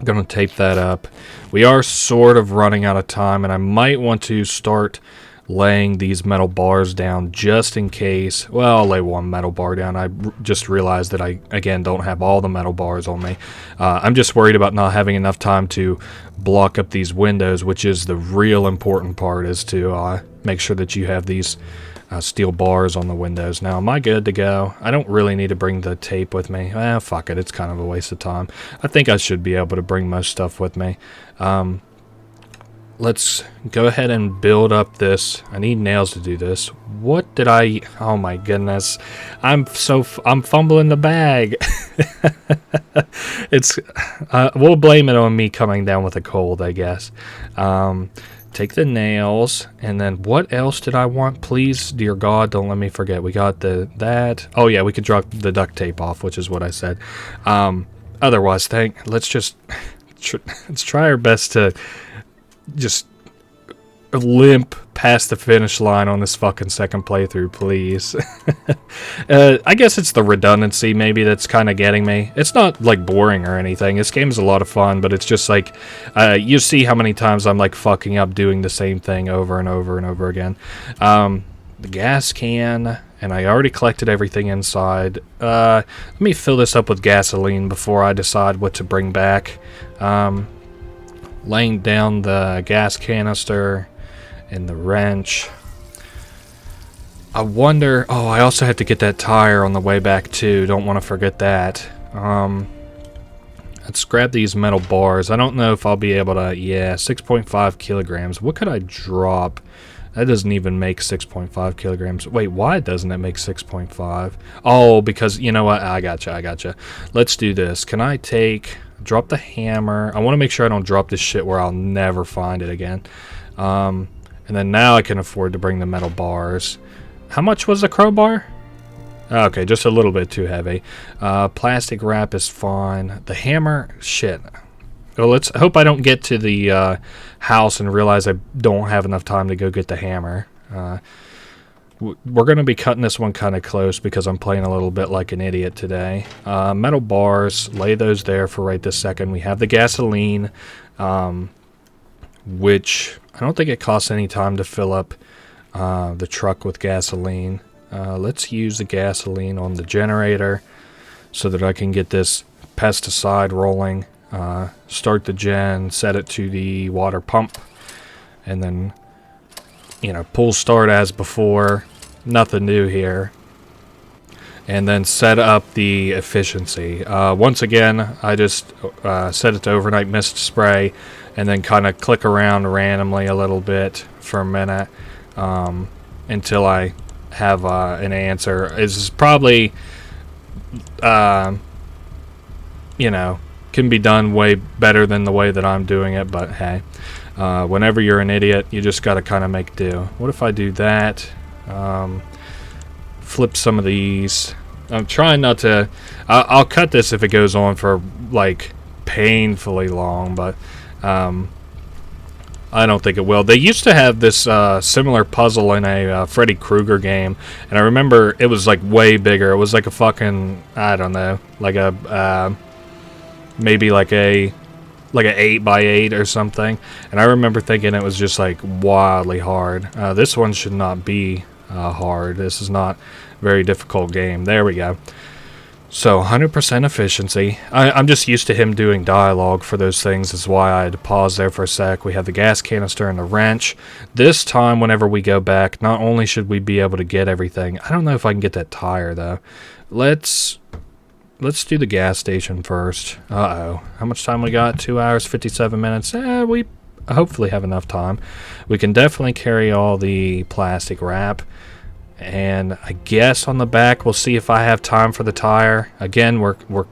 [SPEAKER 1] going to tape that up. We are sort of running out of time, and I might want to start laying these metal bars down just in case. Well, I'll lay one metal bar down. I just realized that I, again, don't have all the metal bars on me. I'm just worried about not having enough time to block up these windows, which is the real important part, is to make sure that you have these steel bars on the windows. Now, am I good to go? I don't really need to bring the tape with me. Fuck it. It's kind of a waste of time. I think I should be able to bring most stuff with me. Let's go ahead and build up this. I need nails to do this. What did I... Oh my goodness. I'm fumbling the bag. It's... we'll blame it on me coming down with a cold, I guess. Take the nails. And then what else did I want? Please, dear God, don't let me forget. We got that. Oh yeah, we could drop the duct tape off, which is what I said. Otherwise, let's just... let's try our best to... just limp past the finish line on this fucking second playthrough, please. I guess it's the redundancy maybe that's kind of getting me. It's not like boring or anything. This game is a lot of fun, but it's just like you see how many times I'm like fucking up doing the same thing over and over and over again. The gas can, and I already collected everything inside. Let me fill this up with gasoline before I decide what to bring back. Laying down the gas canister and the wrench. I wonder... Oh, I also have to get that tire on the way back too. Don't want to forget that. And Let's grab these metal bars. I don't know if I'll be able to... Yeah, 6.5 kilograms. What could I drop? That doesn't even make 6.5 kilograms. Wait, why doesn't it make 6.5? Oh, because... You know what? I gotcha. Let's do this. Can I take... Drop the hammer. I want to make sure I don't drop this shit where I'll never find it again. And then now I can afford to bring the metal bars. How much was the crowbar? Okay, just a little bit too heavy. Plastic wrap is fine. The hammer, shit. Well, let's hope I don't get to the house and realize I don't have enough time to go get the hammer. We're going to be cutting this one kind of close because I'm playing a little bit like an idiot today. Metal bars, lay those there for right this second. We have the gasoline, which I don't think it costs any time to fill up the truck with gasoline. Let's use the gasoline on the generator so that I can get this pesticide rolling. Start the gen, set it to the water pump, and then, you know, pull start as before. Nothing new here. And then set up the efficiency. Once again, I just set it to overnight mist spray and then kind of click around randomly a little bit for a minute until I have an answer. This is probably, you know, can be done way better than the way that I'm doing it, but hey, whenever you're an idiot, you just got to kind of make do. What if I do that? Flip some of these. I'm trying not to... I'll cut this if it goes on for, like, painfully long, but I don't think it will. They used to have this similar puzzle in a Freddy Krueger game, and I remember it was, like, way bigger. It was like a fucking... I don't know. Like a... maybe like a 8x8 or something, and I remember thinking it was just like wildly hard. This one should not be hard. This is not a very difficult game. There we go. So 100% efficiency. I'm just used to him doing dialogue for those things. Is why I had to pause there for a sec. We have the gas canister and the wrench. This time, whenever we go back, not only should we be able to get everything, I don't know if I can get that tire though. Let's do the gas station first. Uh-oh. How much time we got? 2 hours, 57 minutes. We hopefully have enough time. We can definitely carry all the plastic wrap. And I guess on the back, we'll see if I have time for the tire. Again, we're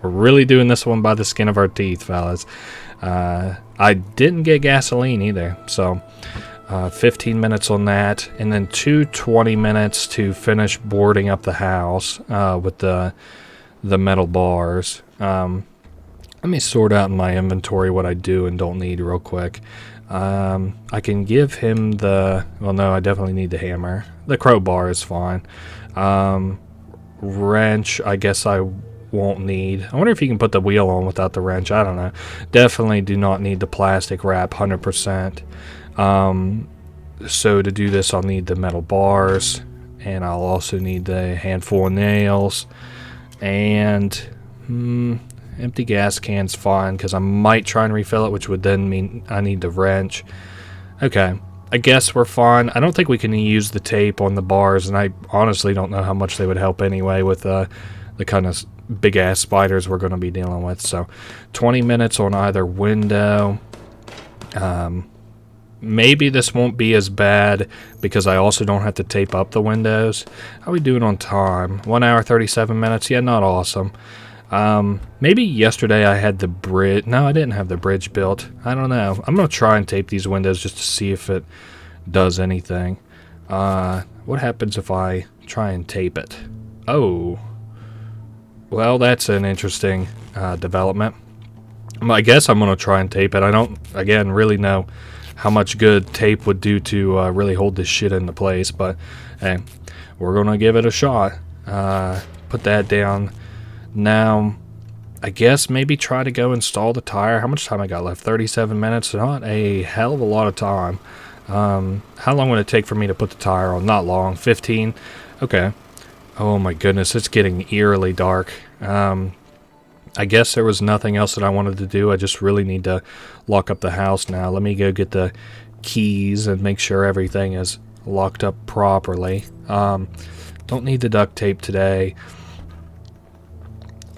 [SPEAKER 1] really doing this one by the skin of our teeth, fellas. I didn't get gasoline either. So 15 minutes on that. And then 20 minutes to finish boarding up the house with the metal bars. Let me sort out in my inventory what I do and don't need real quick. I can give him the... Well, no, I definitely need the hammer. The crowbar is fine. Wrench, I guess I won't need. I wonder if you can put the wheel on without the wrench. I don't know. Definitely do not need the plastic wrap, 100%. So to do this, I'll need the metal bars. And I'll also need the handful of nails. And empty gas can's fine because I might try and refill it, which would then mean I need the wrench. Okay, I guess we're fine. I don't think we can use the tape on the bars, and I honestly don't know how much they would help anyway with the kind of big ass spiders we're going to be dealing with. So 20 minutes on either window. Maybe this won't be as bad because I also don't have to tape up the windows. How are we doing on time? 1 hour, 37 minutes. Yeah, not awesome. Maybe yesterday I had the bridge. No, I didn't have the bridge built. I don't know. I'm going to try and tape these windows just to see if it does anything. What happens if I try and tape it? Oh. Well, that's an interesting development. I guess I'm going to try and tape it. I don't, again, really know how much good tape would do to really hold this shit into place, but hey, we're gonna give it a shot. Put that down. Now, I guess maybe try to go install the tire. How much time I got left? 37 minutes. Not a hell of a lot of time. How long would it take for me to put the tire on? Not long. 15. Okay. Oh my goodness, it's getting eerily dark. I guess there was nothing else that I wanted to do. I just really need to lock up the house now. Let me go get the keys and make sure everything is locked up properly. Don't need the duct tape today.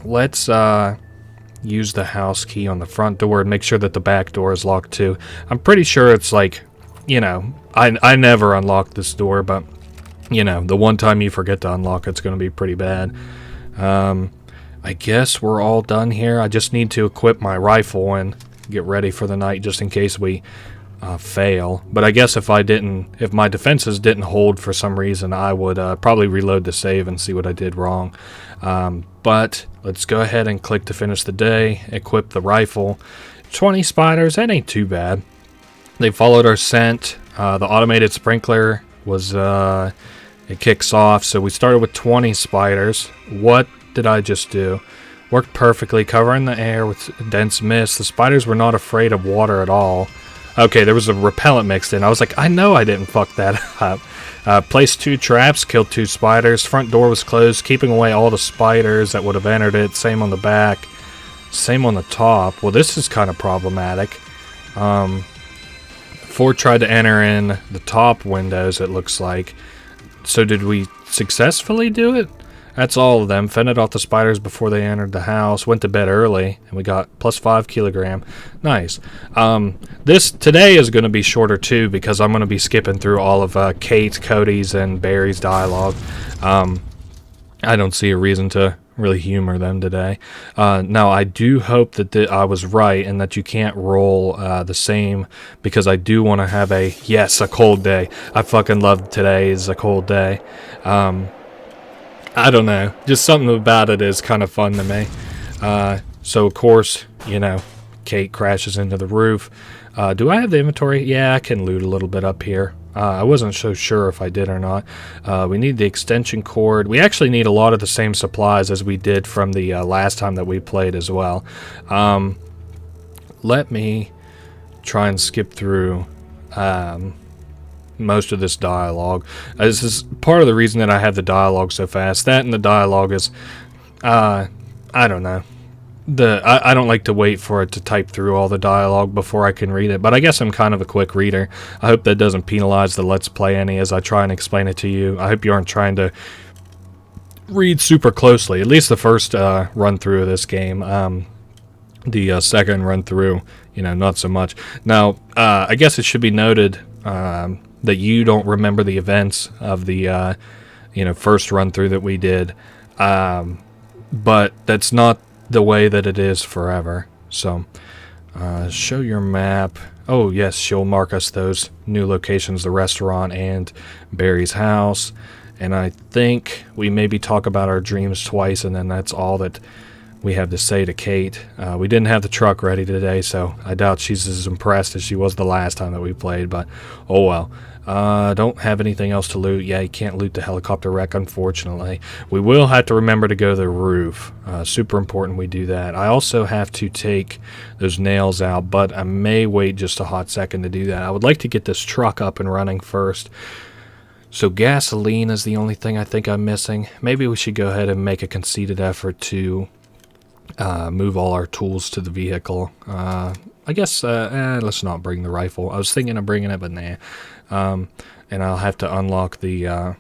[SPEAKER 1] Let's use the house key on the front door and make sure that the back door is locked too. I'm pretty sure it's like, you know, I never unlock this door, but, you know, the one time you forget to unlock it's going to be pretty bad. I guess we're all done here. I just need to equip my rifle and get ready for the night just in case we fail. But I guess if my defenses didn't hold for some reason, I would probably reload the save and see what I did wrong. But let's go ahead and click to finish the day, equip the rifle. 20 spiders, that ain't too bad. They followed our scent. The automated sprinkler was, it kicks off. So we started with 20 spiders. What did I just do? Worked perfectly, covering the air with dense mist. The spiders were not afraid of water at all. Okay, there was a repellent mixed in. I was like, I know I didn't fuck that up. Placed 2 traps, killed 2 spiders. Front door was closed, keeping away all the spiders that would have entered it. Same on the back. Same on the top. Well, this is kind of problematic. 4 tried to enter in the top windows, it looks like. So did we successfully do it? That's all of them. Fended off the spiders before they entered the house. Went to bed early, and we got plus 5 kilogram. Nice. This today is going to be shorter too because I'm going to be skipping through all of Kate, Cody's, and Barry's dialogue. I don't see a reason to really humor them today. Now, I do hope that I was right and that you can't roll the same because I do want to have a cold day. I fucking love today is a cold day. I don't know. Just something about it is kind of fun to me. So, of course, you know, Kate crashes into the roof. Do I have the inventory? Yeah, I can loot a little bit up here. I wasn't so sure if I did or not. We need the extension cord. We actually need a lot of the same supplies as we did from the last time that we played as well. Let me try and skip through most of this dialogue. This is part of the reason that I have the dialogue so fast. That and the dialogue is, I don't know. I don't like to wait for it to type through all the dialogue before I can read it, but I guess I'm kind of a quick reader. I hope that doesn't penalize the Let's Play any as I try and explain it to you. I hope you aren't trying to read super closely, at least the first run through of this game. The second run through, you know, not so much. Now, I guess it should be noted that you don't remember the events of the first run through that we did, but that's not the way that it is forever. So show your map. Oh yes, she'll mark us those new locations, the restaurant and Barry's house, and I think we maybe talk about our dreams twice, and then that's all that we have to say to Kate. We didn't have the truck ready today, so I doubt she's as impressed as she was the last time that we played, but oh well. Don't have anything else to loot. Yeah, you can't loot the helicopter wreck, unfortunately. We will have to remember to go to the roof. Super important we do that. I also have to take those nails out, but I may wait just a hot second to do that. I would like to get this truck up and running first. So gasoline is the only thing I think I'm missing. Maybe we should go ahead and make a conceited effort to move all our tools to the vehicle. I guess let's not bring the rifle. I was thinking of bringing it, but nah. And I'll have to unlock the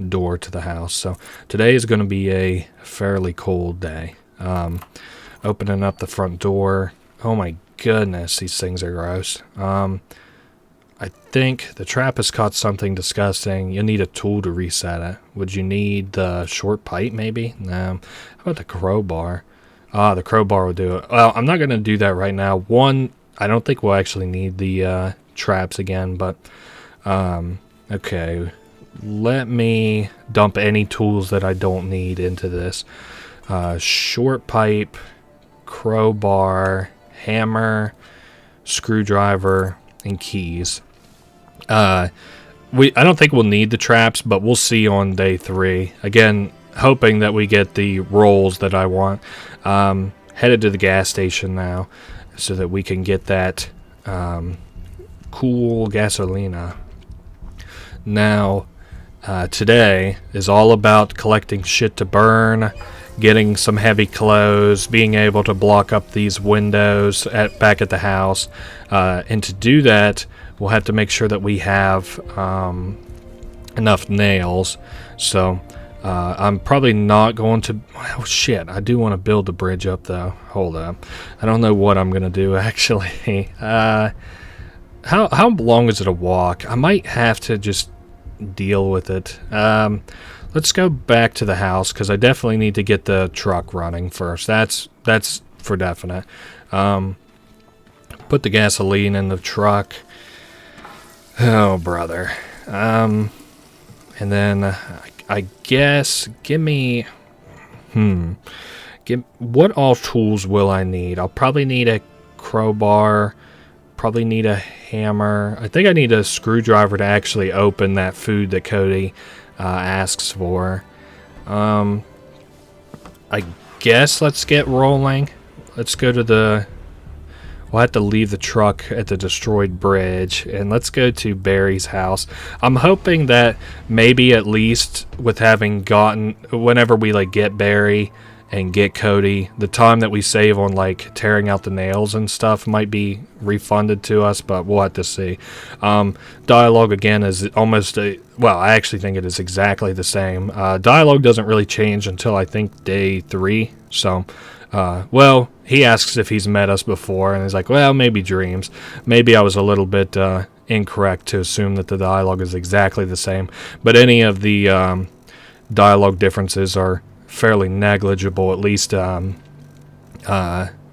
[SPEAKER 1] door to the house. So today is going to be a fairly cold day. Opening up the front door. Oh my goodness, these things are gross. I think the trap has caught something disgusting. You'll need a tool to reset it. Would you need the short pipe maybe? No. How about the crowbar? The crowbar will do it. Well, I'm not going to do that right now. One, I don't think we'll actually need the traps again, but okay. Let me dump any tools that I don't need into this. Short pipe, crowbar, hammer, screwdriver, and keys. I don't think we'll need the traps, but we'll see on day 3. Again, hoping that we get the rolls that I want. Headed to the gas station now so that we can get that cool gasolina. Now, today is all about collecting shit to burn, getting some heavy clothes, being able to block up these windows back at the house. And to do that, we'll have to make sure that we have enough nails. So I'm probably not going to... Oh, shit. I do want to build the bridge up, though. Hold up. I don't know what I'm going to do, actually. How long is it a walk? I might have to just deal with it. Let's go back to the house, because I definitely need to get the truck running first. That's for definite. Put the gasoline in the truck. Oh, brother. And then I guess give me... what all tools will I need? I'll probably need a crowbar. Probably need a hammer. I think I need a screwdriver to actually open that food that Cody asks for. I guess let's get rolling. Let's go to the... We'll have to leave the truck at the destroyed bridge, and let's go to Barry's house. I'm hoping that maybe at least with having gotten... Whenever we, like, get Barry and get Cody, the time that we save on, like, tearing out the nails and stuff might be refunded to us, but we'll have to see. Dialogue, again, is almost a... Well, I actually think it is exactly the same. Dialogue doesn't really change until, I think, day 3, so... well, he asks if he's met us before, and he's like, well, maybe dreams. Maybe I was a little bit incorrect to assume that the dialogue is exactly the same, but any of the dialogue differences are fairly negligible, at least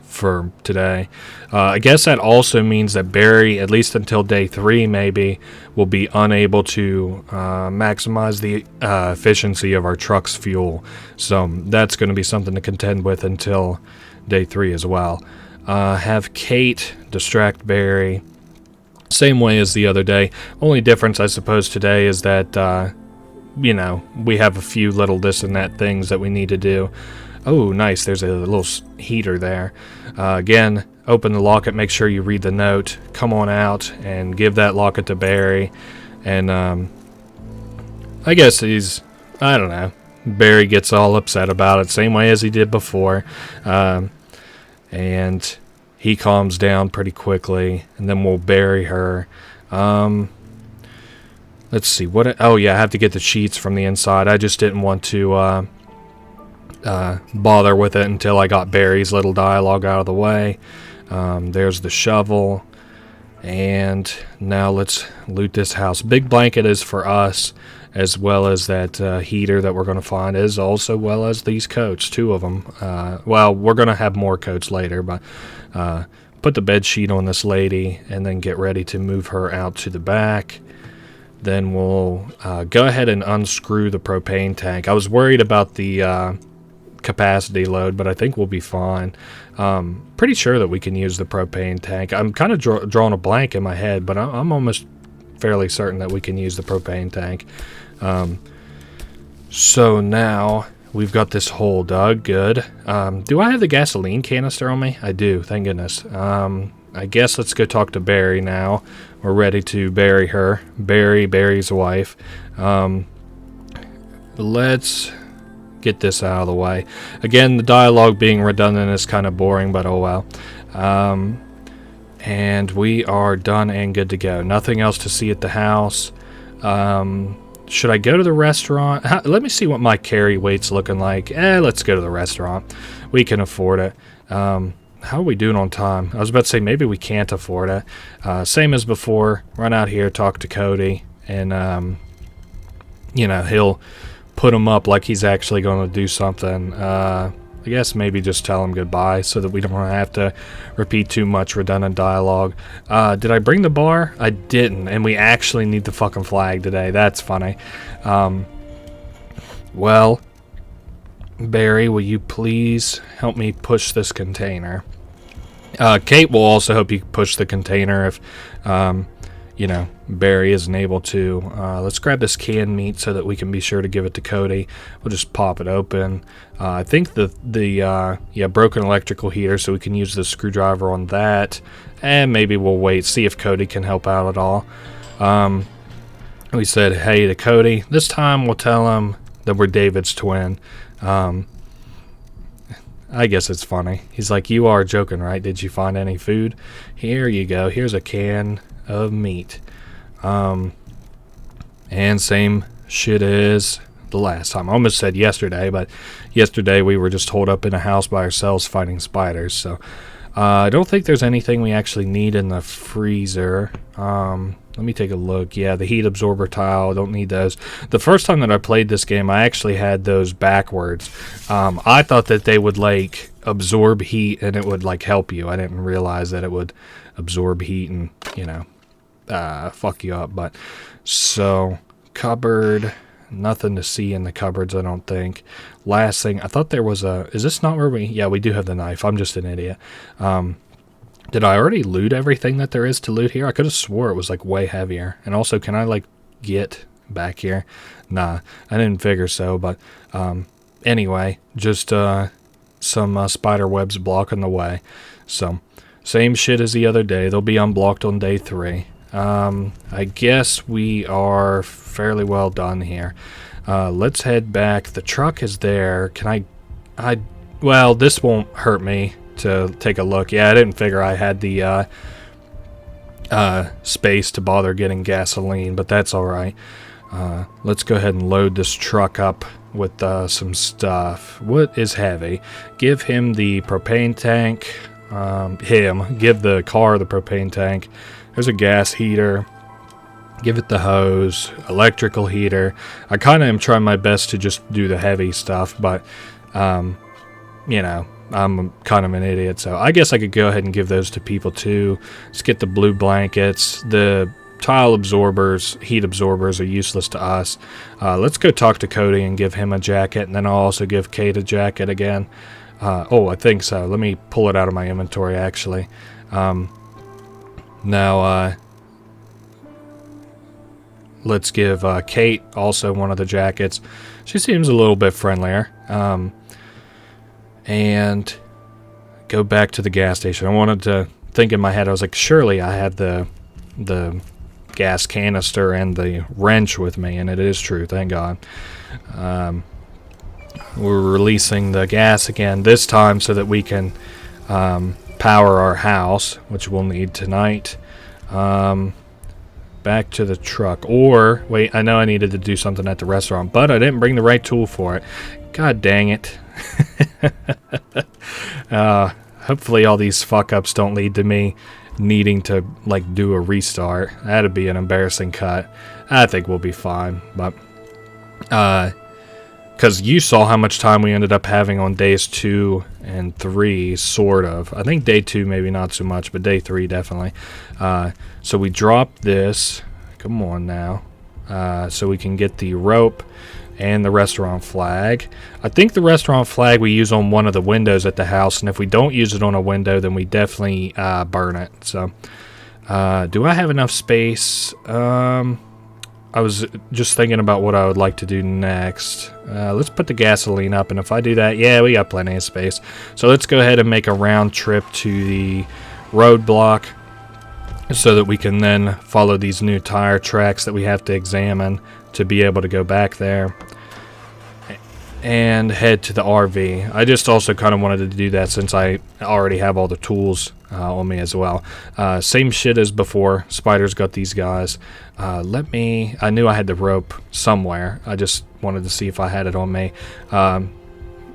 [SPEAKER 1] for today. I guess that also means that Barry, at least until day 3 maybe, will be unable to maximize the efficiency of our truck's fuel. So that's going to be something to contend with until day 3 as well. Have Kate distract Barry. Same way as the other day. Only difference, I suppose, today is that, you know, we have a few little this and that things that we need to do. Oh, nice. There's a little heater there. Again, open the locket. Make sure you read the note. Come on out and give that locket to Barry. And I guess he's... I don't know. Barry gets all upset about it. Same way as he did before. And he calms down pretty quickly. And then we'll bury her. Let's see. Oh, yeah. I have to get the sheets from the inside. I just didn't want to... bother with it until I got Barry's little dialogue out of the way. There's the shovel, and now let's loot this house. Big blanket is for us, as well as that heater that we're going to find, as also well as these coats, 2 of them. Well, we're going to have more coats later, but put the bed sheet on this lady, and then get ready to move her out to the back. Then we'll go ahead and unscrew the propane tank. I was worried about the capacity load, but I think we'll be fine. Pretty sure that we can use the propane tank. I'm kind of drawing a blank in my head, but I'm almost fairly certain that we can use the propane tank. So now we've got this hole dug. Good. Do I have the gasoline canister on me? I do, thank goodness. I guess let's go talk to Barry now. We're ready to bury her. Barry's wife. Let's get this out of the way. Again, the dialogue being redundant is kind of boring, but oh well. And we are done and good to go. Nothing else to see at the house. Should I go to the restaurant? Let me see what my carry weight's looking like. Let's go to the restaurant. We can afford it. How are we doing on time? I was about to say maybe we can't afford it. Same as before. Run out here, talk to Cody, and you know, he'll put him up like he's actually going to do something. I guess maybe just tell him goodbye so that we don't have to repeat too much redundant dialogue. Did I bring the bar? I didn't, and we actually need the fucking flag today. That's funny. Well, Barry, will you please help me push this container? Kate will also help you push the container if, you know, Barry isn't able to. Let's grab this canned meat so that we can be sure to give it to Cody. We'll just pop it open. I think the broken electrical heater, so we can use the screwdriver on that. And maybe we'll wait, see if Cody can help out at all. We said hey to Cody. This time we'll tell him that we're David's twin. I guess it's funny. He's like, you are joking, right? Did you find any food? Here you go. Here's a can of meat. And same shit is the last time. I almost said yesterday, but yesterday we were just holed up in a house by ourselves fighting spiders. So I don't think there's anything we actually need in the freezer. Let me take a look. Yeah, the heat absorber tile, don't need those. The first time that I played this game, I actually had those backwards. I thought that they would like absorb heat and it would like help you. I didn't realize that it would absorb heat and, you know, fuck you up. But so cupboard, nothing to see in the cupboards, I don't think. Last thing, I thought there was a, is this not where we, yeah, we do have the knife. I'm just an idiot. Did I already loot everything that there is to loot here? I could have swore it was like way heavier. And also, can I like get back here? Nah, I didn't figure so. But anyway, just some spider webs blocking the way. So same shit as the other day. They'll be unblocked on day 3. I guess we are fairly well done here. Let's head back. The truck is there. Can well, this won't hurt me to take a look. Yeah, I didn't figure I had the space to bother getting gasoline, but that's alright. Let's go ahead and load this truck up with some stuff. What is heavy? Give him the propane tank. Give the car the propane tank. There's a gas heater. Give it the hose. Electrical heater. I kind of am trying my best to just do the heavy stuff, but you know, I'm kind of an idiot, so I guess I could go ahead and give those to people too. Let's get the blue blankets. The tile absorbers, heat absorbers are useless to us. Let's go talk to Cody and give him a jacket, and then I'll also give Kate a jacket again. Oh, I think so. Let me pull it out of my inventory, actually. Now, let's give Kate also one of the jackets. She seems a little bit friendlier. And go back to the gas station. I wanted to think in my head, I was like, surely I had the gas canister and the wrench with me, and it is true, thank God. We're releasing the gas again, this time so that we can power our house, which we'll need tonight. Back to the truck. Or, wait, I know I needed to do something at the restaurant, but I didn't bring the right tool for it. God dang it. Hopefully all these fuck-ups don't lead to me needing to, like, do a restart. That'd be an embarrassing cut. I think we'll be fine, but... because you saw how much time we ended up having on days 2 and 3, sort of. I think day 2 maybe not so much, but day 3 definitely. So we dropped this. Come on now. So we can get the rope and the restaurant flag. I think the restaurant flag we use on one of the windows at the house, and if we don't use it on a window, then we definitely burn it. So, do I have enough space? I was just thinking about what I would like to do next. Let's put the gasoline up, and if I do that, yeah, we got plenty of space. So let's go ahead and make a round trip to the roadblock so that we can then follow these new tire tracks that we have to examine to be able to go back there and head to the RV. I just also kind of wanted to do that since I already have all the tools on me as well. Same shit as before. Spiders got these guys. I knew I had the rope somewhere. I just wanted to see if I had it on me.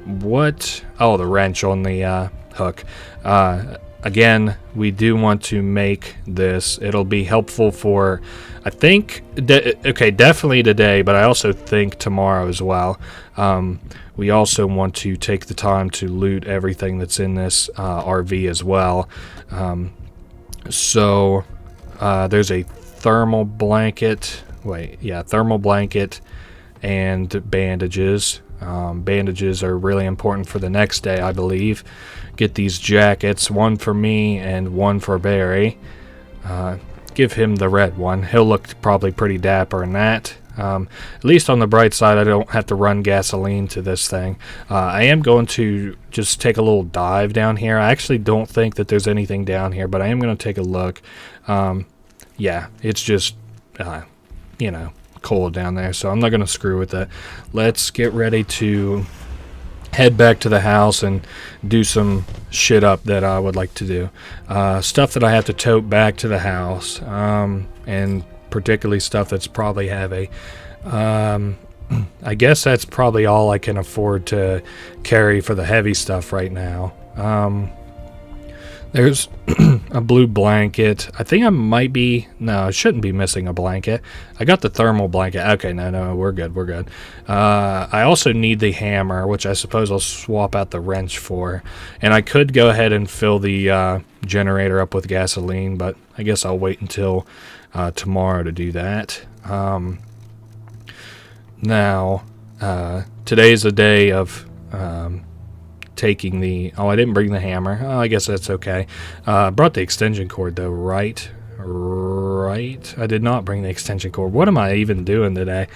[SPEAKER 1] What? Oh, the wrench on the hook. Again, we do want to make this. It'll be helpful for, I think, okay, definitely today, but I also think tomorrow as well. We also want to take the time to loot everything that's in this RV as well. So there's a thermal blanket. Thermal blanket and bandages. Bandages are really important for the next day, I believe. Get these jackets, one for me and one for Barry. Give him the red one. He'll look probably pretty dapper in that. At least on the bright side, I don't have to run gasoline to this thing. I am going to just take a little dive down here. I actually don't think that there's anything down here, but I am going to take a look. Yeah, it's just, cold down there, so I'm not going to screw with it. Let's get ready to head back to the house and do some shit up that I would like to do. Stuff that I have to tote back to the house, and particularly stuff that's probably heavy. I guess that's probably all I can afford to carry for the heavy stuff right now. There's a blue blanket. I think I might be... No, I shouldn't be missing a blanket. I got the thermal blanket. Okay, no, we're good, we're good. I also need the hammer, which I suppose I'll swap out the wrench for. And I could go ahead and fill the generator up with gasoline, but I guess I'll wait until tomorrow to do that. Now, today's a day of... taking the... Oh, I didn't bring the hammer. Oh, I guess that's okay. Brought the extension cord, though, right? Right? I did not bring the extension cord. What am I even doing today?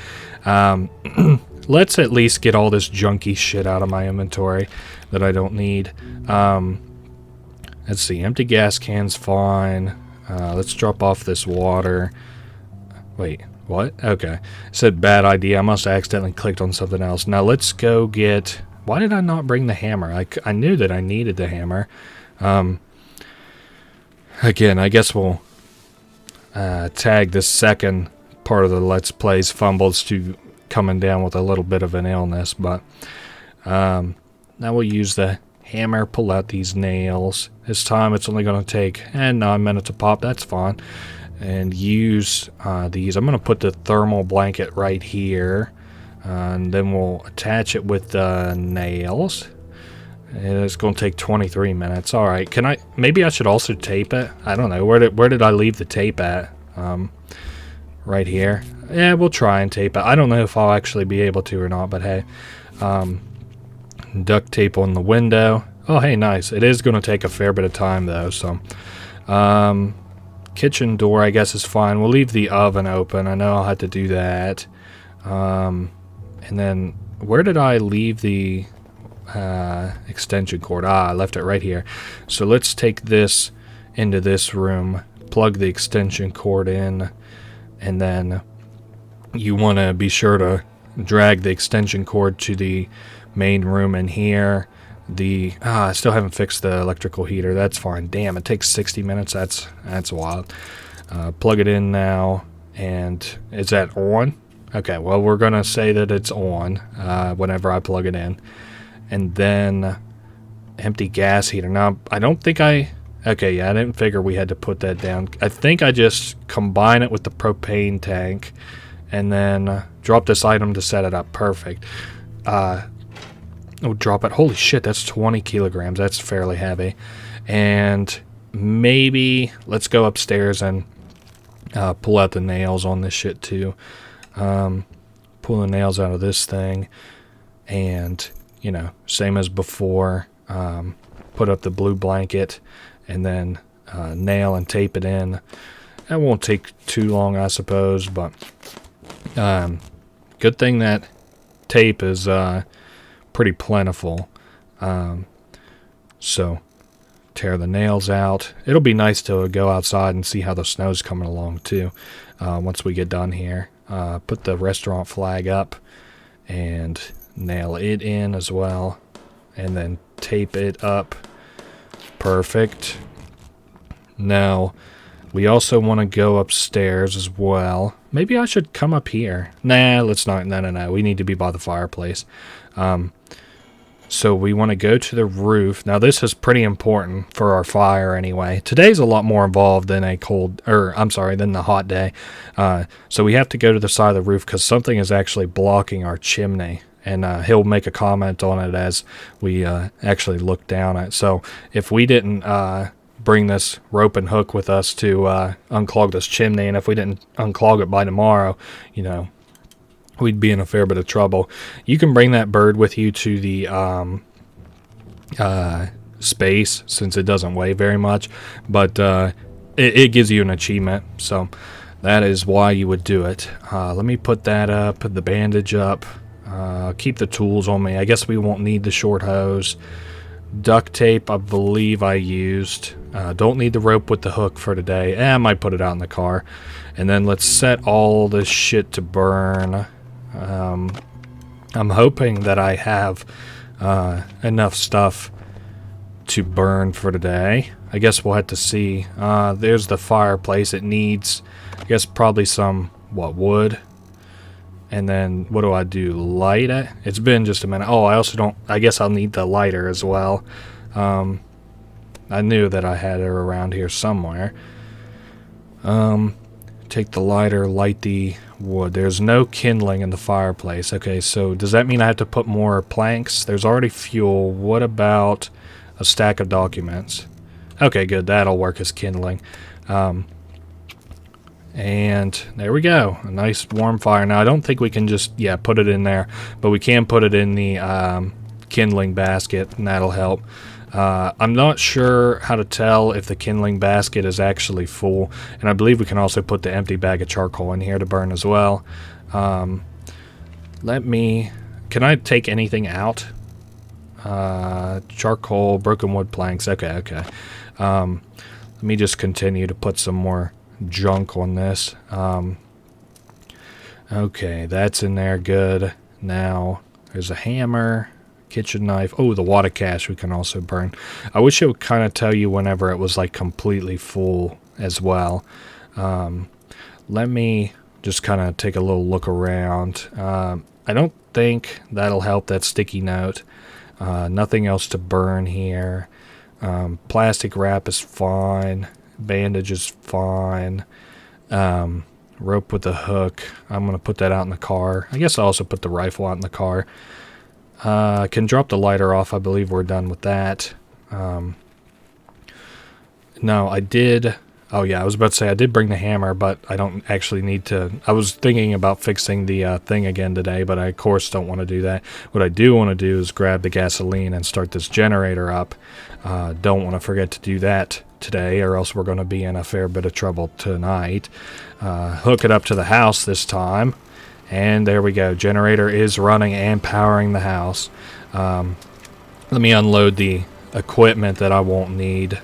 [SPEAKER 1] Let's at least get all this junky shit out of my inventory that I don't need. Let's see. Empty gas can's fine. Let's drop off this water. Wait, what? Okay. It said bad idea. I must have accidentally clicked on something else. Now, let's go get... Why did I not bring the hammer? I knew that I needed the hammer. Again, I guess we'll tag this second part of the Let's Plays fumbles to coming down with a little bit of an illness. But now we'll use the hammer, pull out these nails. This time it's only going to take 9 minutes to pop. That's fine. And use these. I'm going to put the thermal blanket right here. And then we'll attach it with the nails. And it's going to take 23 minutes. All right. Can I? Maybe I should also tape it. I don't know. Where did I leave the tape at? Right here. Yeah, we'll try and tape it. I don't know if I'll actually be able to or not. But hey, duct tape on the window. Oh, hey, nice. It is going to take a fair bit of time though. So, kitchen door I guess is fine. We'll leave the oven open. I know I'll have to do that. And then, where did I leave the extension cord? I left it right here. So let's take this into this room, plug the extension cord in, and then you want to be sure to drag the extension cord to the main room in here. I still haven't fixed the electrical heater. That's fine. Damn, it takes 60 minutes. That's wild. Plug it in now, and is that on? Okay, well, we're going to say that it's on whenever I plug it in. And then empty gas heater. Now, I don't think okay, yeah, I didn't figure we had to put that down. I think I just combine it with the propane tank and then drop this item to set it up. Perfect. Drop it. Holy shit, that's 20 kilograms. That's fairly heavy. And maybe let's go upstairs and pull out the nails on this shit too. Pull the nails out of this thing, and same as before, put up the blue blanket and then nail and tape it in. That won't take too long, I suppose, but good thing that tape is pretty plentiful. So tear the nails out. It'll be nice to go outside and see how the snow's coming along too once we get done here. Put the restaurant flag up and nail it in as well, and then tape it up. Perfect. Now we also want to go upstairs as well. Maybe I should come up here. Nah, let's not. No. We need to be by the fireplace. So we want to go to the roof. Now this is pretty important for our fire anyway. Today's a lot more involved than than the hot day. So we have to go to the side of the roof because something is actually blocking our chimney. And he'll make a comment on it as we actually look down at it. So if we didn't bring this rope and hook with us to unclog this chimney, and if we didn't unclog it by tomorrow, we'd be in a fair bit of trouble. You can bring that bird with you to the space since it doesn't weigh very much, but it gives you an achievement, so that is why you would do it. Let me put that up, put the bandage up, keep the tools on me. I guess we won't need the short hose. Duct tape, I believe I used. Don't need the rope with the hook for today. I might put it out in the car. And then let's set all this shit to burn. I'm hoping that I have enough stuff to burn for today. I guess we'll have to see. There's the fireplace. It needs, I guess, probably some, wood? And then what do I do? Light it? It's been just a minute. Oh, I also don't... I guess I'll need the lighter as well. I knew that I had her around here somewhere. Take the lighter, light the wood. There's no kindling in the fireplace. Okay, so does that mean I have to put more planks? There's already fuel. What about a stack of documents? Okay, good. That'll work as kindling. And there we go. A nice warm fire. Now, I don't think we can just, put it in there. But we can put it in the kindling basket, and that'll help. I'm not sure how to tell if the kindling basket is actually full. And I believe we can also put the empty bag of charcoal in here to burn as well. Can I take anything out? Charcoal, broken wood planks. Okay. Let me just continue to put some more junk on this. Okay, that's in there. Good. Now there's a hammer, kitchen knife. Oh, the water cache we can also burn. I wish it would kind of tell you whenever it was like completely full as well. Let me just kind of take a little look around. I don't think that'll help, that sticky note. Nothing else to burn here. Plastic wrap is fine. Bandage is fine. Rope with a hook. I'm going to put that out in the car. I guess I'll also put the rifle out in the car. I can drop the lighter off. I believe we're done with that. No, I did... Oh, yeah, I was about to say I did bring the hammer, but I don't actually need to... I was thinking about fixing the thing again today, but I, of course, don't want to do that. What I do want to do is grab the gasoline and start this generator up. Don't want to forget to do that today, or else we're going to be in a fair bit of trouble tonight. Hook it up to the house this time, and there we go. Generator is running and powering the house. Let me unload the equipment that I won't need.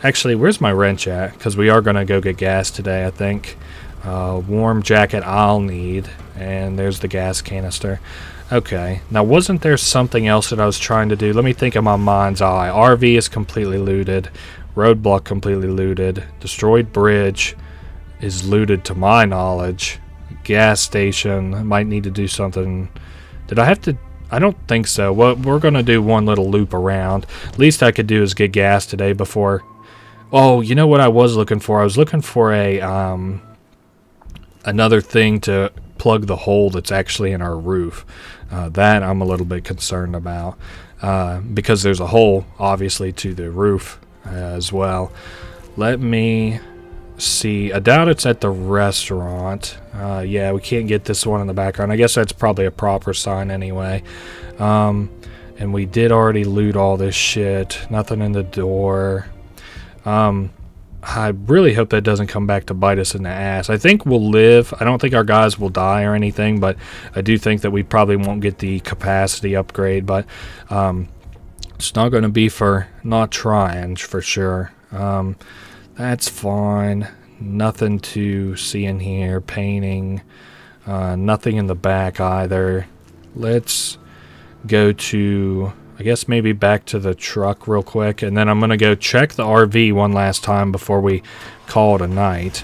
[SPEAKER 1] Actually, where's my wrench at? Because we are going to go get gas today, I think. Warm jacket I'll need, and there's the gas canister. Okay, now wasn't there something else that I was trying to do? Let me think of my mind's eye. RV is completely looted. Roadblock completely looted. Destroyed bridge is looted to my knowledge. Gas station, might need to do something. Did I have to... I don't think so. Well, we're going to do one little loop around. Least I could do is get gas today before... Oh, you know what I was looking for? I was looking for a another thing to plug the hole that's actually in our roof. That I'm a little bit concerned about because there's a hole, obviously, to the roof as well. Let me see. I doubt it's at the restaurant. Yeah, we can't get this one in the background. I guess that's probably a proper sign anyway. And we did already loot all this shit. Nothing in the door. I really hope that doesn't come back to bite us in the ass. I think we'll live. I don't think our guys will die or anything, but I do think that we probably won't get the capacity upgrade. But it's not going to be for not trying, for sure. That's fine. Nothing to see in here. Painting. Nothing in the back either. Let's go to... I guess maybe back to the truck real quick, and then I'm going to go check the RV one last time before we call it a night.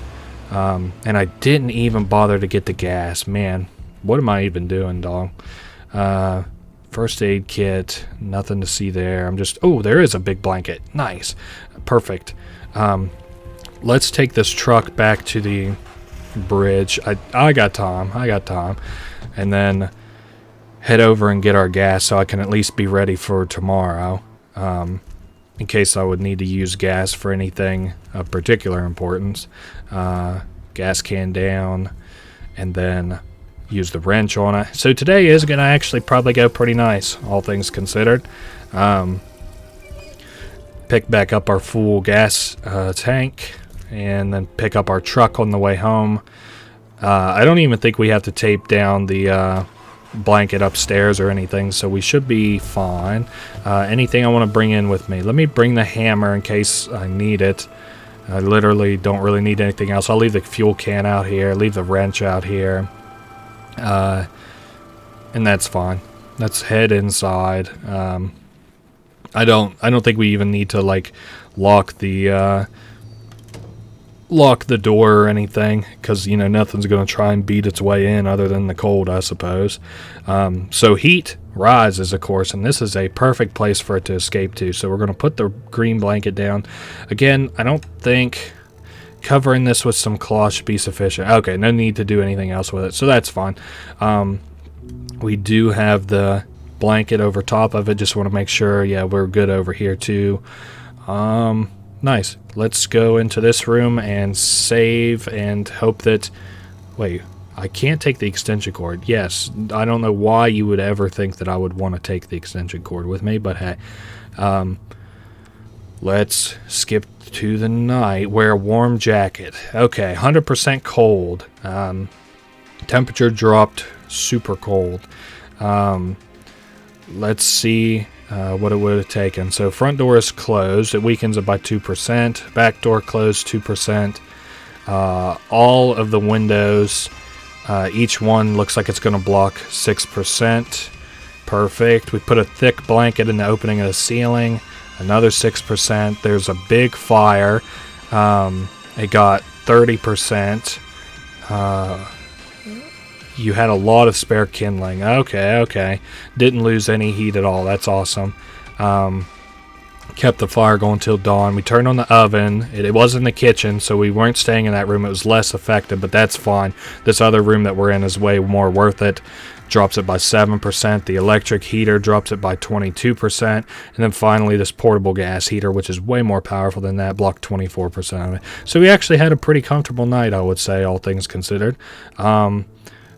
[SPEAKER 1] And I didn't even bother to get the gas. Man, what am I even doing, dog? First aid kit, nothing to see there. I'm just... Oh, there is a big blanket. Nice. Perfect. Let's take this truck back to the bridge. I got time. And then... head over and get our gas so I can at least be ready for tomorrow, in case I would need to use gas for anything of particular importance. Gas can down, and then use the wrench on it. So today is going to actually probably go pretty nice, all things considered. Pick back up our full gas tank, and then pick up our truck on the way home. I don't even think we have to tape down the... blanket upstairs or anything, so we should be fine. Anything I want to bring in with me? Let me bring the hammer in case I need it. I literally don't really need anything else. I'll leave the fuel can out here, leave the wrench out here, and that's fine. Let's head inside. I don't think we even need to like lock the lock the door or anything, because, you know, nothing's going to try and beat its way in other than the cold, I suppose. So heat rises, of course, and this is a perfect place for it to escape to. So we're going to put the green blanket down. Again, I don't think covering this with some cloth should be sufficient. Okay, no need to do anything else with it, so that's fine. We do have the blanket over top of it. Just want to make sure, yeah, we're good over here too. Nice. Let's go into this room and save and hope that... Wait, I can't take the extension cord. Yes, I don't know why you would ever think that I would want to take the extension cord with me, but hey. Let's skip to the night. Wear a warm jacket. Okay, 100% cold. Temperature dropped super cold. Let's see what it would have taken. So front door is closed. It weakens it by 2%. Back door closed 2%. All of the windows, each one looks like it's going to block 6%. Perfect. We put a thick blanket in the opening of the ceiling. Another 6%. There's a big fire. It got 30%. You had a lot of spare kindling. Okay. Didn't lose any heat at all. That's awesome. Kept the fire going till dawn. We turned on the oven. It was in the kitchen, so we weren't staying in that room. It was less effective, but that's fine. This other room that we're in is way more worth it. Drops it by 7%. The electric heater drops it by 22%. And then finally this portable gas heater, which is way more powerful than that, blocked 24% of it. So we actually had a pretty comfortable night, I would say, all things considered.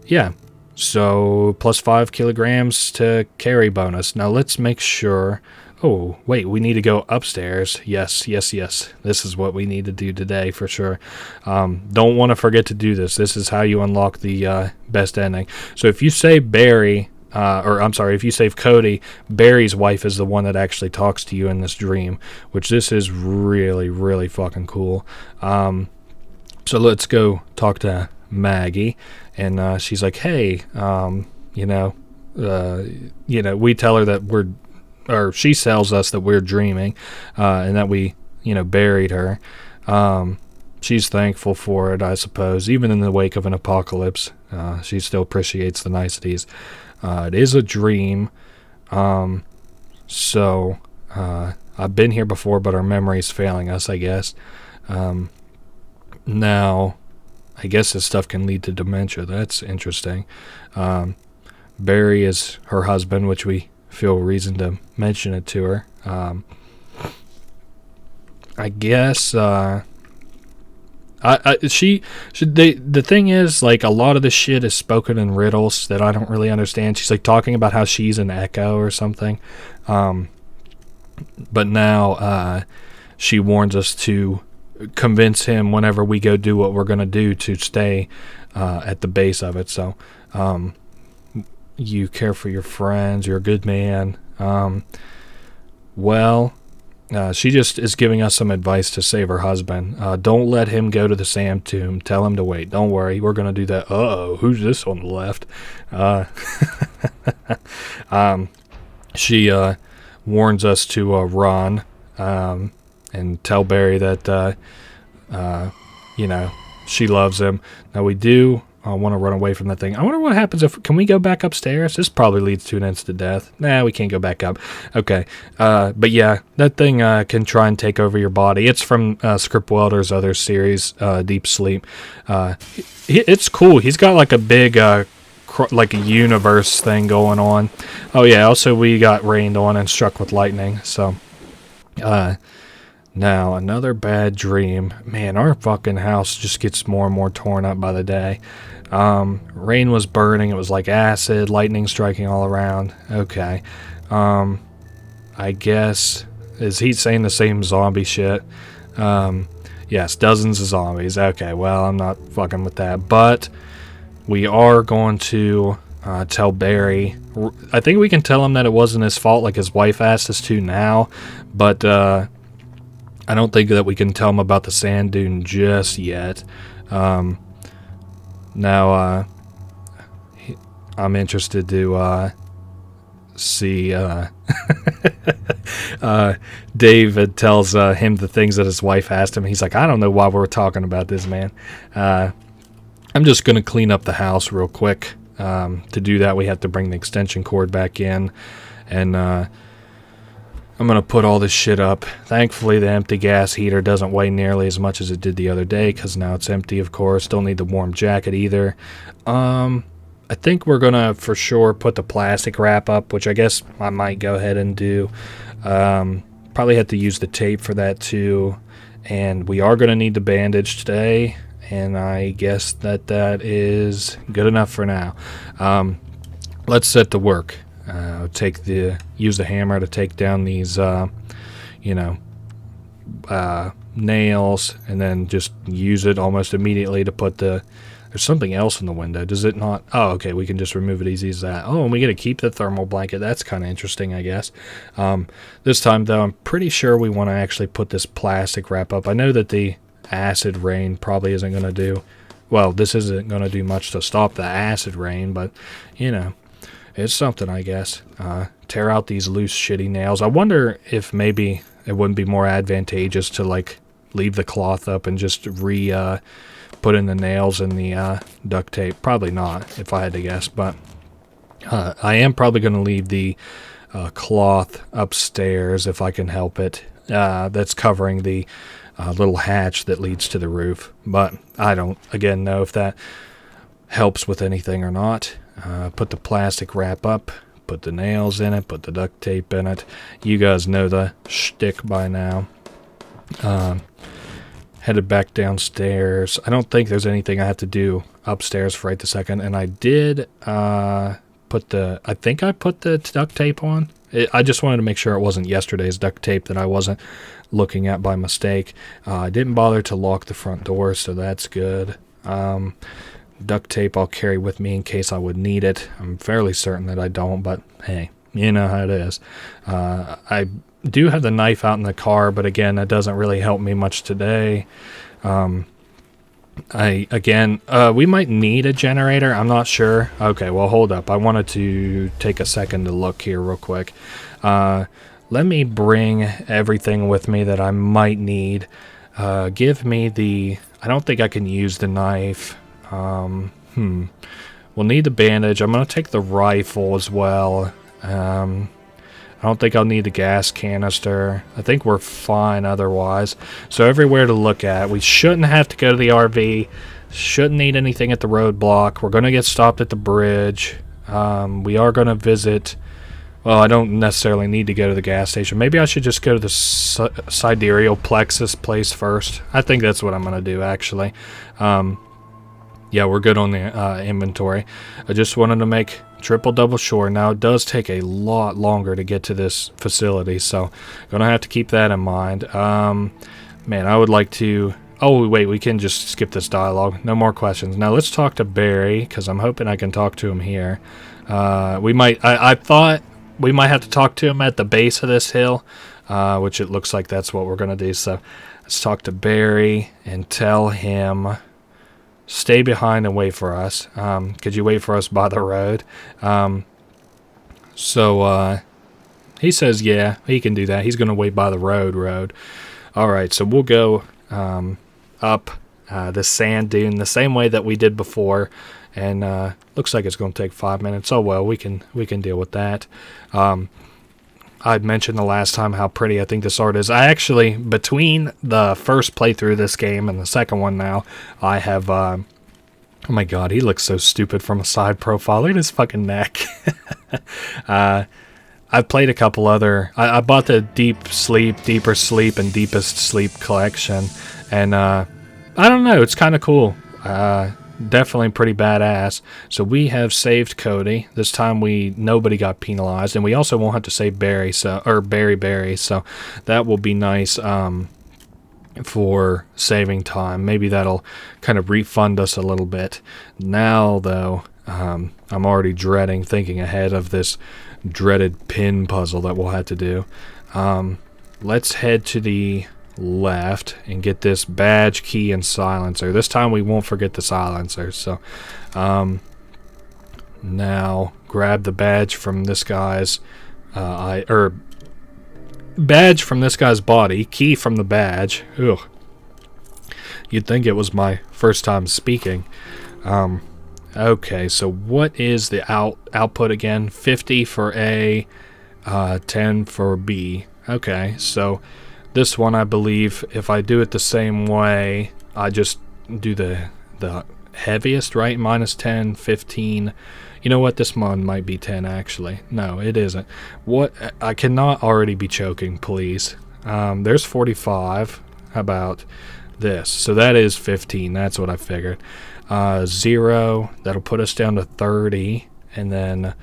[SPEAKER 1] Yeah, so plus 5 kilograms to carry bonus. Now let's make sure... Oh, wait, we need to go upstairs. Yes. This is what we need to do today for sure. Don't want to forget to do this. This is how you unlock the best ending. So if you save Barry, if you save Cody, Barry's wife is the one that actually talks to you in this dream, which this is really, really fucking cool. So let's go talk to Maggie, and she's like, hey, we tell her that she tells us that we're dreaming, and that we, buried her. She's thankful for it, I suppose. Even in the wake of an apocalypse, she still appreciates the niceties. It is a dream. So I've been here before, but our memory's failing us, I guess. Now, I guess this stuff can lead to dementia. That's interesting. Barry is her husband, which we feel reason to mention it to her. I guess the thing is, like, a lot of the shit is spoken in riddles that I don't really understand. She's like talking about how she's an echo or something, but now she warns us to convince him whenever we go do what we're going to do to stay at the base of it. So you care for your friends, you're a good man. She just is giving us some advice to save her husband. Don't let him go to the Sam tomb. Tell him to wait. Don't worry, we're going to do that. Uh-oh, who's this on the left? She warns us to run, and tell Barry that, she loves him. Now we do want to run away from that thing. I wonder what happens can we go back upstairs? This probably leads to an instant death. Nah, we can't go back up. Okay. But yeah, that thing can try and take over your body. It's from Scriptwelder's other series, Deep Sleep. It's cool. He's got like a big, like a universe thing going on. Oh yeah, also we got rained on and struck with lightning. So, now, another bad dream. Man, our fucking house just gets more and more torn up by the day. Rain was burning. It was like acid, lightning striking all around. Okay. I guess, is he saying the same zombie shit? Yes, dozens of zombies. Okay, well, I'm not fucking with that. But we are going to tell Barry. I think we can tell him that it wasn't his fault, like his wife asked us to now. But, I don't think that we can tell him about the sand dune just yet. Now, I'm interested to see David tells him the things that his wife asked him. He's like, I don't know why we're talking about this, man. I'm just going to clean up the house real quick. To do that, we have to bring the extension cord back in. And I'm going to put all this shit up. Thankfully, the empty gas heater doesn't weigh nearly as much as it did the other day, because now it's empty, of course. Don't need the warm jacket either. I think we're going to, for sure, put the plastic wrap up, which I guess I might go ahead and do. Probably have to use the tape for that, too. And we are going to need the bandage today. And I guess that is good enough for now. Let's set to work. Use the hammer to take down these, nails, and then just use it almost immediately to put there's something else in the window. Does it not? Oh, okay. We can just remove it easy as that. Oh, and we get to keep the thermal blanket. That's kind of interesting, I guess. This time, though, I'm pretty sure we want to actually put this plastic wrap up. I know that the acid rain probably isn't going to do, well, this isn't going to do much to stop the acid rain, but, it's something, I guess. Tear out these loose, shitty nails. I wonder if maybe it wouldn't be more advantageous to, leave the cloth up and just put in the nails and the duct tape. Probably not, if I had to guess, but I am probably going to leave the cloth upstairs if I can help it. That's covering the little hatch that leads to the roof, but I don't, again, know if that helps with anything or not. Put the plastic wrap up, put the nails in it, put the duct tape in it. You guys know the shtick by now. Headed back downstairs. I don't think there's anything I have to do upstairs for right this second, and I did I think I put the duct tape on. I just wanted to make sure it wasn't yesterday's duct tape that I wasn't looking at by mistake. I didn't bother to lock the front door, so that's good. Duct tape I'll carry with me in case I would need it. I'm fairly certain that I don't, but hey, you know how it is. I do have the knife out in the car, but again, that doesn't really help me much today. We might need a generator. I'm not sure. Okay, well, hold up. I wanted to take a second to look here real quick. Let me bring everything with me that I might need. Give me I don't think I can use the knife. We'll need the bandage. I'm going to take the rifle as well. I don't think I'll need the gas canister. I think we're fine otherwise. So everywhere to look at. We shouldn't have to go to the RV. Shouldn't need anything at the roadblock. We're going to get stopped at the bridge. We are going to visit... Well, I don't necessarily need to go to the gas station. Maybe I should just go to the Sidereal Plexus place first. I think that's what I'm going to do, actually. Yeah, we're good on the inventory. I just wanted to make triple-double sure. Now, it does take a lot longer to get to this facility, so going to have to keep that in mind. Man, I would like to... Oh, wait, we can just skip this dialogue. No more questions. Now, let's talk to Barry, because I'm hoping I can talk to him here. I thought we might have to talk to him at the base of this hill, which it looks like that's what we're going to do. So let's talk to Barry and tell him, stay behind and wait for us. Could you wait for us by the road? He says, yeah, he can do that. He's going to wait by the road. All right, so we'll go up the sand dune the same way that we did before. And looks like it's going to take 5 minutes. Oh, well, we can deal with that. I'd mentioned the last time how pretty I think this art is. I actually, between the first playthrough of this game and the second one now, I have... oh, my God, he looks so stupid from a side profile. Look at his fucking neck. I've played a couple other... I bought the Deeper Sleep, and Deepest Sleep collection. And I don't know, it's kind of cool. Definitely pretty badass. So we have saved Cody. This time nobody got penalized, and we also won't have to save Barry, so that will be nice for saving time. Maybe that'll kind of refund us a little bit. Now though, I'm already thinking ahead of this dreaded pin puzzle that we'll have to do. Let's head to the left and get this badge, key, and silencer. This time we won't forget the silencer. So now grab the badge from this guy's badge from this guy's body, key from the badge. Ugh. You'd think it was my first time speaking. Okay, so what is the output again? 50 for A, 10 for B. Okay, so this one, I believe, if I do it the same way, I just do the heaviest, right? Minus 10, 15. You know what? This one might be 10, actually. No, it isn't. What? I cannot already be choking, please. There's 45. How about this? So that is 15. That's what I figured. 0. That'll put us down to 30. And then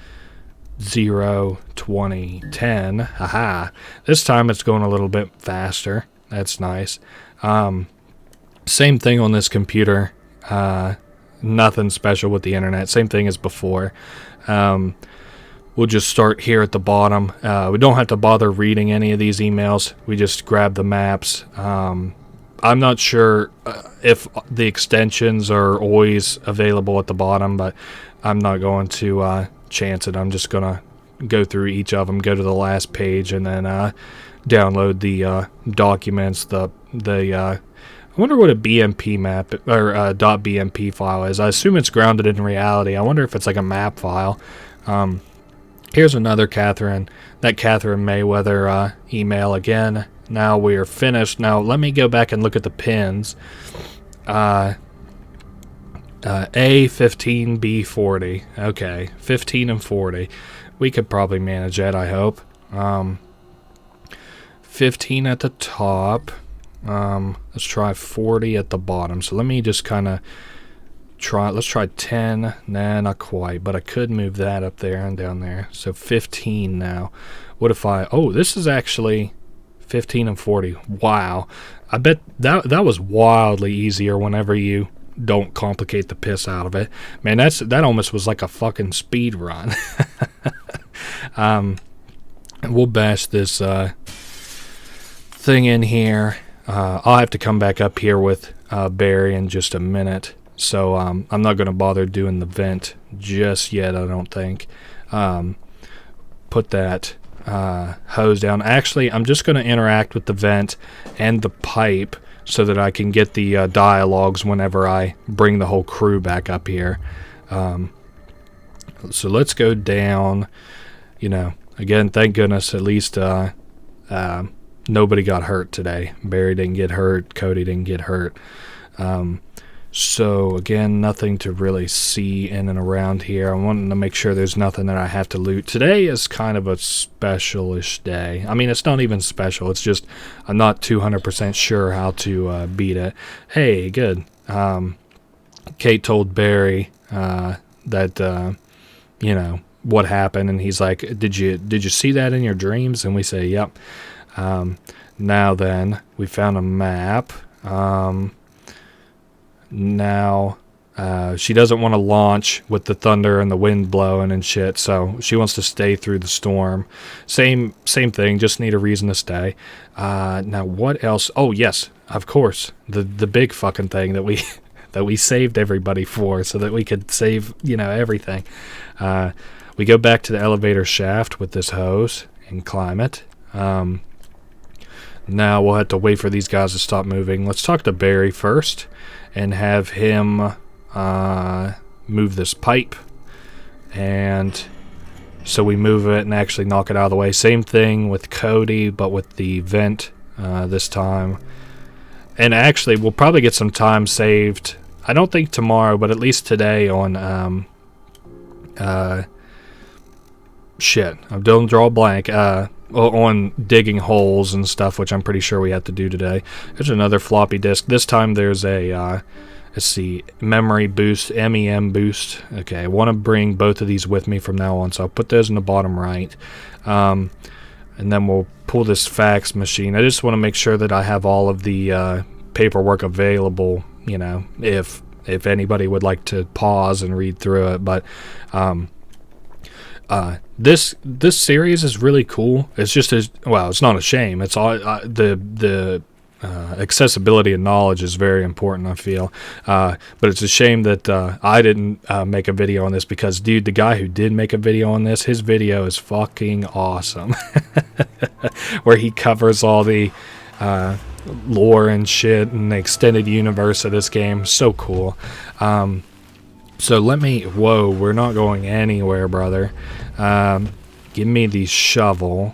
[SPEAKER 1] 0, 20, 10. Haha. This time it's going a little bit faster. That's nice. Same thing on this computer. Nothing special with the internet. Same thing as before. We'll just start here at the bottom. We don't have to bother reading any of these emails. We just grab the maps. I'm not sure if the extensions are always available at the bottom, but I'm not going to chance it. I'm just going to go through each of them, go to the last page, and then download the documents. I wonder what a BMP map or .bmp file is. I assume it's grounded in reality. I wonder if it's like a map file. Here's another Catherine. That Catherine Mayweather email again. Now we are finished. Now let me go back and look at the pins. A 15, B 40. Okay, 15 and 40. We could probably manage that, I hope. 15 at the top. Let's try 40 at the bottom. So let me just kind of try. Let's try 10. Nah, not quite, but I could move that up there and down there. So 15 now. What if I... Oh, this is actually 15 and 40. Wow. I bet that was wildly easier whenever you don't complicate the piss out of it. Man, that almost was like a fucking speed run. We'll bash this thing in here. I'll have to come back up here with Barry in just a minute. So I'm not going to bother doing the vent just yet, I don't think. Put that hose down. Actually, I'm just going to interact with the vent and the pipe so that I can get the dialogues whenever I bring the whole crew back up here. So let's go down. You know, again, thank goodness at least nobody got hurt today. Barry didn't get hurt. Cody didn't get hurt. So again, nothing to really see in and around here. I wanted to make sure there's nothing that I have to loot. Today is kind of a special-ish day. I mean, it's not even special. It's just I'm not 200% sure how to beat it. Hey, good. Kate told Barry that you know what happened, and he's like, "Did you see that in your dreams?" And we say, "Yep." Now then, we found a map. Now, she doesn't want to launch with the thunder and the wind blowing and shit, so she wants to stay through the storm. Same thing, just need a reason to stay. Now, what else? Oh, yes, of course, the big fucking thing that we saved everybody for so that we could save, you know, everything. We go back to the elevator shaft with this hose and climb it. Now we'll have to wait for these guys to stop moving. Let's talk to Barry first and have him move this pipe. And so we move it and actually knock it out of the way. Same thing with Cody, but with the vent this time. And actually, we'll probably get some time saved. I don't think tomorrow, but at least today on... shit, I don't draw a blank. On digging holes and stuff, which I'm pretty sure we have to do today. There's another floppy disk. This time there's a, let's see, memory boost, MEM boost. Okay, I want to bring both of these with me from now on, so I'll put those in the bottom right. And then we'll pull this fax machine. I just want to make sure that I have all of the paperwork available, you know, if anybody would like to pause and read through it. But this series is really cool. It's just well, it's not a shame. It's all the accessibility and knowledge is very important, I feel. But it's a shame that I didn't make a video on this because, dude, the guy who did make a video on this, his video is fucking awesome. Where he covers all the lore and shit and the extended universe of this game. So cool. So let me... Whoa, we're not going anywhere, brother. Give me the shovel.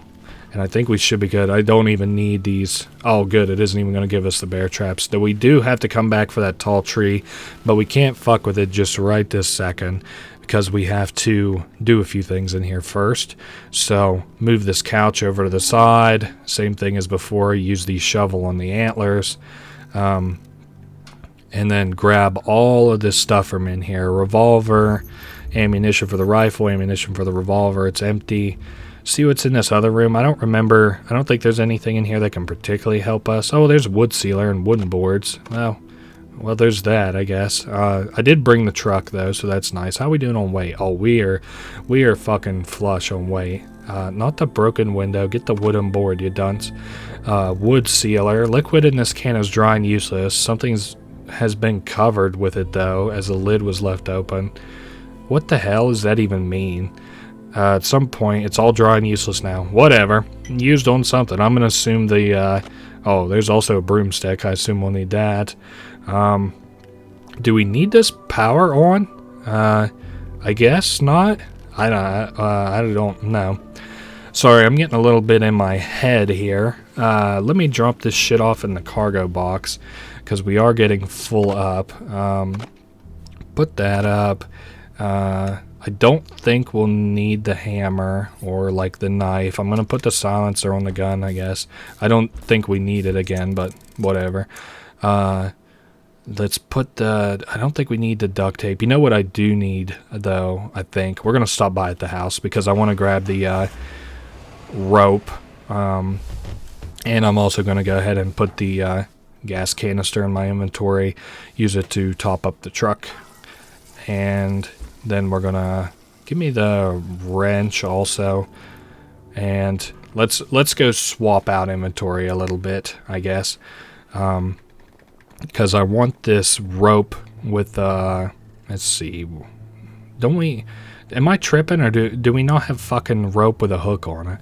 [SPEAKER 1] And I think we should be good. I don't even need these. Oh, good. It isn't even going to give us the bear traps. Though we do have to come back for that tall tree. But we can't fuck with it just right this second. Because we have to do a few things in here first. So, move this couch over to the side. Same thing as before. Use the shovel on the antlers. And then grab all of this stuff from in here. Revolver. Ammunition for the rifle. Ammunition for the revolver. It's empty. See what's in this other room. I don't remember. I don't think there's anything in here that can particularly help us. Oh, there's wood sealer and wooden boards. Oh, well, there's that, I guess. I did bring the truck, though, so that's nice. How are we doing on weight? Oh, we are fucking flush on weight. Not the broken window. Get the wooden board, you dunce. Wood sealer. Liquid in this can is dry and useless. Something has been covered with it, though, as the lid was left open. What the hell does that even mean? At some point, it's all dry and useless now. Whatever. Used on something. I'm going to assume the... oh, there's also a broomstick. I assume we'll need that. Do we need this power on? I guess not. I don't know. Sorry, I'm getting a little bit in my head here. Let me drop this shit off in the cargo box. Because we are getting full up. Put that up. I don't think we'll need the hammer or like the knife. I'm going to put the silencer on the gun, I guess. I don't think we need it again, but whatever. Let's put the... I don't think we need the duct tape. You know what I do need, though, I think? We're going to stop by at the house because I want to grab the rope. And I'm also going to go ahead and put the gas canister in my inventory. Use it to top up the truck. And... then we're gonna give me the wrench also, and let's go swap out inventory a little bit, I guess, because I want this rope with let's see, don't we? Am I tripping, or do we not have fucking rope with a hook on it,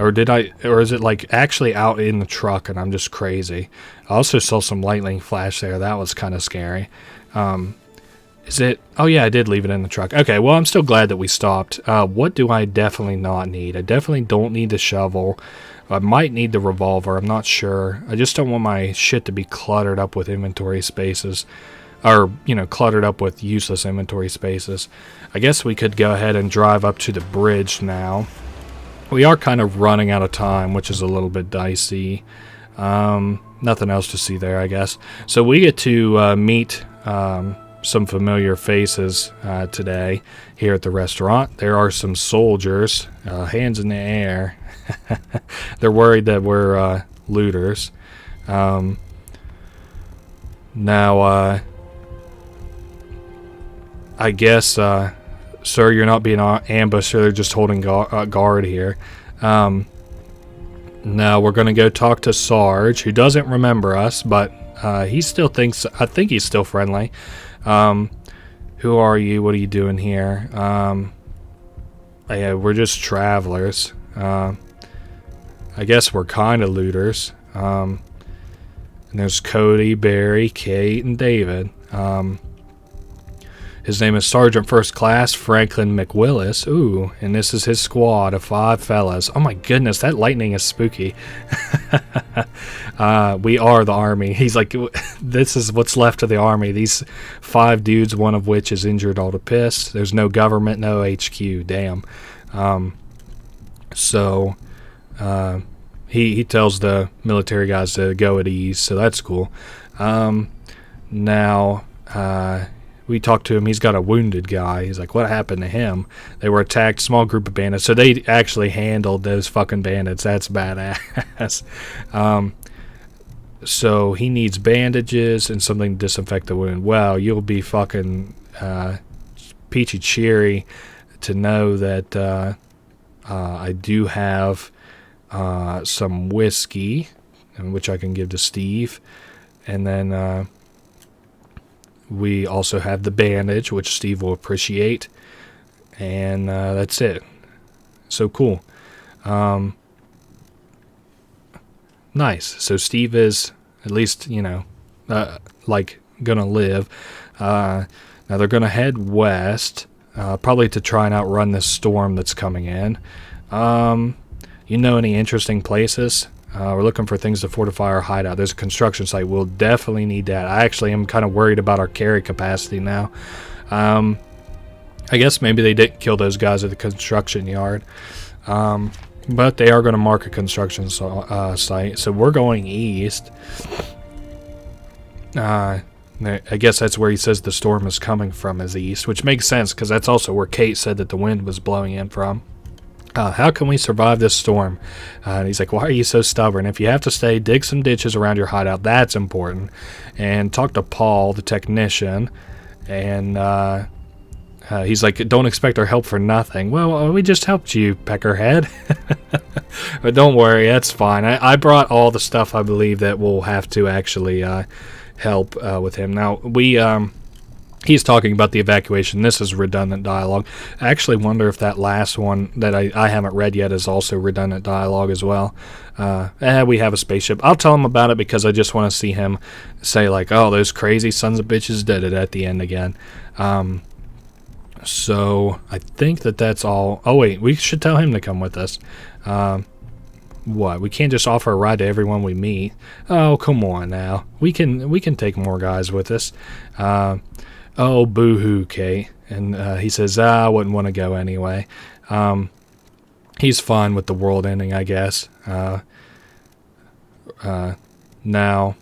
[SPEAKER 1] or is it like actually out in the truck and I'm just crazy? I also saw some lightning flash there. That was kind of scary. Is it? Oh, yeah, I did leave it in the truck. Okay, well, I'm still glad that we stopped. What do I definitely not need? I definitely don't need the shovel. I might need the revolver. I'm not sure. I just don't want my shit to be cluttered up with inventory spaces. Or, you know, cluttered up with useless inventory spaces. I guess we could go ahead and drive up to the bridge now. We are kind of running out of time, which is a little bit dicey. Nothing else to see there, I guess. So we get to meet... some familiar faces today here at the restaurant. There are some soldiers, hands in the air. They're worried that we're looters. Now, I guess, sir, you're not being ambushed. They're just holding guard here. Now we're going to go talk to Sarge, who doesn't remember us, but he still thinks, I think he's still friendly. Who are you? What are you doing here? Yeah, we're just travelers. I guess we're kind of looters. And there's Cody, Barry, Kate, and David. His name is Sergeant First Class Franklin McWillis. Ooh, and this is his squad of 5 fellas. Oh my goodness, that lightning is spooky. We are the army. He's like, this is what's left of the army. These 5 dudes, one of which is injured all to piss. There's no government, no HQ. Damn. So he tells the military guys to go at ease, so that's cool. Now, we talked to him. He's got a wounded guy. He's like, what happened to him? They were attacked, small group of bandits. So they actually handled those fucking bandits. That's badass. So he needs bandages and something to disinfect the wound. Well, you'll be fucking peachy cheery to know that I do have some whiskey. which I can give to Steve. And then we also have the bandage, which Steve will appreciate. And that's it. So cool. Nice. So Steve is, at least, like, gonna live. Now they're gonna head west, probably to try and outrun this storm that's coming in. Any interesting places? We're looking for things to fortify our hideout. There's a construction site. We'll definitely need that. I actually am kind of worried about our carry capacity now. I guess maybe they didn't kill those guys at the construction yard. But they are going to mark a construction site. So we're going east. I guess that's where he says the storm is coming from, is east, which makes sense because that's also where Kate said that the wind was blowing in from. How can we survive this storm? And he's like, why are you so stubborn? If you have to stay, dig some ditches around your hideout. That's important. And talk to Paul, the technician. And he's like, don't expect our help for nothing. Well, we just helped you, Peckerhead. But don't worry, that's fine. I brought all the stuff I believe that we'll have to actually help with him. Now, he's talking about the evacuation. This is redundant dialogue. I actually wonder if that last one that I haven't read yet is also redundant dialogue as well. We have a spaceship. I'll tell him about it because I just want to see him say, like, oh, those crazy sons of bitches did it at the end again. So I think that's all. Oh, wait, we should tell him to come with us. What? We can't just offer a ride to everyone we meet. Oh, come on now. We can take more guys with us. Oh, boo-hoo, Kate. And he says, I wouldn't want to go anyway. He's fine with the world ending, I guess. Now,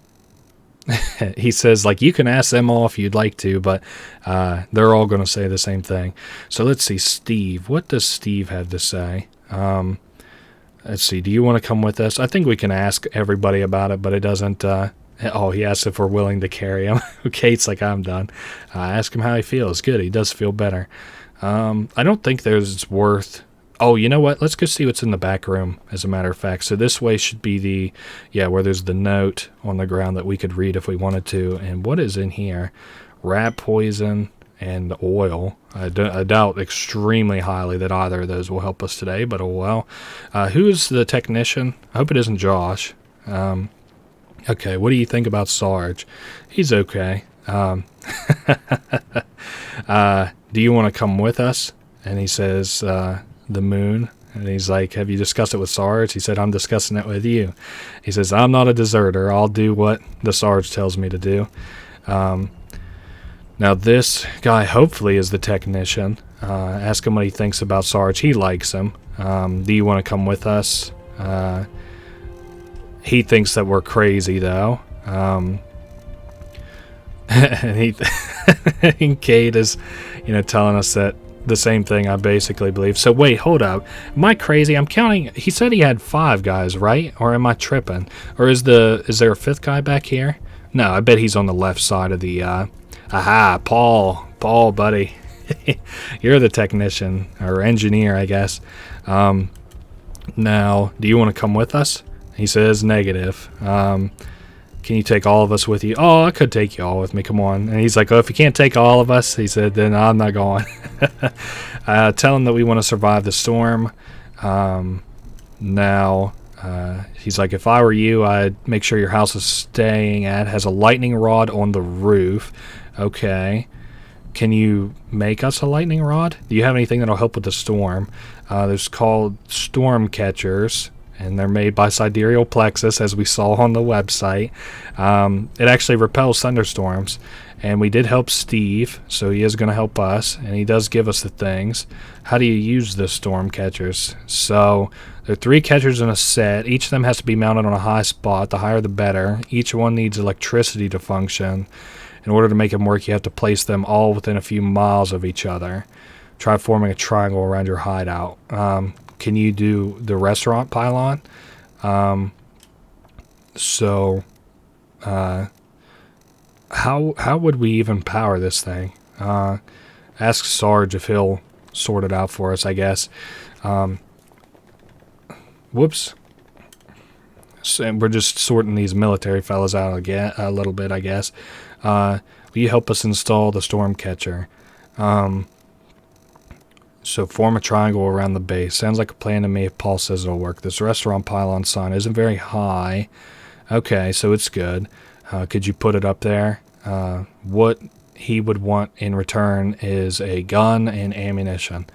[SPEAKER 1] he says, like, you can ask them all if you'd like to, but they're all going to say the same thing. So let's see, Steve. What does Steve have to say? Let's see, do you want to come with us? I think we can ask everybody about it, but it doesn't... he asks if we're willing to carry him. Kate's like, I'm done. Ask him how he feels. Good, he does feel better. I don't think it's worth... Oh, you know what? Let's go see what's in the back room, as a matter of fact. So this way should be where there's the note on the ground that we could read if we wanted to. And what is in here? Rat poison and oil. I doubt extremely highly that either of those will help us today, but oh well. Who's the technician? I hope it isn't Josh. Okay, what do you think about Sarge? He's okay. Do you want to come with us? And he says, the moon. And he's like, have you discussed it with Sarge? He said, I'm discussing it with you. He says, I'm not a deserter. I'll do what the Sarge tells me to do. Now this guy hopefully is the technician. Ask him what he thinks about Sarge. He likes him. Do you want to come with us? He thinks that we're crazy, though. And Kate is, telling us that the same thing I basically believe. So wait, hold up. Am I crazy? I'm counting. He said he had 5 guys, right? Or am I tripping? Or is there a 5th guy back here? No, I bet he's on the left side of the... Aha, Paul, buddy. You're the technician, or engineer, I guess. Now, do you want to come with us? He says negative. Can you take all of us with you? Oh, I could take you all with me. Come on. And he's like, oh, if you can't take all of us, he said, then I'm not going. Tell him that we want to survive the storm. Now, he's like, if I were you, I'd make sure your house is staying has a lightning rod on the roof. Okay. Can you make us a lightning rod? Do you have anything that'll help with the storm? There's called storm catchers, and they're made by Sidereal Plexus, as we saw on the website. It actually repels thunderstorms, and we did help Steve, so he is going to help us, and he does give us the things. How do you use the storm catchers? So there are 3 catchers in a set. Each of them has to be mounted on a high spot. The higher the better. Each one needs electricity to function. In order to make them work, you have to place them all within a few miles of each other. Try forming a triangle around your hideout. Can you do the restaurant pylon? How would we even power this thing? Ask Sarge if he'll sort it out for us, I guess. Whoops. we're just sorting these military fellas out again a little bit, I guess. Will you help us install the storm catcher? So form a triangle around the base. Sounds like a plan to me if Paul says it'll work. This restaurant pylon sign isn't very high. Okay, so it's good. Could you put it up there? What he would want in return is a gun and ammunition.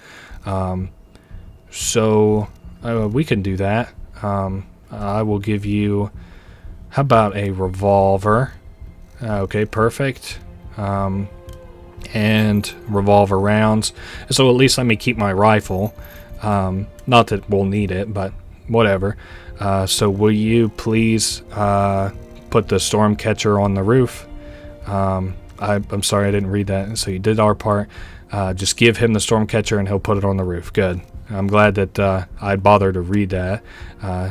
[SPEAKER 1] So we can do that. I will give you, how about a revolver? Okay, perfect. And revolver rounds. So at least let me keep my rifle. Not that we'll need it, but whatever. So will you please put the storm catcher on the roof? I'm sorry I didn't read that. So you did our part. Just give him the storm catcher and he'll put it on the roof. Good. I'm glad that I bothered to read that.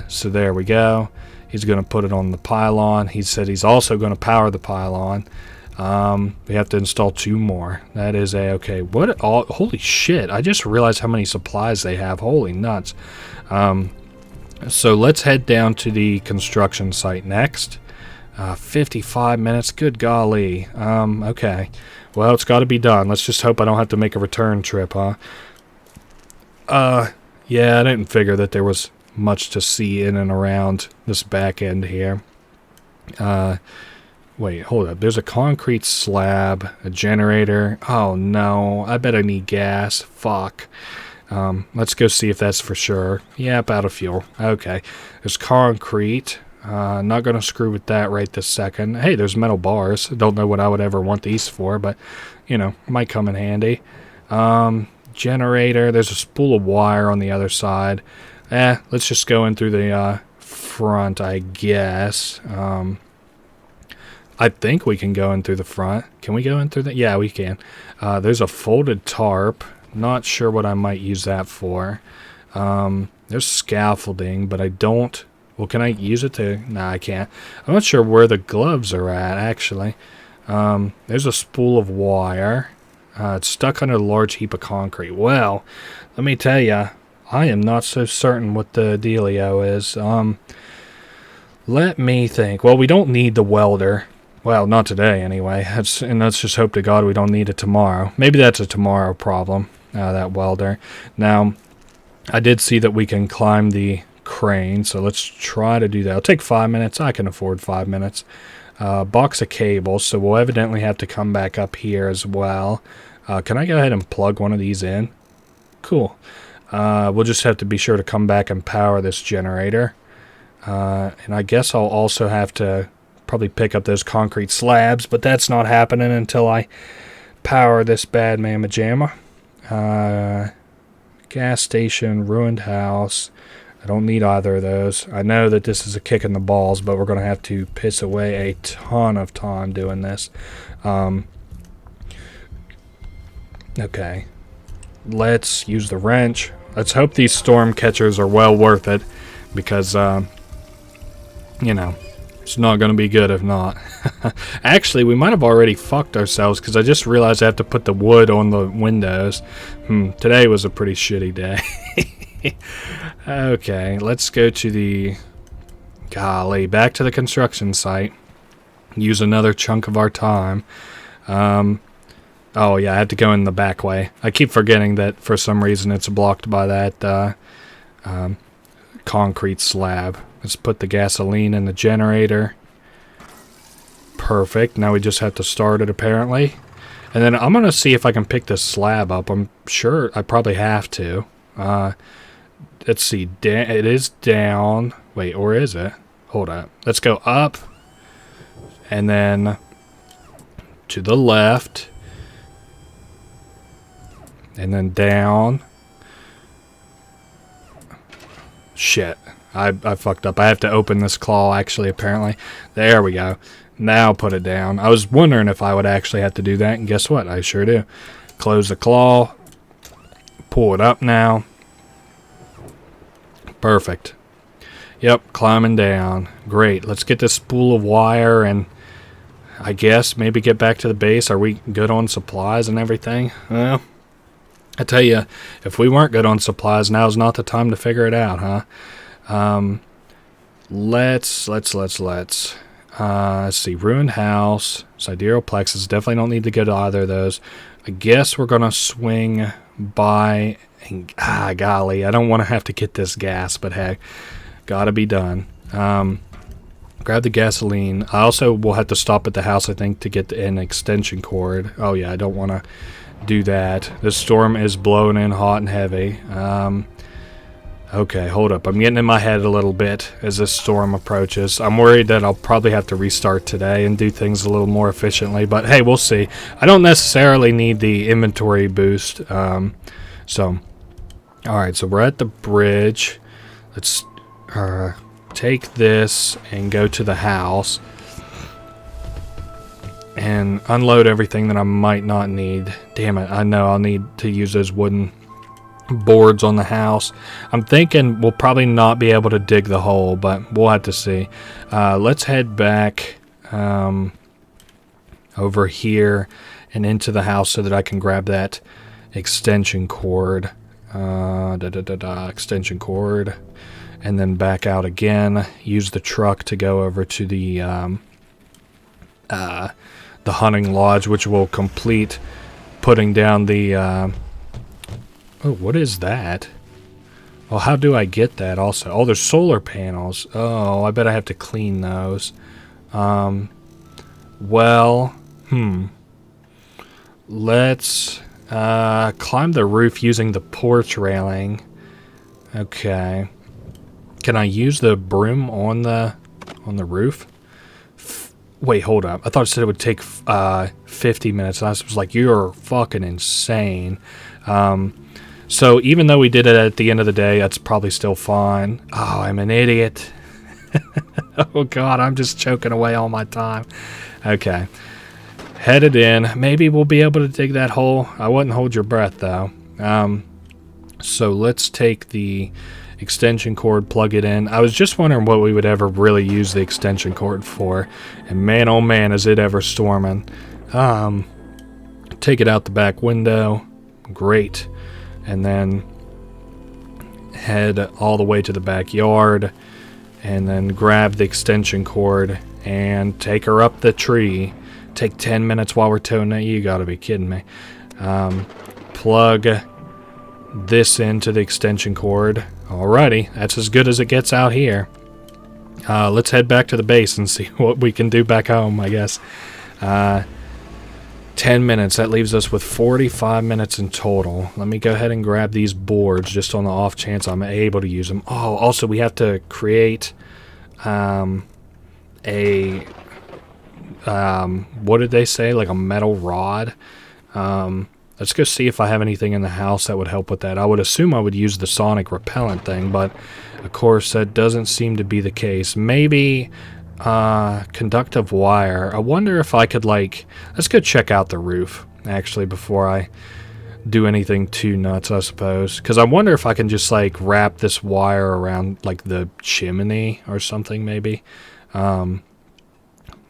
[SPEAKER 1] So there we go. He's going to put it on the pylon. He said he's also going to power the pylon. We have to install 2 more. That is okay. What? Holy shit! I just realized how many supplies they have. Holy nuts! So let's head down to the construction site next. 55 minutes. Good golly. Okay. Well, it's got to be done. Let's just hope I don't have to make a return trip, huh? Yeah, I didn't figure that there was much to see in and around this back end here. Wait, hold up. There's a concrete slab, a generator. Oh, no. I bet I need gas. Fuck. Let's go see if that's for sure. Yep, out of fuel. Okay. There's concrete. Not going to screw with that right this second. Hey, there's metal bars. Don't know what I would ever want these for, but, you know, might come in handy. Generator. There's a spool of wire on the other side. Let's just go in through the front, I guess. I think we can go in through the front. Can we go in through that? Yeah, we can. There's a folded tarp. Not sure what I might use that for. There's scaffolding, but I don't... Well, can I use it to... Nah, I can't. I'm not sure where the gloves are at, actually. There's a spool of wire. It's stuck under a large heap of concrete. Well, let me tell you, I am not so certain what the dealio is. Let me think. Well, we don't need the welder. Well, not today, anyway. And let's just hope to God we don't need it tomorrow. Maybe that's a tomorrow problem, that welder. Now, I did see that we can climb the crane, so let's try to do that. It'll take 5 minutes. I can afford 5 minutes. Box of cables, so we'll evidently have to come back up here as well. Can I go ahead and plug one of these in? Cool. We'll just have to be sure to come back and power this generator. And I guess I'll also have to probably pick up those concrete slabs, but that's not happening until I power this bad mamma jamma. Gas station, ruined house. I don't need either of those. I know that this is a kick in the balls, but we're going to have to piss away a ton of time doing this. Okay. Let's use the wrench. Let's hope these storm catchers are well worth it, because, you know, it's not going to be good if not. Actually, we might have already fucked ourselves, because I just realized I have to put the wood on the windows. Today was a pretty shitty day. Okay, let's go to the... Golly, back to the construction site. Use another chunk of our time. Oh, yeah, I had to go in the back way. I keep forgetting that for some reason it's blocked by that concrete slab. Let's put the gasoline in the generator. Perfect. Now we just have to start it, apparently. And then I'm going to see if I can pick this slab up. I'm sure I probably have to. Let's see. It is down. Wait, or is it? Hold up. Let's go up. And then to the left. And then down. Shit. I fucked up. I have to open this claw, actually, apparently. There we go. Now put it down. I was wondering if I would actually have to do that, and guess what? I sure do. Close the claw. Pull it up now. Perfect. Yep, climbing down. Great. Let's get this spool of wire and I guess maybe get back to the base. Are we good on supplies and everything? Well, I tell you, if we weren't good on supplies, now's not the time to figure it out, huh? Let's see. Ruined house, Sidereal, Plexus. Definitely don't need to go to either of those. I guess we're gonna swing by. And, golly, I don't want to have to get this gas, but heck, gotta be done. Grab the gasoline. I also will have to stop at the house, I think, to get an extension cord. Oh yeah, I don't want to do that. This storm is blowing in hot and heavy. Okay, hold up. I'm getting in my head a little bit as this storm approaches. I'm worried that I'll probably have to restart today and do things a little more efficiently, but hey, we'll see. I don't necessarily need the inventory boost. Alright, so we're at the bridge. Let's take this and go to the house and unload everything that I might not need. Damn it, I know I'll need to use those wooden boards on the house. I'm thinking we'll probably not be able to dig the hole, but we'll have to see. Let's head back over here and into the house so that I can grab that extension cord. Extension cord. And then back out again. Use the truck to go over to the hunting lodge, which will complete putting down the... oh, what is that? Well, how do I get that also? Oh, there's solar panels. Oh, I bet I have to clean those. Well, let's climb the roof using the porch railing. Okay. Can I use the broom on the roof? Wait, hold up. I thought it said it would take 50 minutes. And I was like, you're fucking insane. So even though we did it at the end of the day, that's probably still fine. Oh, I'm an idiot. Oh, God, I'm just choking away all my time. Okay. Headed in. Maybe we'll be able to dig that hole. I wouldn't hold your breath, though. So let's take the extension cord, plug it in. I was just wondering what we would ever really use the extension cord for. And man, oh man, is it ever storming. Take it out the back window. Great. And then head all the way to the backyard. And then grab the extension cord and take her up the tree. Take 10 minutes while we're towing it. You gotta be kidding me. Plug this into the extension cord. Alrighty, that's as good as it gets out here. Let's head back to the base and see what we can do back home, I guess. 10 minutes, that leaves us with 45 minutes in total. Let me go ahead and grab these boards just on the off chance I'm able to use them. Oh, also we have to create what did they say? Like a metal rod. Let's go see if I have anything in the house that would help with that. I would assume I would use the sonic repellent thing, but of course that doesn't seem to be the case. Maybe conductive wire. I wonder if I could let's go check out the roof actually before I do anything too nuts, I suppose. Because I wonder if I can just wrap this wire around the chimney or something maybe. Let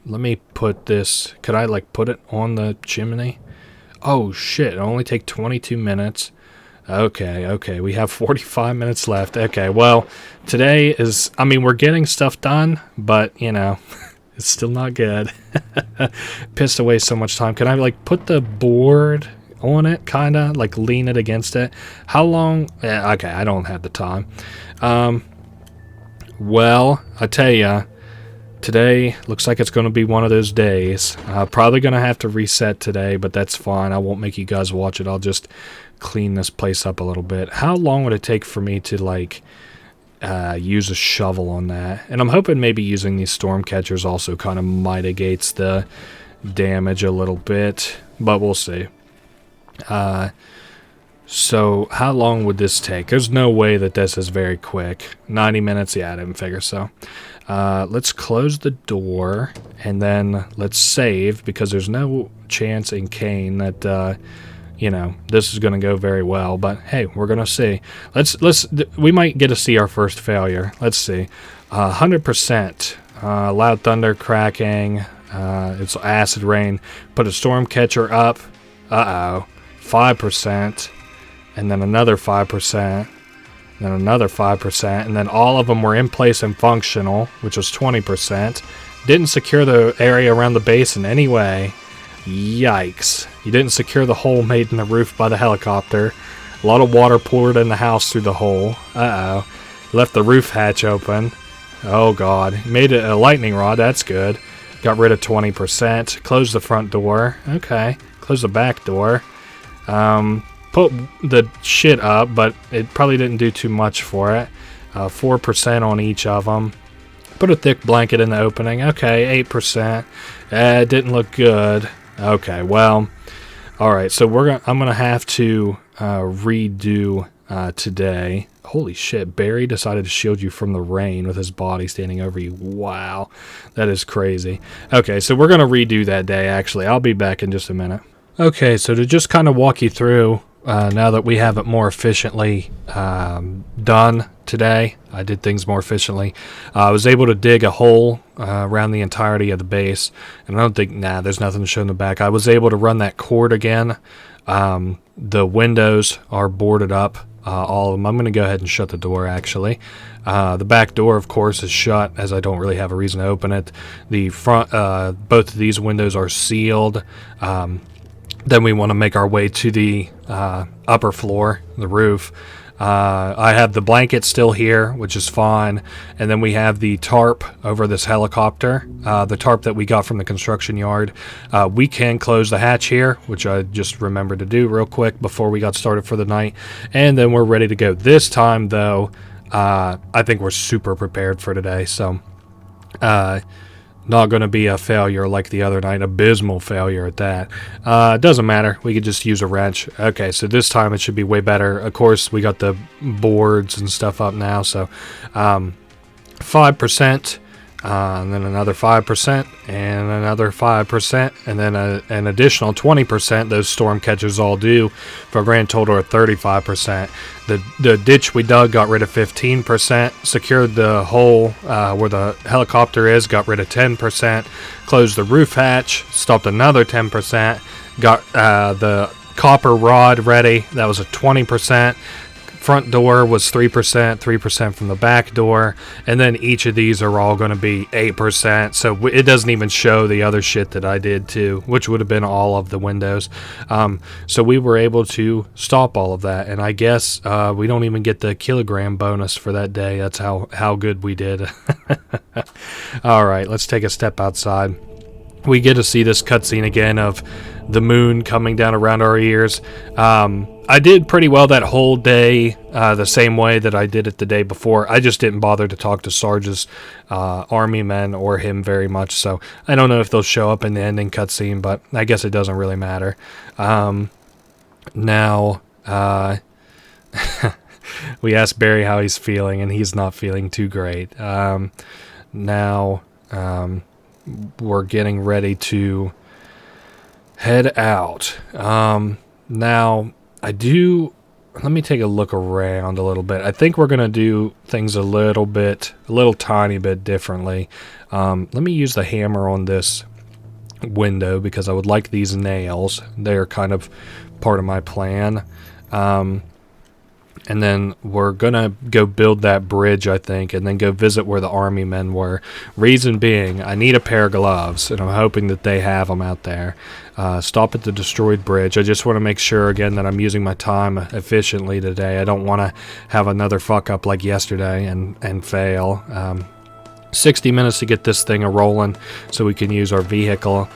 [SPEAKER 1] me put this, could I put it on the chimney? Oh shit, it'll only take 22 minutes. Okay, we have 45 minutes left. Okay, well, today is, we're getting stuff done, but, it's still not good. Pissed away so much time. Can I, put the board on it, kinda? Lean it against it? How long? Yeah, okay, I don't have the time. Well, I tell ya, today looks like it's going to be one of those days. Probably going to have to reset today, but that's fine. I won't make you guys watch it. I'll just clean this place up a little bit. How long would it take for me to use a shovel on that? And I'm hoping maybe using these storm catchers also kind of mitigates the damage a little bit, but we'll see. So how long would this take? There's no way that this is very quick. 90 minutes? Yeah, I didn't figure so. Let's close the door and then let's save, because there's no chance in Kane that this is going to go very well, but hey, we're going to see. We might get to see our first failure. Let's see. 100%. Loud thunder, cracking. It's acid rain. Put a storm catcher up. 5%. And then another 5%. then another 5%, and then all of them were in place and functional, which was 20%. Didn't secure the area around the base in any way. Yikes. You didn't secure the hole made in the roof by the helicopter. A lot of water poured in the house through the hole. Uh-oh. Left the roof hatch open. Oh, God. Made it a lightning rod. That's good. Got rid of 20%. Closed the front door. Okay. Closed the back door. Put the shit up, but it probably didn't do too much for it. 4% on each of them. Put a thick blanket in the opening. Okay, 8%. It didn't look good. Okay, well, all right. So I'm gonna have to redo today. Holy shit! Barry decided to shield you from the rain with his body standing over you. Wow, that is crazy. Okay, so we're gonna redo that day. Actually, I'll be back in just a minute. Okay, so to just kind of walk you through. Now that we have it more efficiently done today, I did things more efficiently. I was able to dig a hole around the entirety of the base, and I don't think, there's nothing to show in the back. I was able to run that cord again. The windows are boarded up, all of them. I'm going to go ahead and shut the door, actually. The back door, of course, is shut, as I don't really have a reason to open it. The front, both of these windows are sealed. Then we want to make our way to the upper floor, the roof. I have the blanket still here, which is fine. And then we have the tarp over this helicopter, the tarp that we got from the construction yard. We can close the hatch here, which I just remembered to do real quick before we got started for the night. And then we're ready to go. This time, though, I think we're super prepared for today. So, not going to be a failure like the other night. Abysmal failure at that. Doesn't matter. We could just use a wrench. Okay, so this time it should be way better. Of course, we got the boards and stuff up now. So 5%, and then another 5%, and another 5%, and then an additional 20%. Those storm catchers all do for a grand total of 35%. The ditch we dug got rid of 15%, secured the hole where the helicopter is, got rid of 10%, closed the roof hatch, stopped another 10%, got the copper rod ready, that was a 20%. Front door was 3%, 3% from the back door, and then each of these are all going to be 8%, so it doesn't even show the other shit that I did too, which would have been all of the windows. So we were able to stop all of that, and I guess we don't even get the kilogram bonus for that day. That's how good we did. All right, let's take a step outside. We get to see this cutscene again of the moon coming down around our ears. I did pretty well that whole day, the same way that I did it the day before. I just didn't bother to talk to Sarge's army men or him very much, so I don't know if they'll show up in the ending cutscene, but I guess it doesn't really matter. Now, we asked Barry how he's feeling, and he's not feeling too great. Now, we're getting ready to head out. Now, let me take a look around a little bit. I think we're going to do things a little tiny bit differently. Let me use the hammer on this window because I would like these nails. They're kind of part of my plan. And then we're going to go build that bridge, I think, and then go visit where the army men were. Reason being, I need a pair of gloves, and I'm hoping that they have them out there. Stop at the destroyed bridge. I just want to make sure, again, that I'm using my time efficiently today. I don't want to have another fuck-up like yesterday and fail. 60 minutes to get this thing a-rolling so we can use our vehicle.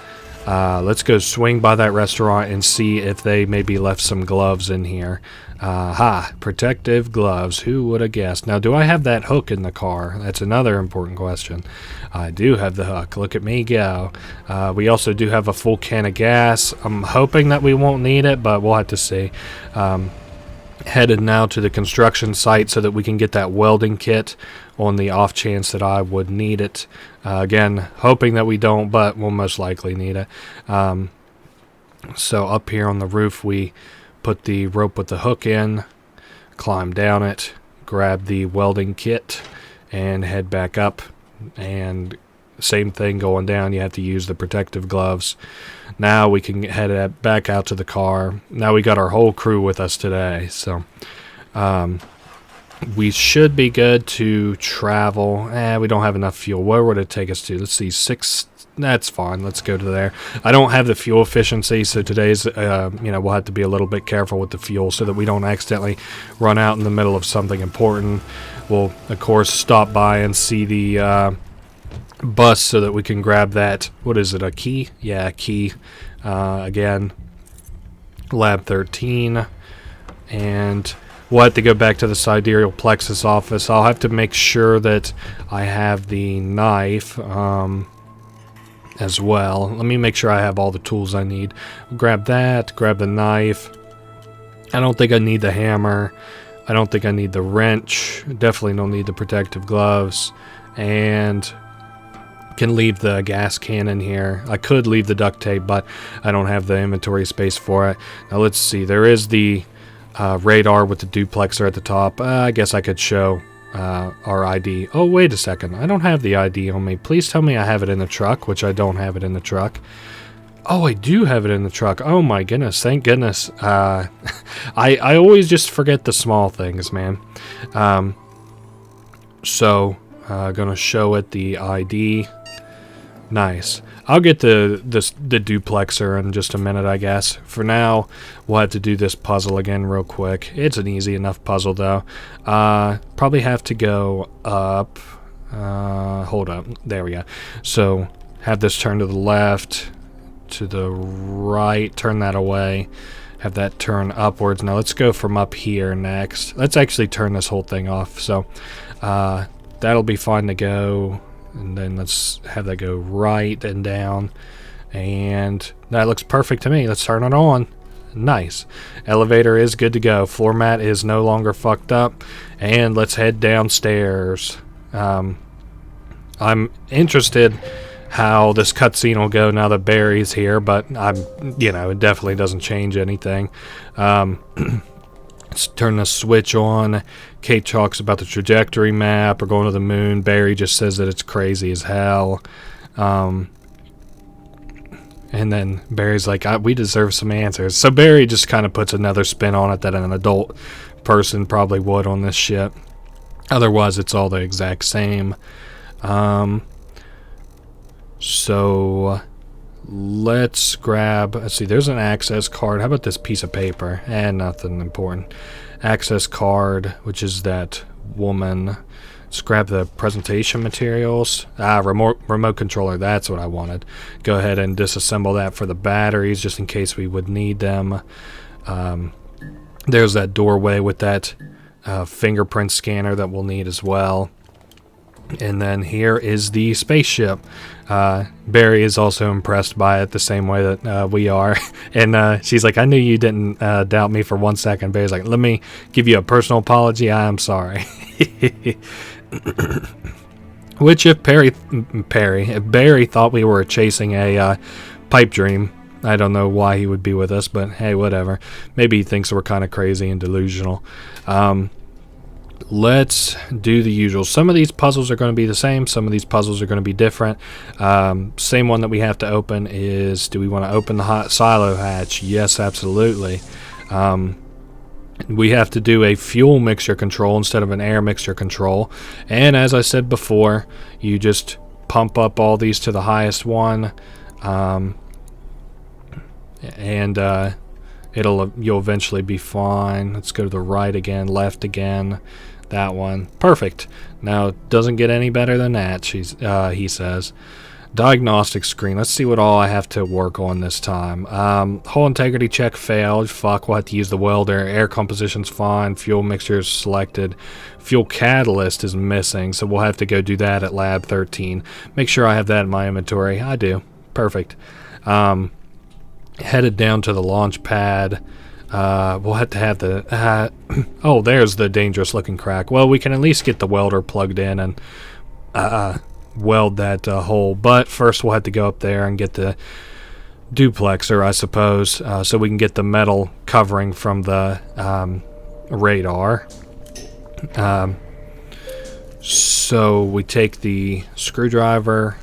[SPEAKER 1] Let's go swing by that restaurant and see if they maybe left some gloves in here. Protective gloves. Who would have guessed? Now, do I have that hook in the car? That's another important question. I do have the hook. Look at me go. We also do have a full can of gas. I'm hoping that we won't need it, but we'll have to see. Headed now to the construction site so that we can get that welding kit on the off chance that I would need it. Again, hoping that we don't, but we'll most likely need it. So up here on the roof, we put the rope with the hook in, climb down it, grab the welding kit, and head back up. And same thing going down, you have to use the protective gloves. Now we can head back out to the car. Now we got our whole crew with us today, so We should be good to travel. We don't have enough fuel. Where would it take us to? Let's see, 6. That's fine. Let's go to there. I don't have the fuel efficiency, so today's, we'll have to be a little bit careful with the fuel so that we don't accidentally run out in the middle of something important. We'll, of course, stop by and see the bus so that we can grab that. What is it, a key? Yeah, a key. Again, Lab 13. And we'll have to go back to the Sidereal Plexus office. I'll have to make sure that I have the knife as well. Let me make sure I have all the tools I need. Grab that, grab the knife. I don't think I need the hammer. I don't think I need the wrench. Definitely don't need the protective gloves. And can leave the gas cannon here. I could leave the duct tape, but I don't have the inventory space for it. Now let's see. There is the radar with the duplexer at the top. I guess I could show our ID. Oh, wait a second. I don't have the ID on me. Please tell me I have it in the truck, which I don't have it in the truck. Oh, I do have it in the truck. Oh my goodness. Thank goodness. I always just forget the small things, man. So, gonna show it the ID. Nice. I'll get the duplexer in just a minute, I guess. For now, we'll have to do this puzzle again real quick. It's an easy enough puzzle, though. Probably have to go up. Hold up. There we go. So, have this turn to the left, to the right, turn that away. Have that turn upwards. Now, let's go from up here next. Let's actually turn this whole thing off. So, that'll be fine to go. And then let's have that go right and down. And that looks perfect to me. Let's turn it on. Nice. Elevator is good to go. Floor mat is no longer fucked up. And let's head downstairs. I'm interested how this cutscene will go now that Barry's here, but it definitely doesn't change anything. Let's turn the switch on. Kate talks about the trajectory map or going to the moon. Barry just says that it's crazy as hell. And then Barry's like, we deserve some answers. So Barry just kind of puts another spin on it that an adult person probably would on this shit. Otherwise, it's all the exact same. So let's grab, let's see, there's an access card. How about this piece of paper? Nothing important. Access card, which is that woman. Let's grab the presentation materials. Remote controller, that's what I wanted. Go ahead and disassemble that for the batteries, just in case we would need them. There's that doorway with that fingerprint scanner that we'll need as well. And then here is the spaceship. Barry is also impressed by it the same way that we are. And she's like, I knew you didn't doubt me for 1 second. Barry's like, let me give you a personal apology. I am sorry. Which if Barry thought we were chasing a pipe dream, I don't know why he would be with us, but hey, whatever. Maybe he thinks we're kind of crazy and delusional. Let's do the usual. Some of these puzzles are going to be the same. Some of these puzzles are going to be different. Same one that we have to open is, do we want to open the hot silo hatch? Yes, absolutely. We have to do a fuel mixture control instead of an air mixture control. And as I said before, you just pump up all these to the highest one. You'll eventually be fine. Let's go to the right again, left again. That one. Perfect. Now, it doesn't get any better than that, he says. Diagnostic screen. Let's see what all I have to work on this time. Hull integrity check failed. Fuck, we'll have to use the welder. Air composition's fine. Fuel mixture is selected. Fuel catalyst is missing, so we'll have to go do that at Lab 13. Make sure I have that in my inventory. I do. Perfect. Headed down to the launch pad. We'll have to have the... oh, there's the dangerous looking crack. Well, we can at least get the welder plugged in and weld that hole. But first we'll have to go up there and get the duplexer, I suppose, so we can get the metal covering from the radar. So we take the screwdriver,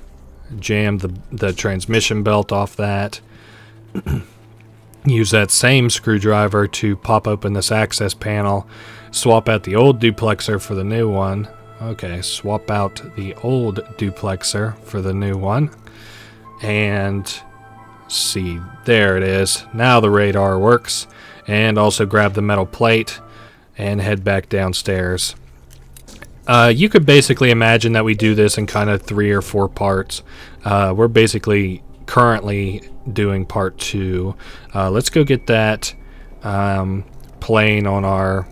[SPEAKER 1] jam the transmission belt off that. Use that same screwdriver to pop open this access panel, swap out the old duplexer for the new one. Okay, swap out the old duplexer for the new one. And see, there it is. Now the radar works. And also grab the metal plate and head back downstairs. You could basically imagine that we do this in kind of 3 or 4 parts. We're basically currently doing part 2. Let's go get that plane on our,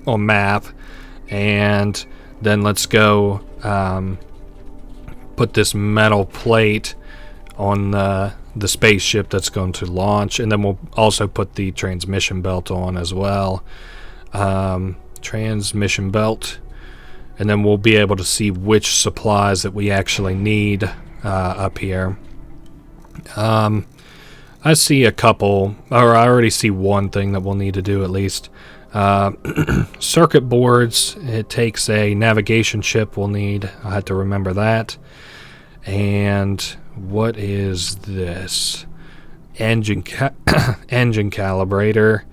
[SPEAKER 1] on map, and then let's go put this metal plate on the spaceship that's going to launch, and then we'll also put the transmission belt on as well. Transmission belt, and then we'll be able to see which supplies that we actually need up here. I see a couple, or I already see one thing that we'll need to do at least. Circuit boards, it takes a navigation chip we'll need. I had to remember that. And what is this? Engine calibrator.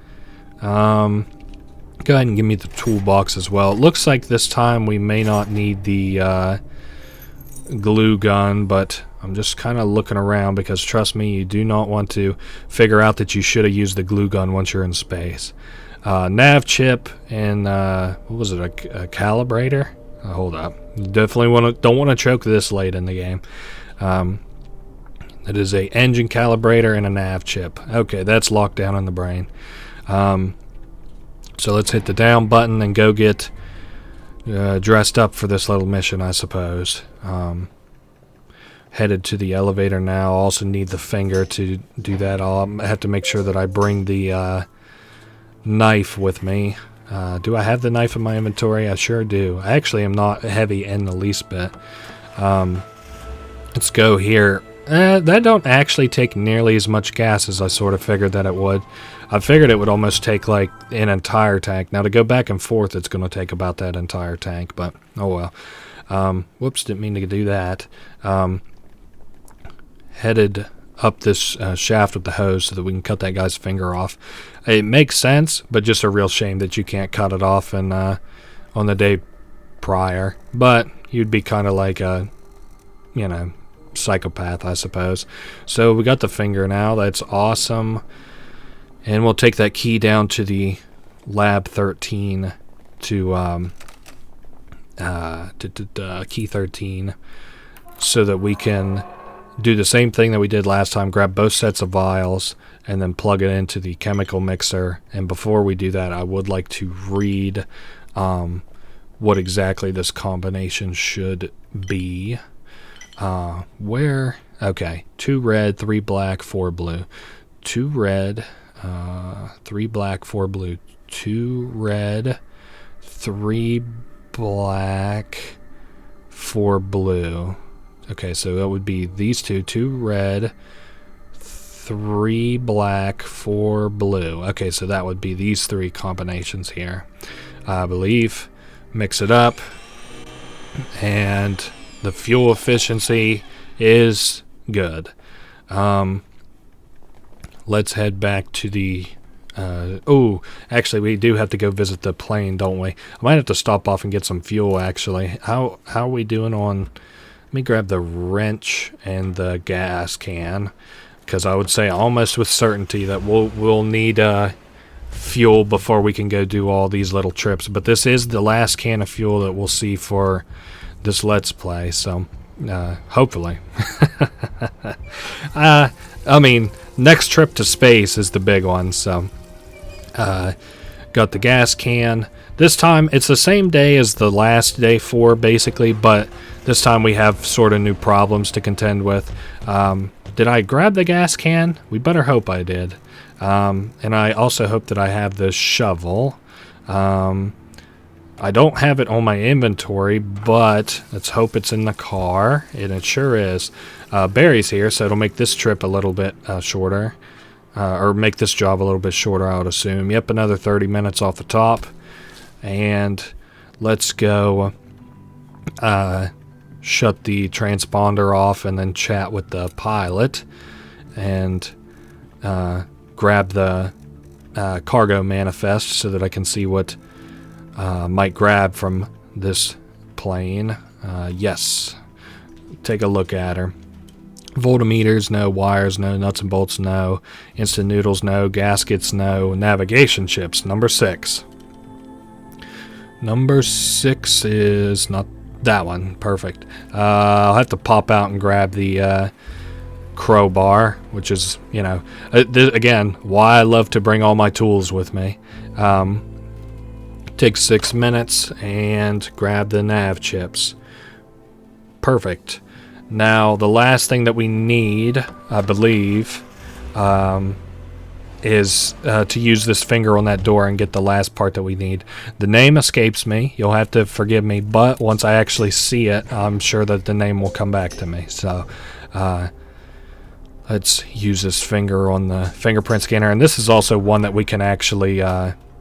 [SPEAKER 1] Go ahead and give me the toolbox as well. It looks like this time we may not need the glue gun, but I'm just kind of looking around because trust me, you do not want to figure out that you should have used the glue gun once you're in space. Nav chip and what was it? A calibrator? Hold up. You definitely don't want to choke this late in the game. It is a engine calibrator and a nav chip. Okay, that's locked down in the brain. So let's hit the down button and go get dressed up for this little mission, I suppose. Headed to the elevator now. Also need the finger to do that. I'll have to make sure that I bring the knife with me. Do I have the knife in my inventory? I sure do. I actually am not heavy in the least bit. Let's go here. That don't actually take nearly as much gas as I sort of figured that it would. I figured it would almost take like an entire tank. Now to go back and forth, it's going to take about that entire tank, but oh well. Whoops, didn't mean to do that. Headed up this shaft with the hose so that we can cut that guy's finger off. It makes sense, but just a real shame that you can't cut it off on the day prior. But you'd be kind of like a, psychopath, I suppose. So we got the finger now. That's awesome. And we'll take that key down to the lab 13 to key 13 so that we can do the same thing that we did last time. Grab both sets of vials and then plug it into the chemical mixer. And before we do that, I would like to read what exactly this combination should be. Okay, 2 red, 3 black, 4 blue. 2 red, 3 black, 4 blue. 2 red, 3 black, 4 blue. Okay, so that would be these two. 2 red, 3 black, 4 blue. Okay, so that would be these 3 combinations here, I believe. Mix it up, and the fuel efficiency is good. Let's head back to the... actually, we do have to go visit the plane, don't we? I might have to stop off and get some fuel, actually. How are we doing on... Let me grab the wrench and the gas can, because I would say almost with certainty that we'll need fuel before we can go do all these little trips. But this is the last can of fuel that we'll see for this Let's Play, so hopefully. I mean, next trip to space is the big one, so got the gas can. This time, it's the same day as the last day 4, basically, but this time we have sort of new problems to contend with. Did I grab the gas can? We better hope I did. And I also hope that I have the shovel. I don't have it on my inventory, but let's hope it's in the car, and it sure is. Barry's here, so it'll make this trip a little bit shorter, or make this job a little bit shorter, I would assume. Yep, another 30 minutes off the top. And let's go shut the transponder off and then chat with the pilot and grab the cargo manifest so that I can see what might grab from this plane. Yes. Take a look at her. Voltmeters, no. Wires, no. Nuts and bolts, no. Instant noodles, no. Gaskets, no. Navigation chips, number 6. Number 6 is not that one. Perfect. I'll have to pop out and grab the crowbar, which is, again, why I love to bring all my tools with me. Take 6 minutes and grab the nav chips. Perfect. Now, the last thing that we need, I believe, is to use this finger on that door and get the last part that we need. The name escapes me. You'll have to forgive me, but once I actually see it, I'm sure that the name will come back to me. So, let's use this finger on the fingerprint scanner. And this is also one that we can actually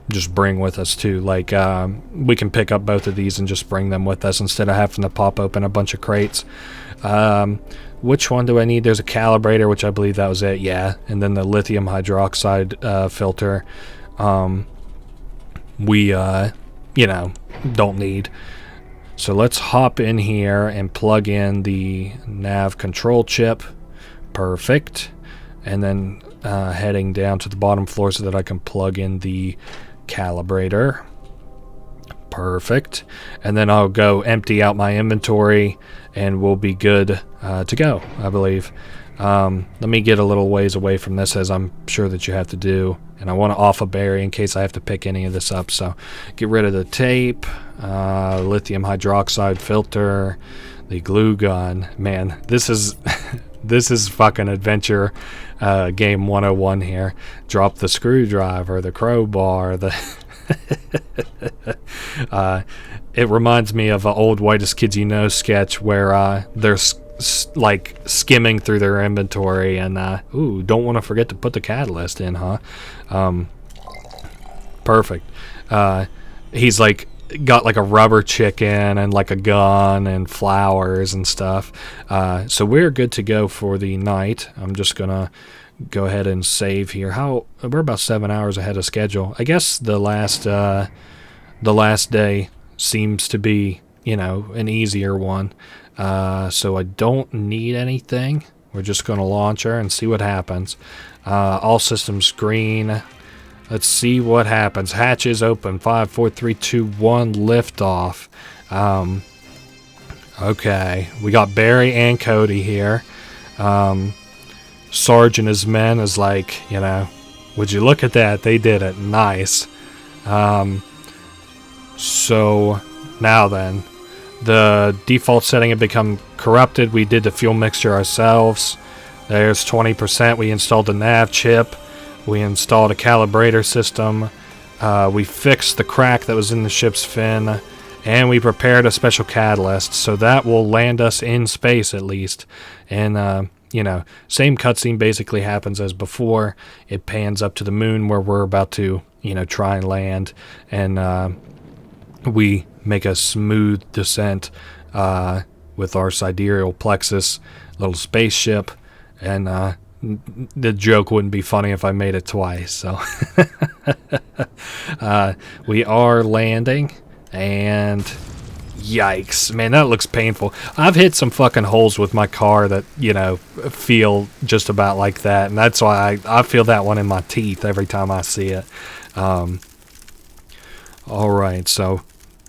[SPEAKER 1] just bring with us too. Like, we can pick up both of these and just bring them with us instead of having to pop open a bunch of crates. Which one do I need? There's a calibrator, which I believe that was it. Yeah. And then the lithium hydroxide filter we don't need. So let's hop in here and plug in the nav control chip. Perfect. And then heading down to the bottom floor so that I can plug in the calibrator. Perfect. And then I'll go empty out my inventory and we'll be good to go, I believe. Let me get a little ways away from this, as I'm sure that you have to do. And I want to off a berry in case I have to pick any of this up. So get rid of the tape, lithium hydroxide filter, the glue gun. Man, this is this is fucking adventure game 101 here. Drop the screwdriver, the crowbar, the it reminds me of an old Whitest Kids You Know sketch where they're like skimming through their inventory and don't want to forget to put the catalyst in, huh? Perfect. He's like got like a rubber chicken and like a gun and flowers and stuff. So we're good to go for the night. I'm just gonna go ahead and save here. We're about 7 hours ahead of schedule. I guess the last day seems to be, an easier one. So I don't need anything. We're just going to launch her and see what happens. All systems green. Let's see what happens. Hatches open. 5, 4, 3, 2, 1. Liftoff. Okay. We got Barry and Cody here. Sarge and his men is like, would you look at that? They did it. Nice. So now then, the default setting had become corrupted. We did the fuel mixture ourselves. There's 20%. We installed the nav chip. We installed a calibrator system. We fixed the crack that was in the ship's fin. And we prepared a special catalyst. So that will land us in space at least. And, same cutscene basically happens as before. It pans up to the moon where we're about to, try and land. And we make a smooth descent with our Sidereal Plexus little spaceship. And the joke wouldn't be funny if I made it twice. So we are landing. And yikes, man, that looks painful. I've hit some fucking holes with my car that, feel just about like that. And that's why I feel that one in my teeth every time I see it. Alright, so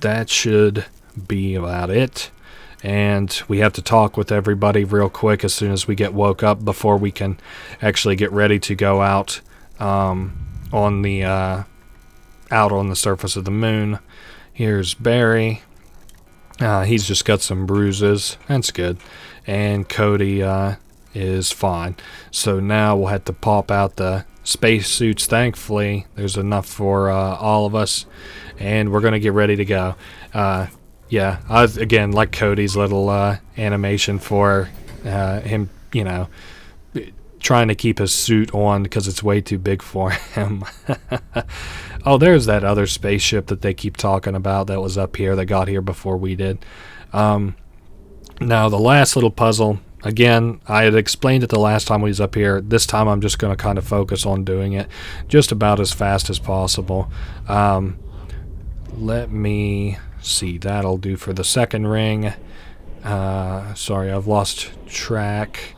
[SPEAKER 1] that should be about it. And we have to talk with everybody real quick as soon as we get woke up before we can actually get ready to go out on the surface of the moon. Here's Barry. He's just got some bruises. That's good. And Cody is fine. So now we'll have to pop out the space suits. Thankfully, there's enough for all of us. And we're going to get ready to go. Yeah, again, like Cody's little animation for him, trying to keep his suit on because it's way too big for him. Oh, there's that other spaceship that they keep talking about that was up here that got here before we did. Now, the last little puzzle Again, I had explained it the last time we was up here. This time I'm just going to kind of focus on doing it just about as fast as possible. Let me see. That'll do for the second ring. Sorry, I've lost track.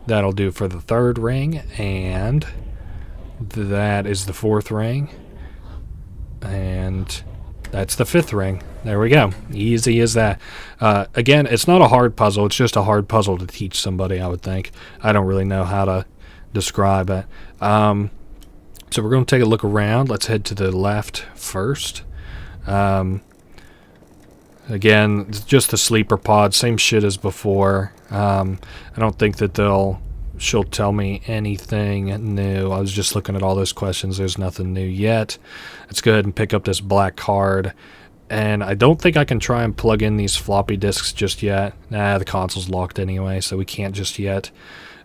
[SPEAKER 1] That'll do for the third ring, and that is the fourth ring, and that's the fifth ring. There we go. Easy as that. Again, it's not a hard puzzle. It's just a hard puzzle to teach somebody, I would think. I don't really know how to describe it. So we're going to take a look around. Let's head to the left first. Again, it's just the sleeper pod. Same shit as before. I don't think that she'll tell me anything new. I was just looking at all those questions. There's nothing new yet. Let's go ahead and pick up this black card. And I don't think I can try and plug in these floppy disks just yet. Nah, the console's locked anyway, so we can't just yet.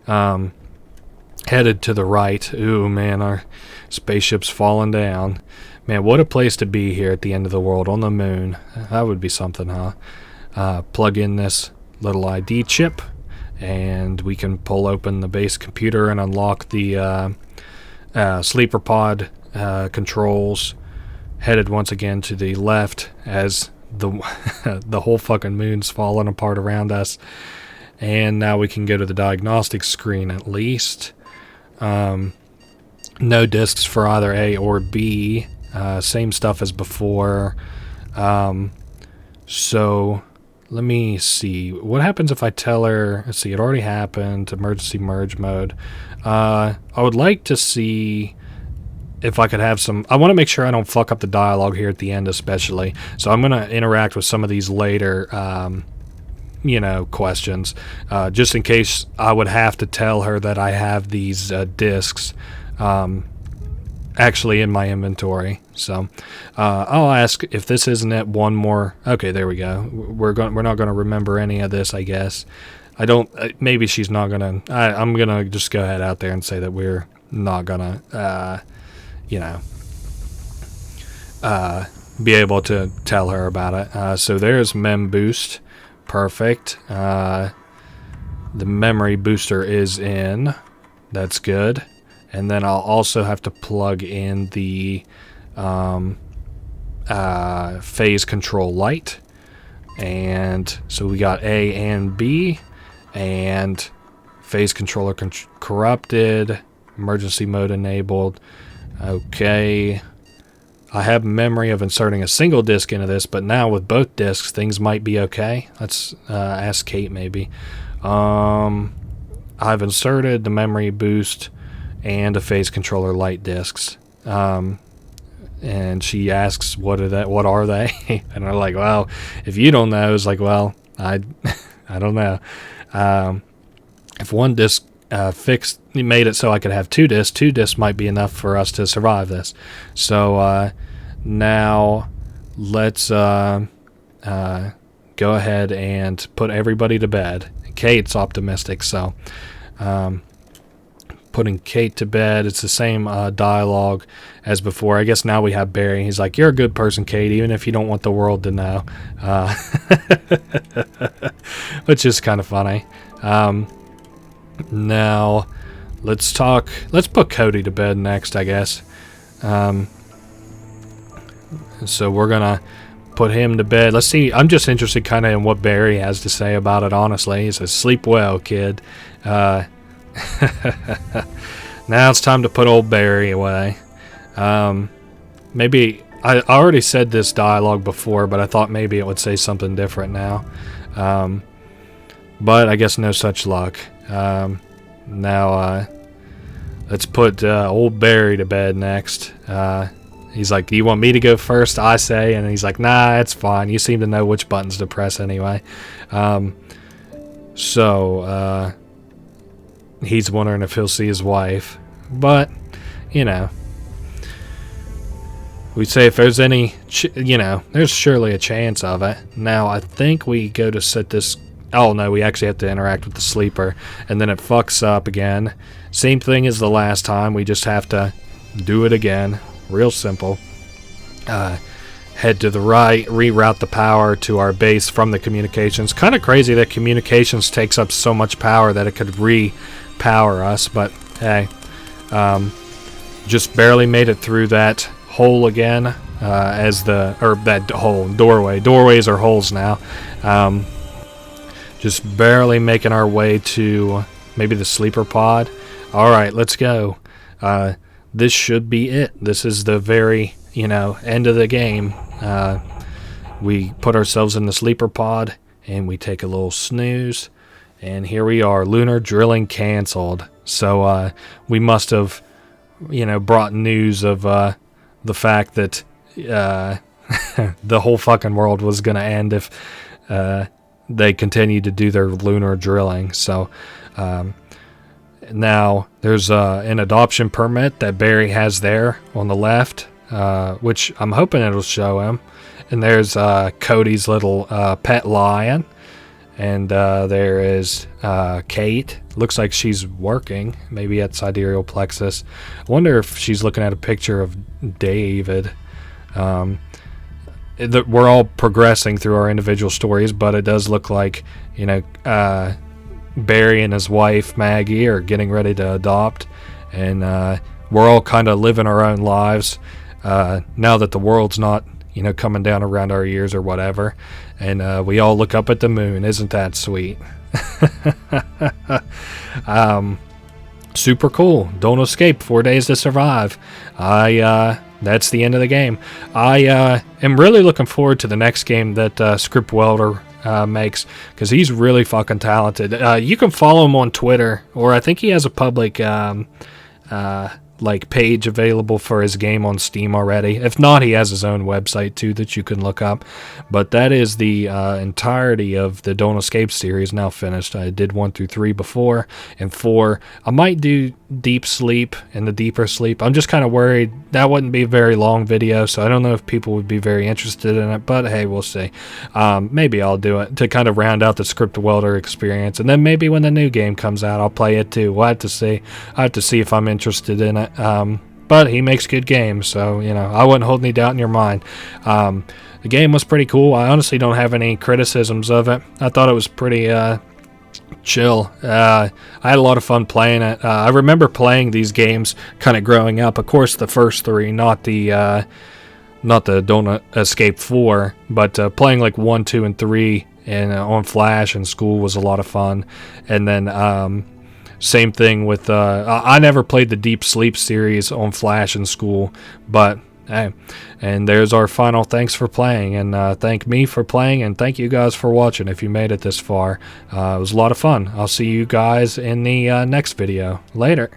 [SPEAKER 1] Headed to the right. Ooh, man, our spaceship's falling down. Man, what a place to be here at the end of the world, on the moon. That would be something, huh? Plug in this little ID chip, and we can pull open the base computer and unlock the sleeper pod controls. Headed once again to the left as the the whole fucking moon's falling apart around us. And now we can go to the diagnostic screen at least. No discs for either A or B. Same stuff as before. So let me see. What happens if I tell her... Let's see, it already happened. Emergency merge mode. I would like to see... if I could have some... I want to make sure I don't fuck up the dialogue here at the end especially. So I'm going to interact with some of these later, questions. Just in case I would have to tell her that I have these discs actually in my inventory. So I'll ask if this isn't it one more... Okay, there we go. We're not going to remember any of this, I guess. I don't... maybe she's not going to... I'm going to just go ahead out there and say that we're not going to... be able to tell her about it. So there's Mem Boost. Perfect. The memory booster is in. That's good. And then I'll also have to plug in the phase control light. And so we got A and B. And phase controller corrupted. Emergency mode enabled. Okay, I have memory of inserting a single disc into this, but now with both discs, things might be okay. Let's ask Kate maybe. I've inserted the memory boost and a phase controller light discs. And she asks, what are they? And I'm like, well, if you don't know, it's like, well, I don't know. If one disc made it so I could have two discs might be enough for us to survive this. So now let's go ahead and put everybody to bed. Kate's optimistic, so putting Kate to bed. It's the same dialogue as before. I guess now we have Barry. He's like, you're a good person, Kate, even if you don't want the world to know. Which is kind of funny. Now, let's put Cody to bed next, I guess. So we're gonna put him to bed. Let's see, I'm just interested kind of in what Barry has to say about it, honestly. He says, sleep well, kid. Now it's time to put old Barry away. Maybe, I already said this dialogue before, but I thought maybe it would say something different now. But I guess no such luck. Now, let's put old Barry to bed next. He's like, do you want me to go first? I say, and he's like, nah, it's fine. You seem to know which buttons to press anyway. So, he's wondering if he'll see his wife. But, we say if there's any, there's surely a chance of it. Now, I think we go to set this... Oh, no, we actually have to interact with the sleeper. And then it fucks up again. Same thing as the last time. We just have to do it again. Real simple. head to the right, reroute the power to our base from the communications. Kind of crazy that communications takes up so much power that it could re-power us, but hey, just barely made it through that hole again, that hole, doorway. Doorways are holes now. Just barely making our way to maybe the sleeper pod. Alright, let's go. This should be it. This is the very, end of the game. We put ourselves in the sleeper pod, and we take a little snooze. And here we are, lunar drilling canceled. So we must have, brought news of the fact that the whole fucking world was going to end if they continued to do their lunar drilling. So now there's an adoption permit that Barry has there on the left, which I'm hoping it'll show him. And there's Cody's little pet lion. And there is Kate. Looks like she's working, maybe at Sidereal Plexus. I wonder if she's looking at a picture of David. We're all progressing through our individual stories, but it does look like, Barry and his wife, Maggie, are getting ready to adopt. And we're all kind of living our own lives now that the world's not, coming down around our ears or whatever. And we all look up at the moon. Isn't that sweet? Super cool. Don't escape. 4 days to survive. That's the end of the game. I am really looking forward to the next game that Scriptwelder makes, because he's really fucking talented. You can follow him on Twitter, or I think he has a public page available for his game on Steam already. If not, he has his own website too that you can look up. But that is the entirety of the Don't Escape series now finished. I did 1 through 3 before, and 4 I might do Deep Sleep and the Deeper Sleep. I'm just kind of worried that wouldn't be a very long video, so I don't know if people would be very interested in it, but hey, we'll see. Maybe I'll do it to kind of round out the Scriptwelder experience, and then maybe when the new game comes out, I'll play it too. We'll have to see. I have to see if I'm interested in it. But he makes good games, so I wouldn't hold any doubt in your mind. The game was pretty cool. I honestly don't have any criticisms of it. I thought it was pretty chill. I had a lot of fun playing it. I remember playing these games kind of growing up. Of course, the first 3, not the Don't Escape 4, but playing like 1, 2, and 3 and on Flash in school was a lot of fun. And then same thing with I never played the Deep Sleep series on Flash in school, but hey, and there's our final thanks for playing, and thank me for playing, and thank you guys for watching if you made it this far. It was a lot of fun. I'll see you guys in the next video. Later.